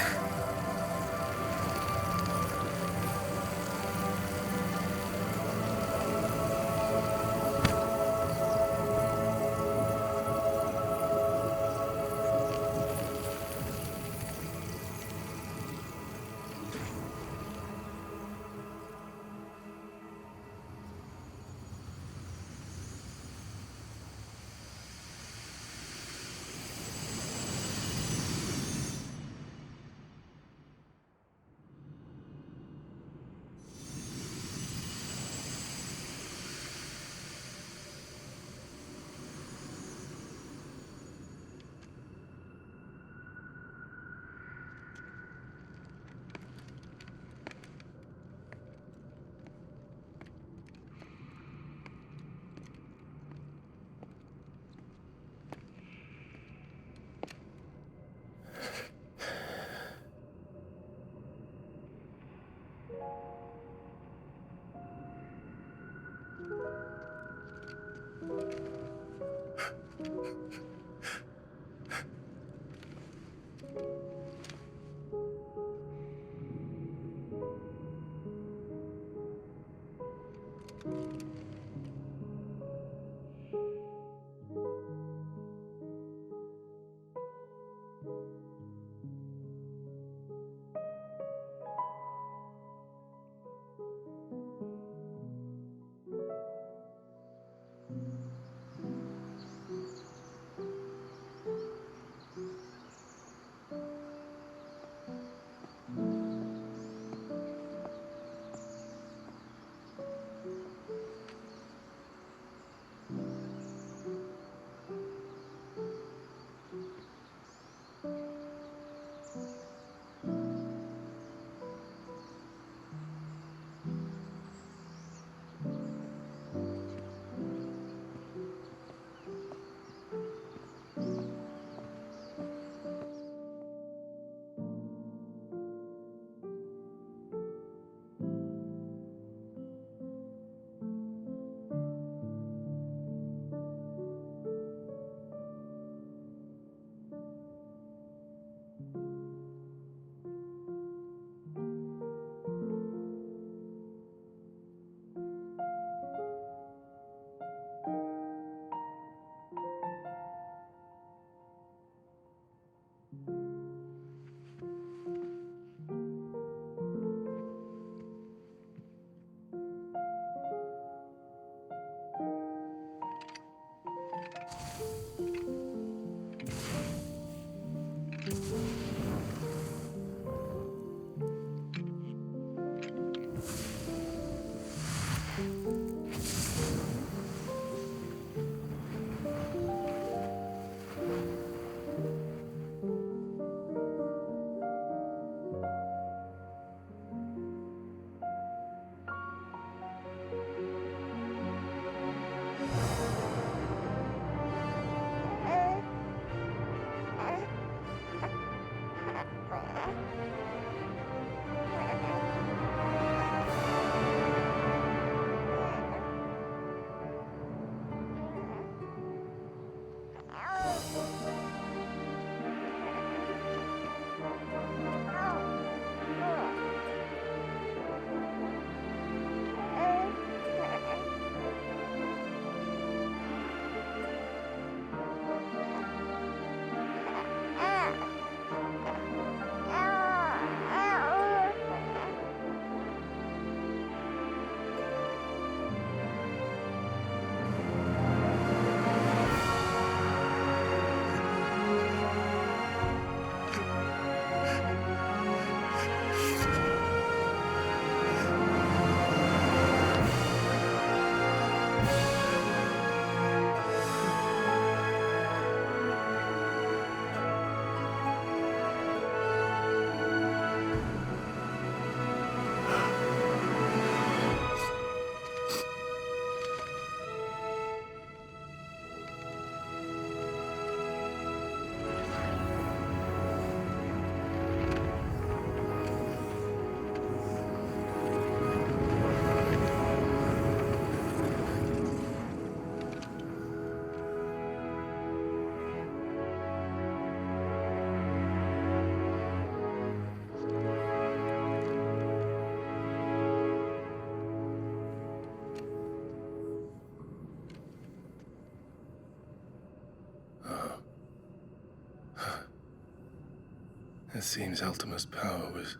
It seems Ultima's power was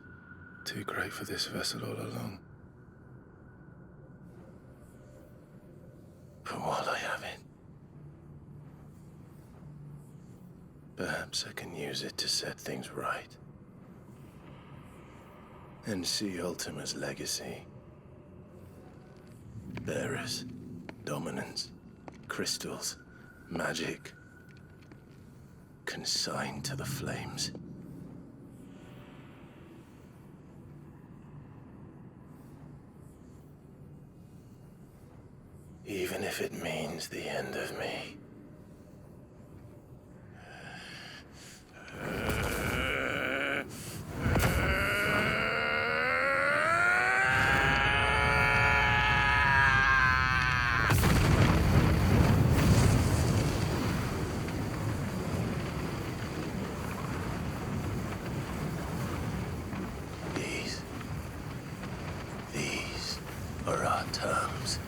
too great for this vessel all along. But while I have it, perhaps I can use it to set things right. And see Ultima's legacy. Bearers, dominance, crystals, magic, consigned to the flames. Even if it means the end of me. These are our terms.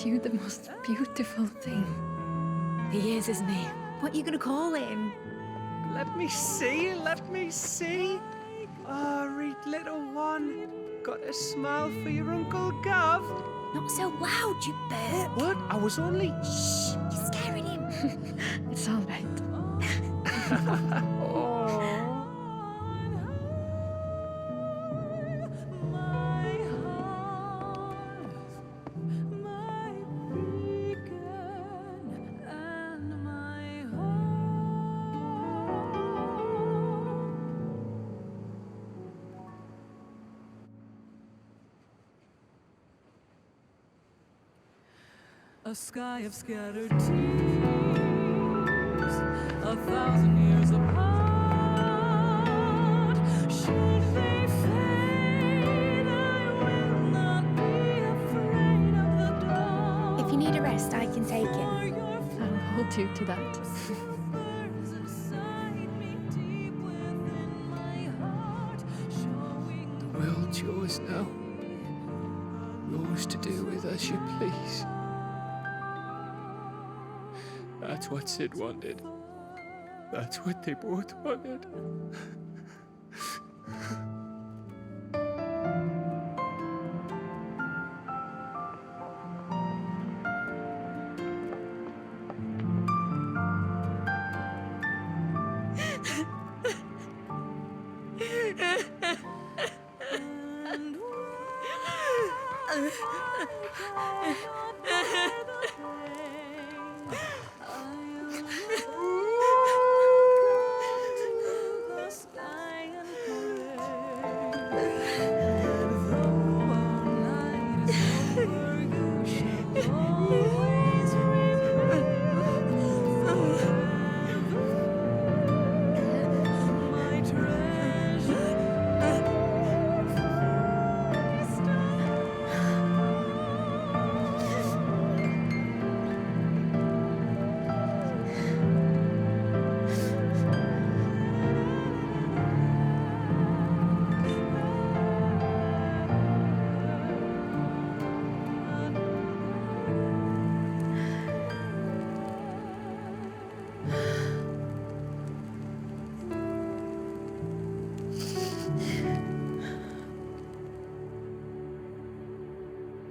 You the most beautiful thing. He is, isn't he? What are you gonna call him? Let me see, let me see. Oh, read little one. Got a smile for your Uncle Gav. Not so loud, you burp. What? I was only... Shh, you're scaring him. It's all right. Oh. A sky of scattered tears, 1,000 years apart. Should they fade, I will not be afraid of the dark. If you need a rest, I can take him. I'll hold you to that. yours now. Yours to do with as you please. That's what Sid wanted. That's what they both wanted.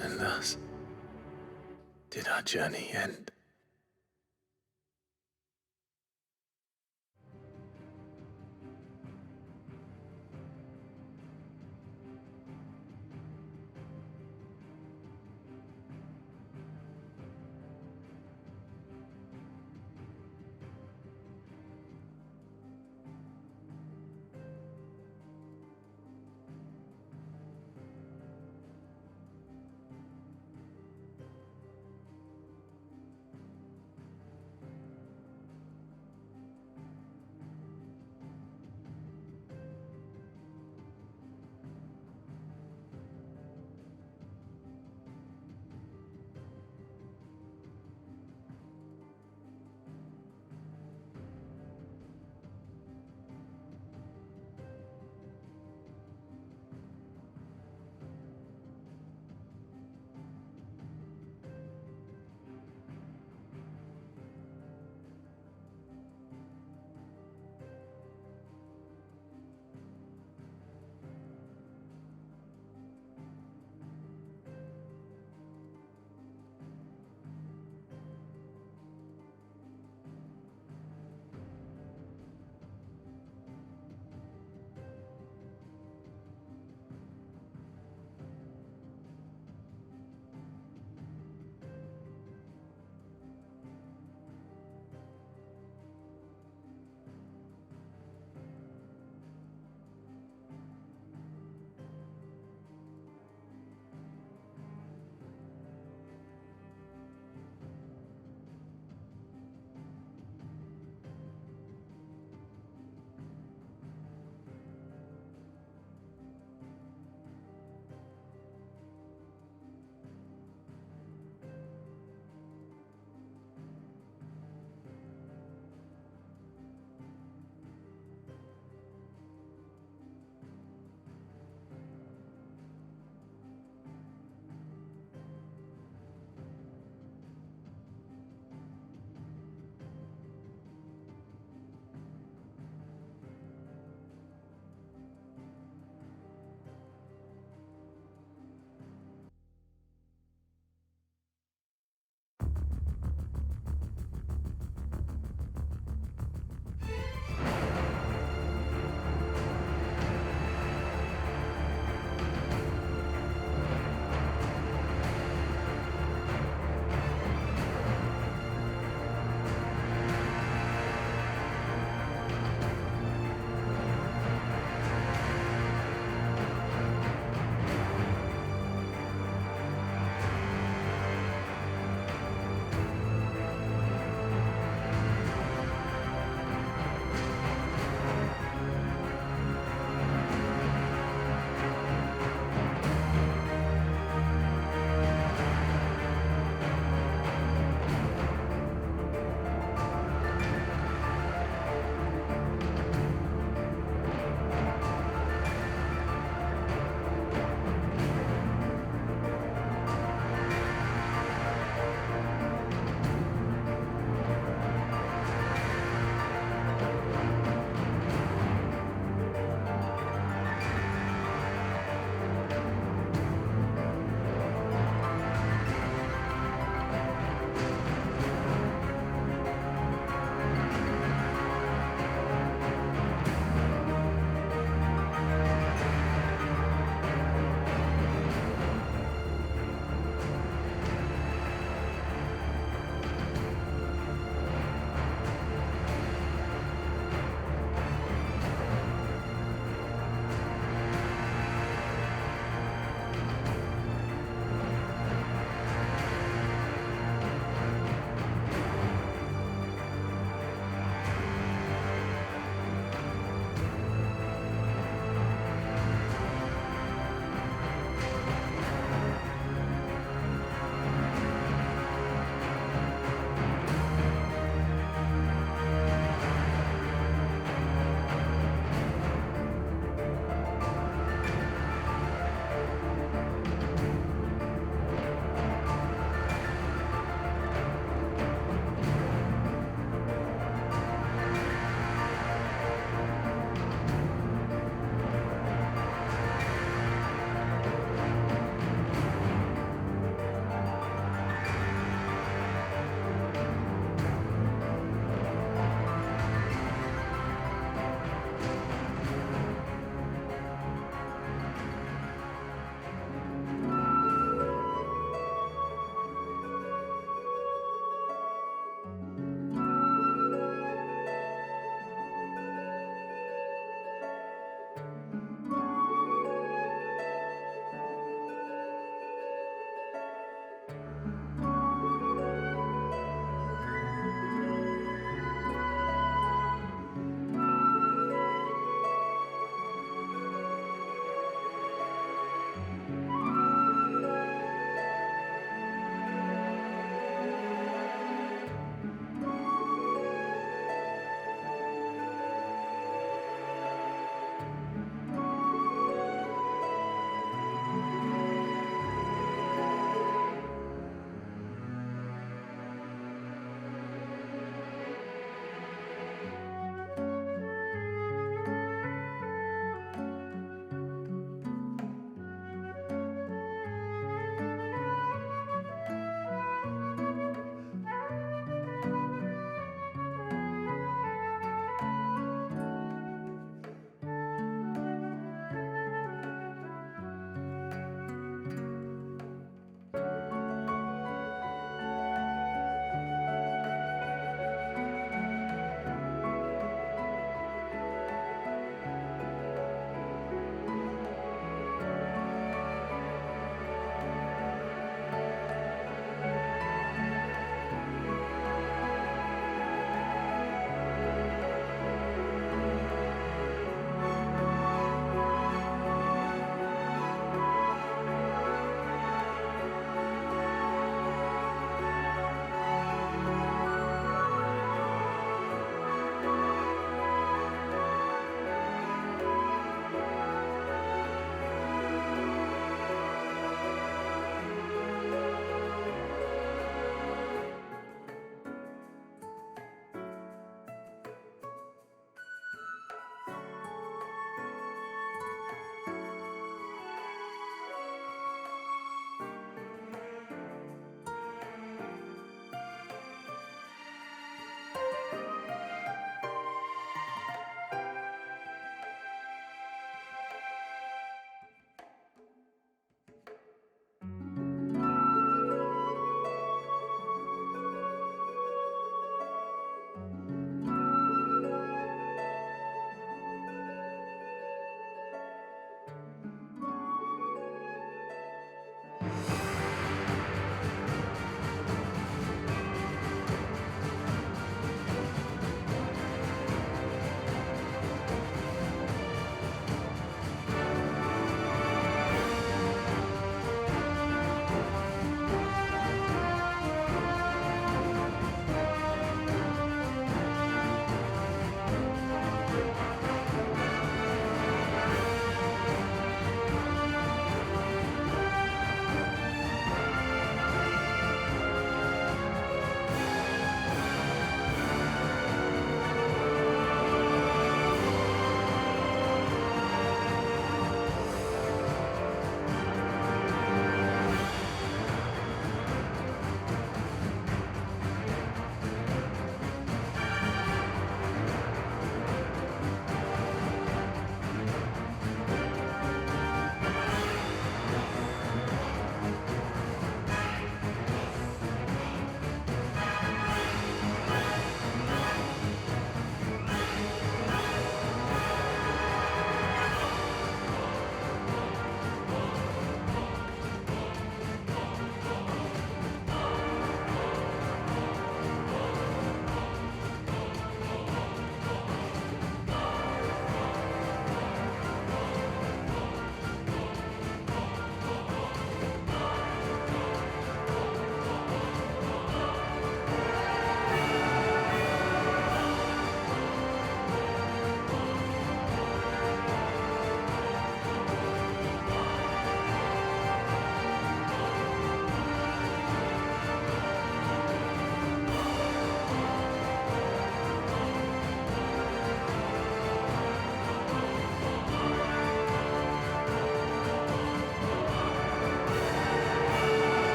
And thus did our journey end.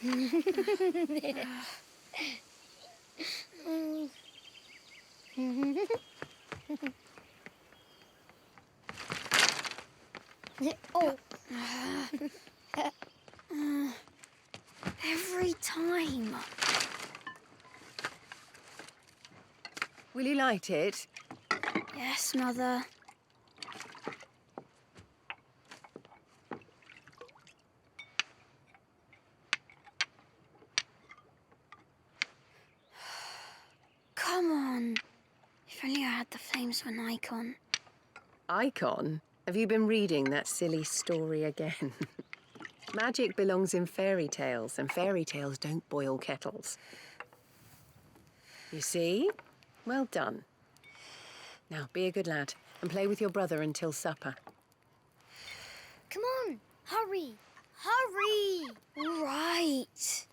Oh. Every time. Will you light it? Yes, Mother. Come on. If only I had the flames of an icon. Icon? Have you been reading that silly story again? Magic belongs in fairy tales, and fairy tales don't boil kettles. You see? Well done. Now, be a good lad and play with your brother until supper. Come on, hurry! Hurry! All right.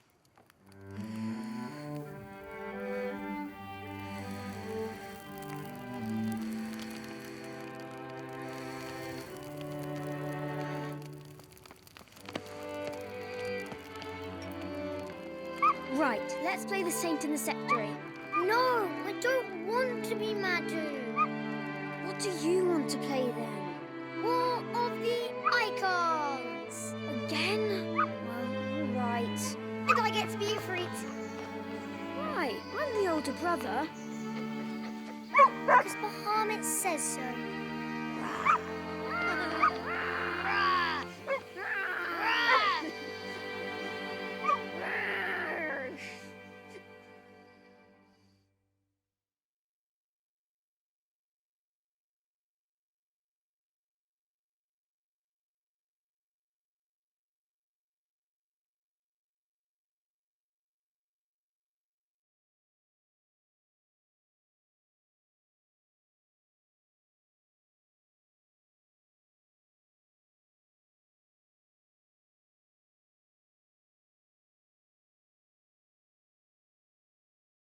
Right, let's play the saint in the secretary. No, I don't want to be Madhu. What do you want to play then? War of the Icons! Again? Well, all right. And I get to be Ifrit. Why? I'm the older brother. Because Bahamut says so.